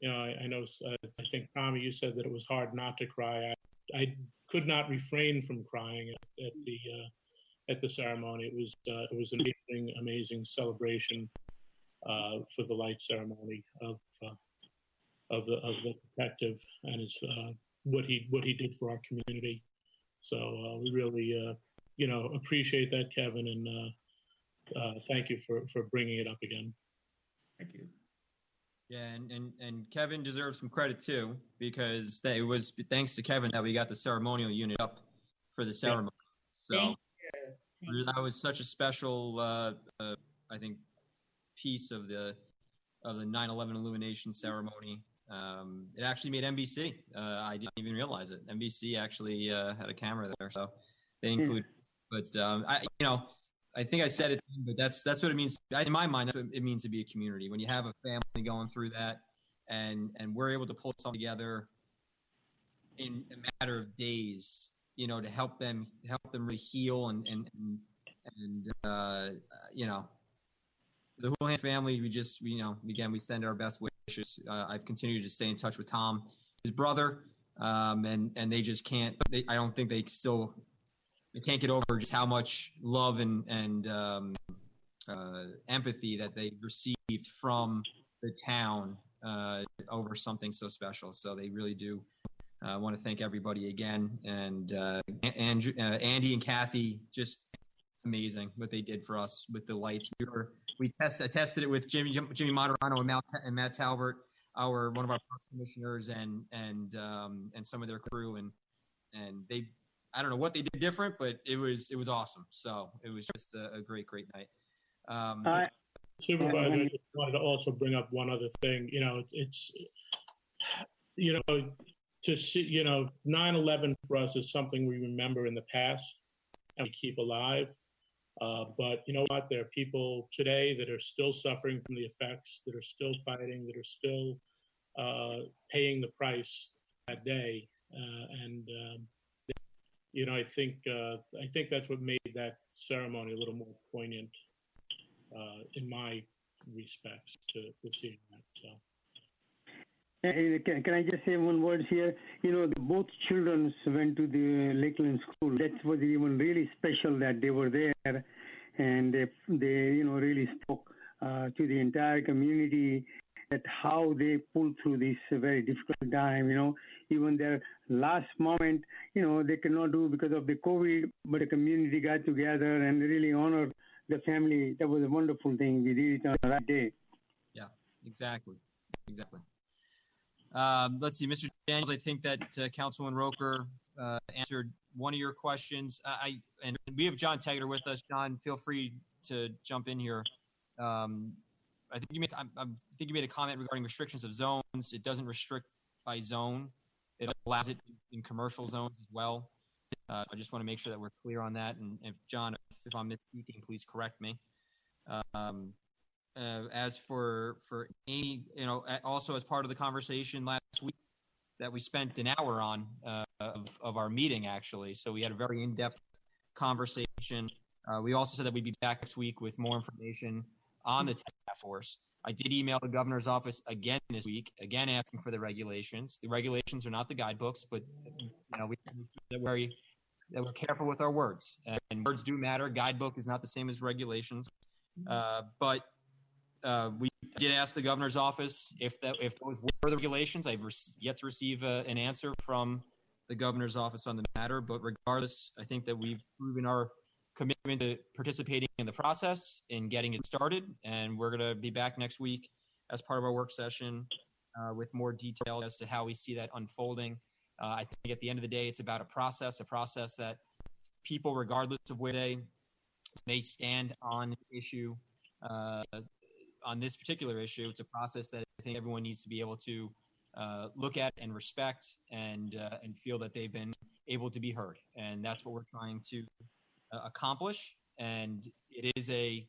I know I think Tommy, you said that it was hard not to cry. I could not refrain from crying at the ceremony. It was an amazing celebration for the light ceremony of the detective and his what he did for our community. So we really appreciate that, Kevin, and thank you for bringing it up again. Thank you. Yeah, and Kevin deserves some credit too, because it was thanks to Kevin that we got the ceremonial unit up for the ceremony. Yeah. So that was such a special, I think, piece of the 9/11 illumination ceremony. It actually made NBC. I didn't even realize it. NBC actually had a camera there, so they include. But I think I said it, but that's what it means. In my mind, that's what it means to be a community. When you have a family going through that, and we're able to pull something together in a matter of days, to help them really heal and the Houlihan family. We send our best wishes. I've continued to stay in touch with Tom, his brother, and they just can't. I don't think they can't get over just how much love and empathy that they received from the town over something so special. So they really do. I want to thank everybody again, and Andy and Kathy, just amazing what they did for us with the lights. I tested it with Jimmy Moderano and Matt Talbert, one of our commissioners, and some of their crew, and they. I don't know what they did different, but it was awesome. So it was just a great night. Supervisor, I just wanted to also bring up one other thing. It's to see 9/11 for us is something we remember in the past and we keep alive. But you know what? There are people today that are still suffering from the effects, that are still fighting, that are still paying the price that day. You know, I think that's what made that ceremony a little more poignant in my respects to seeing that. So. Can I just say one word here? You know, both children went to the Lakeland School. That was even really special that they were there, and they you know, really spoke to the entire community at how they pulled through this very difficult time. You know, even their last moment, you know, they could not do because of the COVID, but the community got together and really honored the family. That was a wonderful thing. We did it on the right day. Yeah, exactly. Let's see, Mr. Daniels, I think that Councilwoman Roker answered one of your questions. And we have John Tegeter with us. John, feel free to jump in here. I think you made a comment regarding restrictions of zones. It doesn't restrict by zone. It allows it in commercial zones as well. I just want to make sure that we're clear on that. And if John, if I'm misspeaking, please correct me. As for Amy, you know, also as part of the conversation last week that we spent an hour on of our meeting, actually. So we had a very in-depth conversation. We also said that we'd be back next week with more information on the task force. I did email the governor's office again this week, again asking for the regulations. The regulations are not the guidebooks, but you know, we're careful with our words, and words do matter. Guidebook is not the same as regulations, but we did ask the governor's office if those were the regulations. I've yet to receive an answer from the governor's office on the matter, but regardless, I think that we've proven our commitment to participating in the process and getting it started, and we're going to be back next week as part of our work session with more detail as to how we see that unfolding. I think at the end of the day, it's about a process that people, regardless of where they may stand on the issue, on this particular issue, it's a process that I think everyone needs to be able to look at and respect and feel that they've been able to be heard. And that's what we're trying to accomplish. And it is a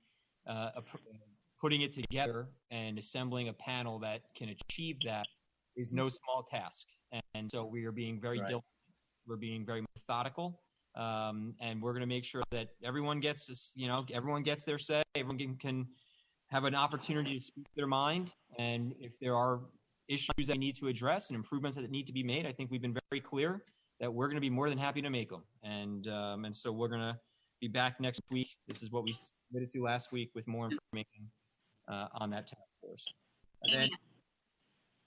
putting it together and assembling a panel that can achieve that is no small task. And so we are being very diligent. We're being very methodical. And we're going to make sure that everyone gets this, you know, everyone gets their say. Everyone can have an opportunity to speak their mind. And if there are issues that need to address and improvements that need to be made, I think we've been very clear that we're going to be more than happy to make them. And so we're going to be back next week. This is what we submitted to last week with more information on that task force. And then,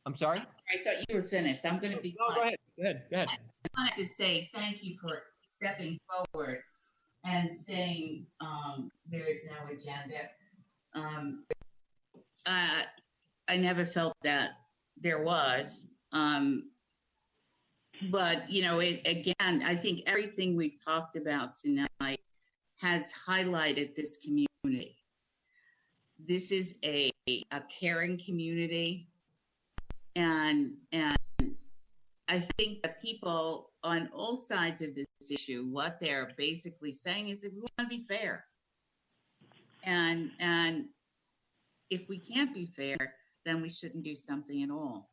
I'm sorry? I thought you were finished. I'm going to be quiet. Go ahead. I wanted to say thank you for stepping forward and saying there is no agenda. I never felt that there was. But, you know, again, I think everything we've talked about tonight has highlighted this community. This is a caring community. And I think that people on all sides of this issue, what they're basically saying is that we want to be fair. And if we can't be fair, then we shouldn't do something at all.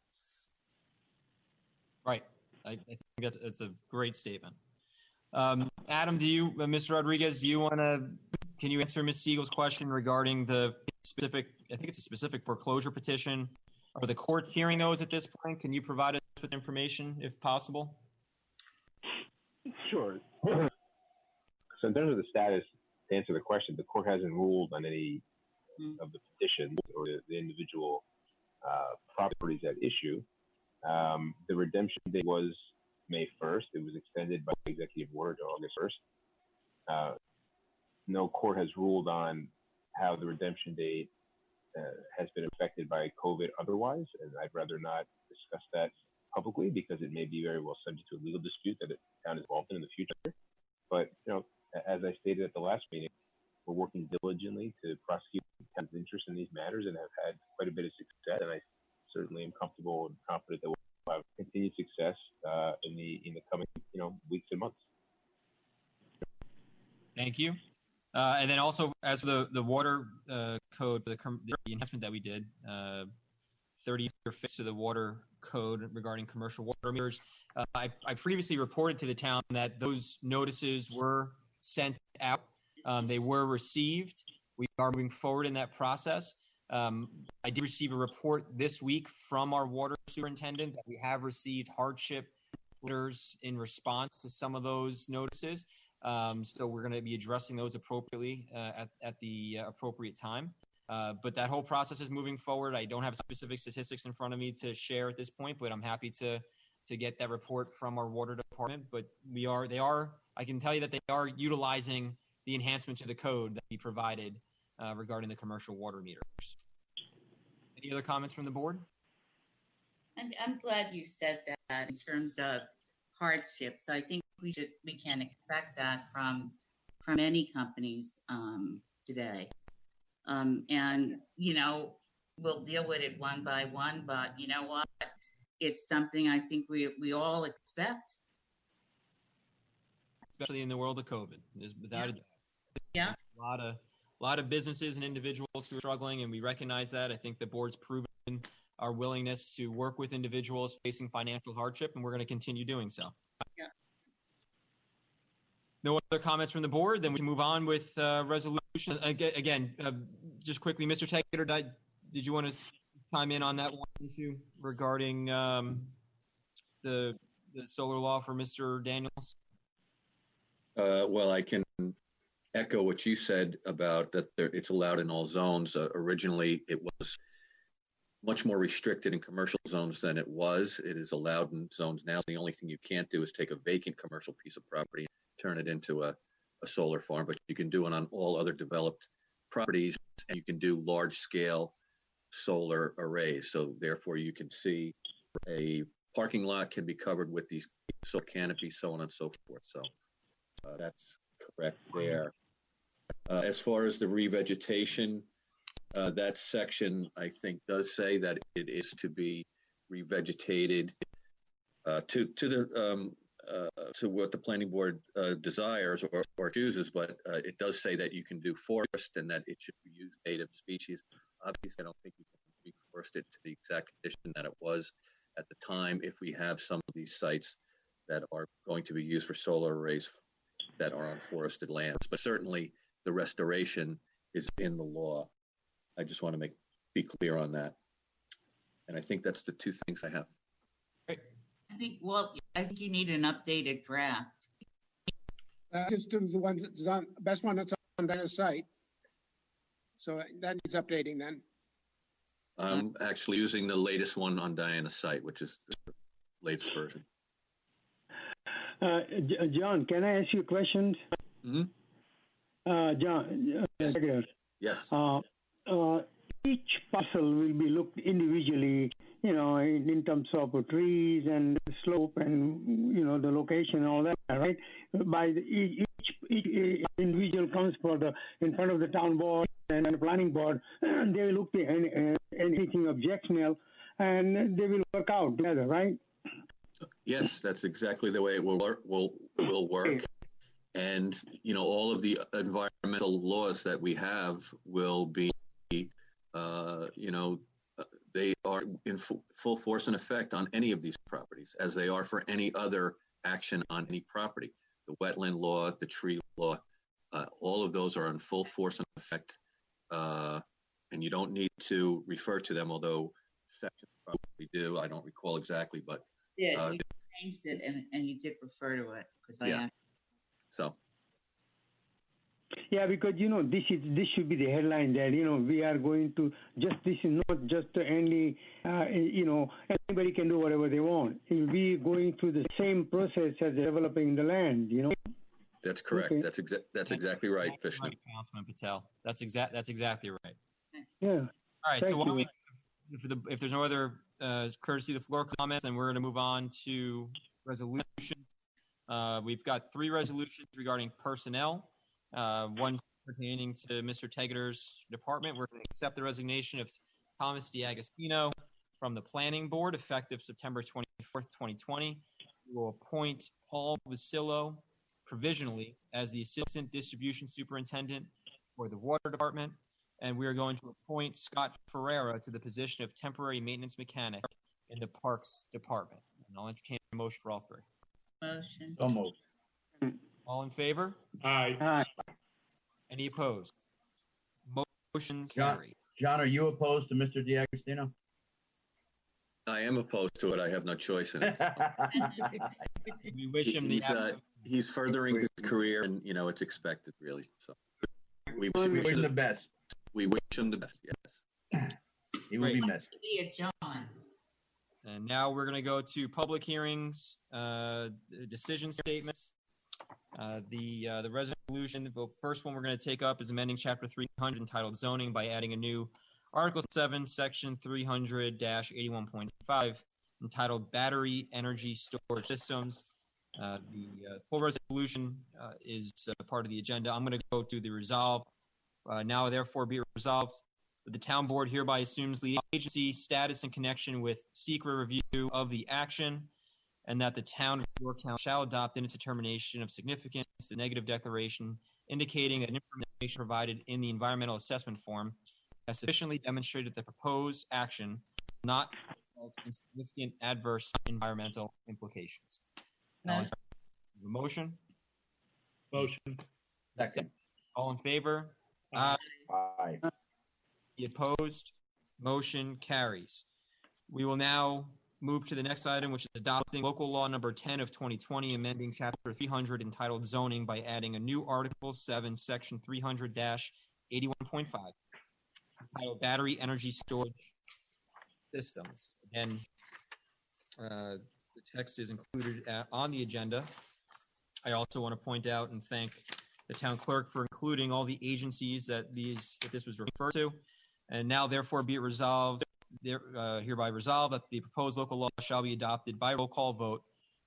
Right. I think that's a great statement. Adam, Mr. Rodriguez, can you answer Ms. Siegel's question regarding the specific, I think it's a specific foreclosure petition? Are the courts hearing those at this point? Can you provide us with information if possible? Sure. So in terms of the status, to answer the question, the court hasn't ruled on any of the petitions or the individual properties at issue. The redemption date was May 1st. It was extended by executive order to August 1st. No court has ruled on how the redemption date has been affected by COVID otherwise, and I'd rather not discuss that publicly because it may be very well subject to a legal dispute that the town is involved in the future. But, you know, as I stated at the last meeting, we're working diligently to prosecute the town's interest in these matters and have had quite a bit of success, and I certainly am comfortable and confident that we'll have continued success in the coming, weeks and months. Thank you. And then also, as for the water code, the enhancement that we did, 30-year fix to the water code regarding commercial water meters. I previously reported to the town that those notices were sent out. They were received. We are moving forward in that process. I did receive a report this week from our water superintendent that we have received hardship letters in response to some of those notices. So we're going to be addressing those appropriately at the appropriate time. But that whole process is moving forward. I don't have specific statistics in front of me to share at this point, but I'm happy to get that report from our water department. But I can tell you that they are utilizing the enhancement to the code that we provided regarding the commercial water meters. Any other comments from the board? I'm glad you said that in terms of hardships. I think we can expect that from any companies today. And, we'll deal with it one by one, but you know what? It's something I think we all expect. Especially in the world of COVID. There's without a doubt. Yeah. A lot of businesses and individuals who are struggling, and we recognize that. I think the board's proven our willingness to work with individuals facing financial hardship, and we're going to continue doing so. Yeah. No other comments from the board? Then we can move on with resolution. Again, just quickly, Mr. Taggart, did you want to chime in on that one issue regarding the solar law for Mr. Daniels? Well, I can echo what you said about that it's allowed in all zones. Originally, it was much more restricted in commercial zones than it was. It is allowed in zones now. The only thing you can't do is take a vacant commercial piece of property and turn it into a solar farm, but you can do it on all other developed properties, and you can do large-scale solar arrays. So therefore, you can see a parking lot can be covered with these solar canopies, so on and so forth. So that's correct there. As far as the revegetation, that section, I think, does say that it is to be revegetated to what the planning board desires or chooses, but it does say that you can do forest and that it should use native species. Obviously, I don't think you can reforest it to the exact condition that it was at the time if we have some of these sites that are going to be used for solar arrays that are on forested lands. But certainly the restoration is in the law. I just want to be clear on that. And I think that's the two things I have. Great. I think you need an updated draft. Just the one that's on, best one that's on Dennis' site. So that needs updating then. I'm actually using the latest one on Diana's site, which is the latest version. John, can I ask you a question? Mm-hmm. John, yes. Each parcel will be looked individually, in terms of trees and slope and, the location and all that, right? By each individual comes in front of the town board and the planning board, they will look at anything objectionable and they will work out together, right? Yes, that's exactly the way it will work. And, all of the environmental laws that we have will be, they are in full force and effect on any of these properties, as they are for any other action on any property. The wetland law, the tree law, all of those are in full force and effect. And you don't need to refer to them, although sections probably do. I don't recall exactly, but yeah, you changed it and you did refer to it because So. Yeah, because this should be the headline that we are going to this is not just any anybody can do whatever they want. We going through the same process as developing the land. That's correct. Okay. That's exactly right, Fishman. Right, Councilman Patel. That's exactly right. Yeah. All right. Thank so if there's no other courtesy of the floor comments, then we're going to move on to resolution. We've got 3 resolutions regarding personnel. One pertaining to Mr. Tegger's department. We're going to accept the resignation of Thomas D'Agostino from the Planning Board effective September 24th, 2020. We will appoint Paul Vasillo provisionally as the Assistant Distribution Superintendent for the Water Department, and we are going to appoint Scott Ferreira to the position of Temporary Maintenance Mechanic in the Parks Department. And I'll entertain a motion for all three. Motion. So moved. All in favor? Aye. Any opposed? Motion's John, carried. John, are you opposed to Mr. D'Agostino? I am opposed to it. I have no choice in it. We wish him the He's furthering his career, and it's expected, really. So we wish him the best. We wish him the best. Yes. He will be missed. Be a John. And now we're going to go to public hearings, decision statements. The resolution, the first one we're going to take up is amending Chapter 300 entitled Zoning by adding a new Article 7, Section 300-81.5 entitled Battery Energy Storage Systems. The full resolution is part of the agenda. I'm going to go to the resolve. Now, therefore, be it resolved that the town board hereby assumes lead agency status in connection with secret review of the action, and that the town of Yorktown shall adopt in its determination of significance the negative declaration indicating that information provided in the environmental assessment form has sufficiently demonstrated that the proposed action will not result in significant adverse environmental implications. Motion? Motion. Second. All in favor? Aye. Aye. Any opposed? Motion carries. We will now move to the next item, which is adopting local law number 10 of 2020, amending Chapter 300 entitled Zoning by adding a new Article 7, Section 300-81.5 entitled Battery Energy Storage Systems. Again, the text is included on the agenda. I also want to point out and thank the town clerk for including all the agencies that this was referred to. And now, therefore, be it resolved, hereby resolved that the proposed local law shall be adopted by roll call vote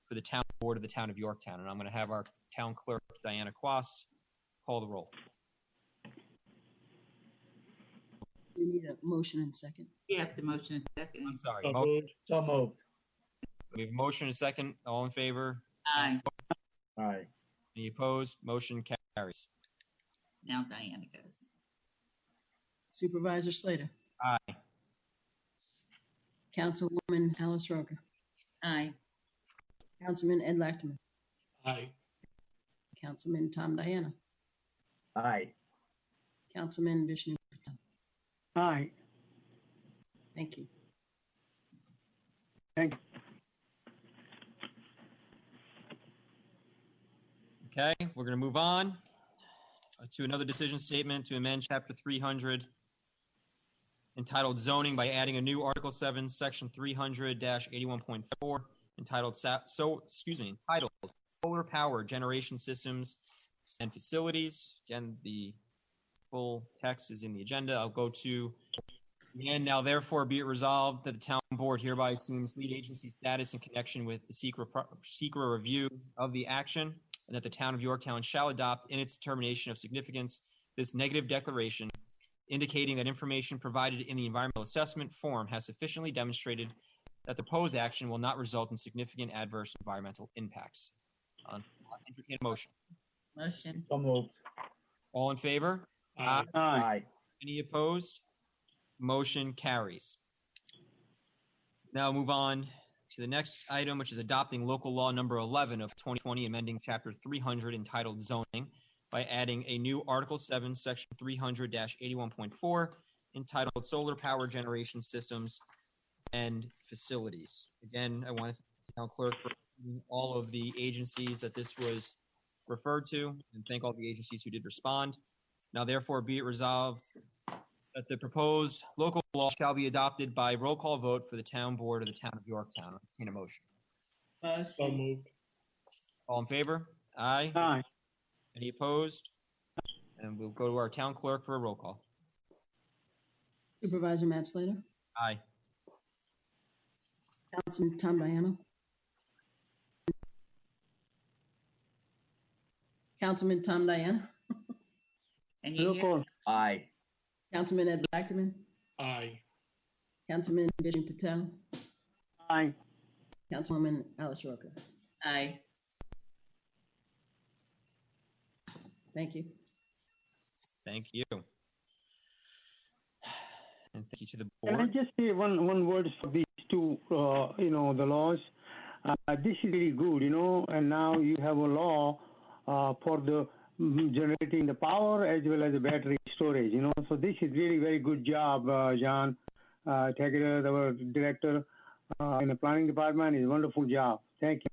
for the town board of the town of Yorktown. And I'm going to have our town clerk, Diana Quast, call the roll. We need a motion and second. Yeah, the motion and second. I'm sorry. So moved. So moved. We have a motion and a second. All in favor? Aye. Aye. Any opposed? Motion carries. Now Diana goes. Supervisor Slater. Aye. Councilwoman Alice Roker. Aye. Councilman Ed Lachman. Aye. Councilman Tom Diana. Aye. Councilman Vishnu Patel. Aye. Thank you. Thank you. Okay, we're going to move on to another decision statement to amend Chapter 300 entitled Zoning by adding a new Article 7, Section 300-81.4 entitled Solar Power Generation Systems and Facilities. Again, the full text is in the agenda. I'll go to the end. Now, therefore, be it resolved that the town board hereby assumes lead agency status in connection with the secret review of the action, and that the town of Yorktown shall adopt in its determination of significance this negative declaration indicating that information provided in the environmental assessment form has sufficiently demonstrated that the proposed action will not result in significant adverse environmental impacts. I'll entertain a motion. Motion. So moved. All in favor? Aye. Aye. Any opposed? Motion carries. Now move on to the next item, which is adopting local law number 11 of 2020, amending Chapter 300 entitled Zoning by adding a new Article 7, Section 300-81.4 entitled Solar Power Generation Systems and Facilities. Again, I want to thank the town clerk for all of the agencies that this was referred to, and thank all the agencies who did respond. Now, therefore, be it resolved that the proposed local law shall be adopted by roll call vote for the town board of the town of Yorktown. I'll entertain a motion. So moved. All in favor? Aye. Aye. Any opposed? And we'll go to our town clerk for a roll call. Supervisor Matt Slater. Aye. Councilman Tom Diana. Councilman Tom Diana. And you hear? Aye. Councilman Ed Lachman. Aye. Councilman Vishnu Patel. Aye. Councilwoman Alice Roker. Aye. Thank you. Thank you. And thank you to the Can I board. just say one word for these two, the laws? This is really good, and now you have a law for the generating the power as well as the battery storage, So this is really very good job, John Taggart, our director in the planning department. Is a wonderful job. Thank you.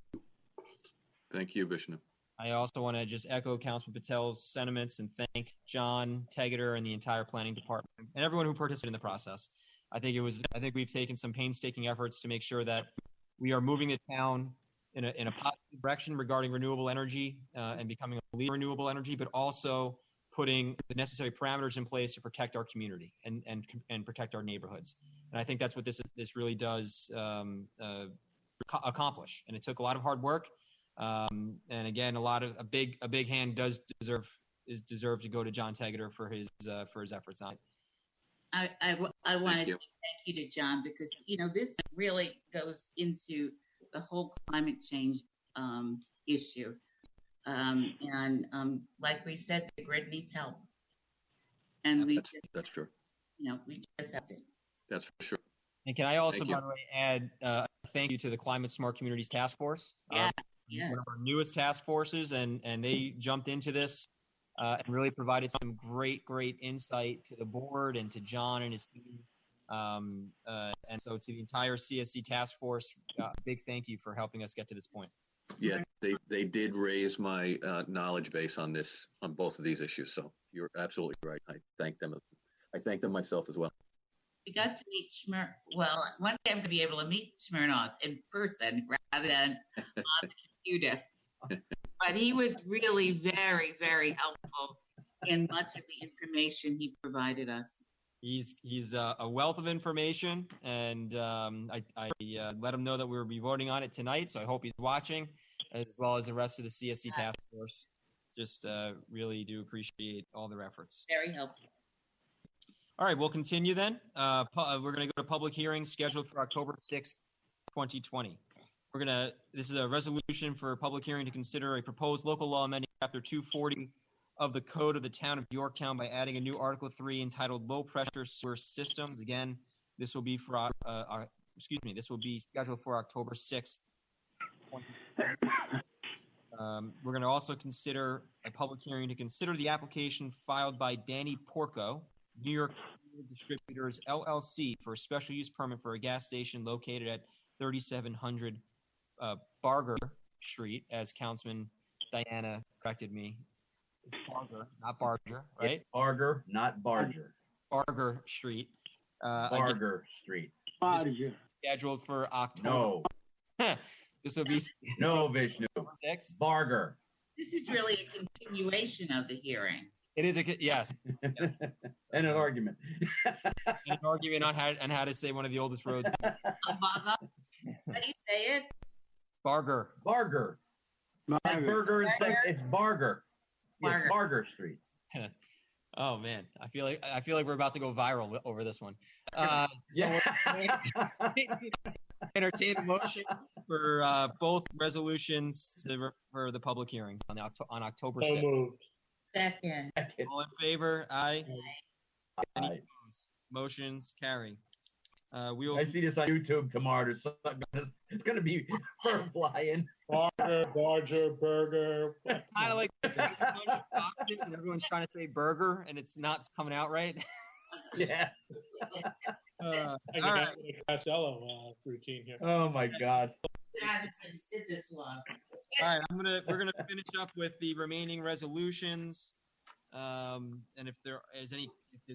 Thank you, Vishnu. I also want to just echo Councilman Patel's sentiments and thank John Tegeter and the entire planning department and everyone who participated in the process. I think we've taken some painstaking efforts to make sure that we are moving the town in a positive direction regarding renewable energy and becoming a leader in renewable energy, but also putting the necessary parameters in place to protect our community and protect our neighborhoods. And I think that's what this really does accomplish. And it took a lot of hard work. And again, a big hand is deserved to go to John Tegeter for his efforts on it. I want to say thank you to John because this really goes into the whole climate change issue, and like we said, the grid needs help, and that's true. We just have to. That's for sure. And can I also, by the way, add thank you to the Climate Smart Communities Task Force. Yeah. One of our newest task forces, and they jumped into this and really provided some great insight to the board and to John and his team. And so to the entire CSC task force, big thank you for helping us get to this point. Yeah, they did raise my knowledge base on both of these issues. So you're absolutely right. I thank them. I thank them myself as well. We got to meet Well, one day I'm going to be able to meet Smirnoff in person rather than on the computer. But he was really very, very helpful in much of the information he provided us. He's a wealth of information, and I let him know that we will be voting on it tonight. So I hope he's watching, as well as the rest of the CSC task force. Just really do appreciate all their efforts. Very helpful. All right, we'll continue then. We're going to go to public hearings scheduled for October 6th, 2020. This is a resolution for a public hearing to consider a proposed local law amending Chapter 240 of the Code of the Town of Yorktown by adding a new Article 3 entitled Low Pressure Sewer Systems. Again, this will be for this will be scheduled for October 6th. We're going to also consider a public hearing to consider the application filed by Danny Porco, New York Fuel Distributors LLC, for a special use permit for a gas station located at 3700 Barger Street, as Councilman Diana corrected me. It's Barger, not Barger, right? It's Barger, not Barger. Barger Street. Barger Street. Barger. Scheduled for October. No. This will be no, Vishnu. Barger. This is really a continuation of the hearing. It is yes. And an argument. An argument on how to say one of the oldest roads. How do you say it? Barger. Barger. Burger is it's Barger. Barger. It's Barger Street. Oh man, I feel like we're about to go viral over this one. Yeah. Entertain a motion for both resolutions for the public hearings on October 6th. So moved. Second. All in favor? Aye. Any Aye. opposed? Motions carry. I see this on YouTube tomorrow. It's going to be flying. Barger, burger. Kind of like boxes and everyone's trying to say burger and it's not coming out right. Yeah. I can all have right. a Casello routine here. Oh my God. I haven't sit this long. All right, we're gonna finish up with the remaining resolutions, and if there's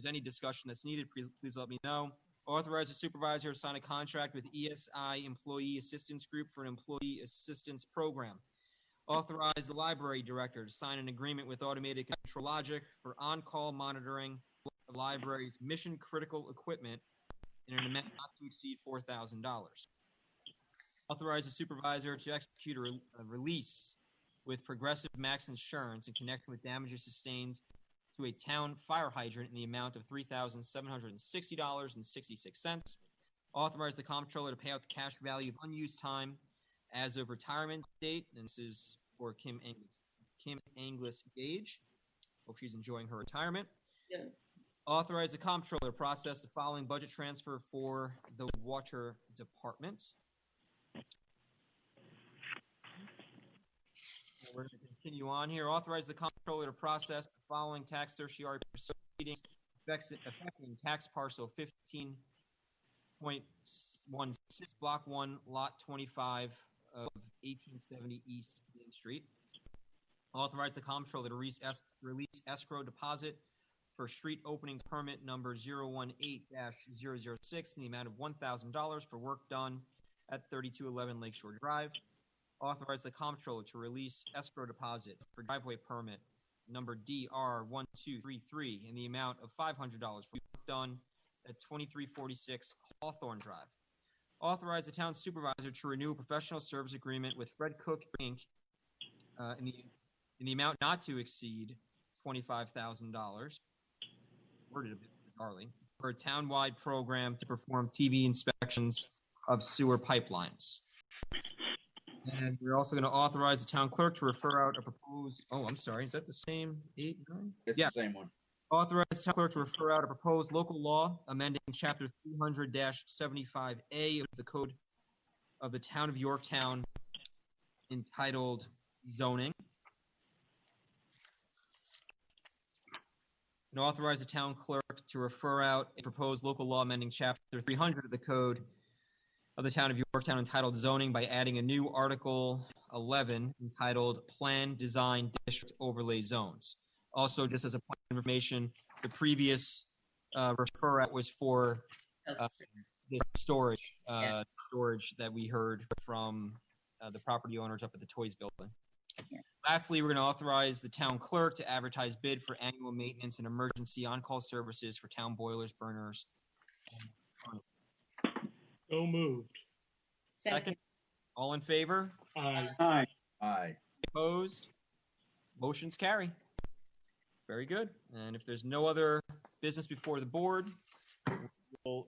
any discussion that's needed, please let me know. Authorize the supervisor to sign a contract with ESI Employee Assistance Group for an employee assistance program. Authorize the library director to sign an agreement with Automated Control Logic for on-call monitoring of the library's mission-critical equipment in an amount not to exceed $4,000. Authorize the supervisor to execute a release with Progressive Max Insurance in connection with damages sustained to a town fire hydrant in the amount of $3,760.66. Authorize the comptroller to pay out the cash value of unused time as of retirement date, and this is for Kim Anglis Gage. Hope she's enjoying her retirement. Yeah. Authorize the comptroller to process the following budget transfer for the water department. We're going to continue on here. Authorize the comptroller to process the following tax certiorari proceedings affecting tax parcel 15.16, block 1, lot 25 of 1870 East Main Street. Authorize the comptroller to release escrow deposit for street opening permit number 018-006 in the amount of $1,000 for work done at 3211 Lakeshore Drive. Authorize the comptroller to release escrow deposit for driveway permit number DR1233 in the amount of $500 for work done at 2346 Hawthorne Drive. Authorize the town supervisor to renew a professional service agreement with Fred Cook Inc. In the amount not to exceed $25,000. Worded a bit bizarrely, for a townwide program to perform TV inspections of sewer pipelines. And we're also going to authorize the town clerk to refer out a proposed, oh, I'm sorry, is that the same 8, 9? It's Yeah. the same one. Authorize the town clerk to refer out a proposed local law amending chapter 300-75A of the Code of the Town of Yorktown entitled Zoning. And authorize the town clerk to refer out a proposed local law amending chapter 300 of the Code of the Town of Yorktown entitled Zoning by adding a new Article 11 entitled Plan Design District Overlay Zones. Also, just as a point of information, the previous refer out was for the storage that we heard from the property owners up at the Toys Building. Lastly, we're going to authorize the town clerk to advertise bid for annual maintenance and emergency on-call services for town boilers, burners. So moved. Second. All in favor? Aye. Aye. Aye. Opposed? Motion's carry. Very good. And if there's no other business before the board, we'll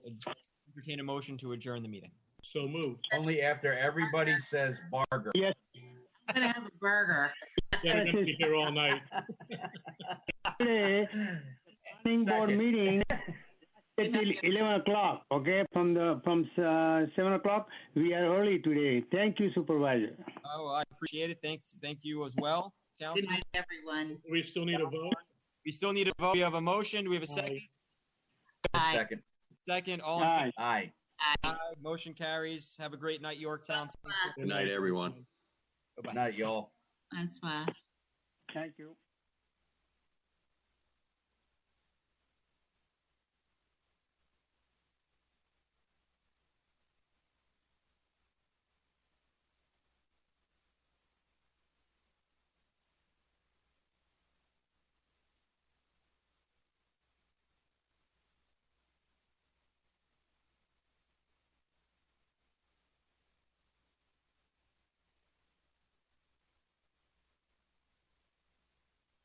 entertain a motion to adjourn the meeting. So moved. Only after everybody says Barger. Yes. I'm gonna have a burger. Yeah, we're gonna be here all night. Today, planning board meeting till 11 o'clock. Okay, from 7 o'clock. We are early today. Thank you, supervisor. Oh, I appreciate it. Thank you as well, Good Council. night, everyone. We still need a vote. We still need a vote. We have a motion. Do we have a second? Aye. Second. Second. All in Aye. Aye. favor? Aye. Motion carries. Have a great night, Yorktown. Good night, everyone. Good night, y'all. Bonsoir. Thank you.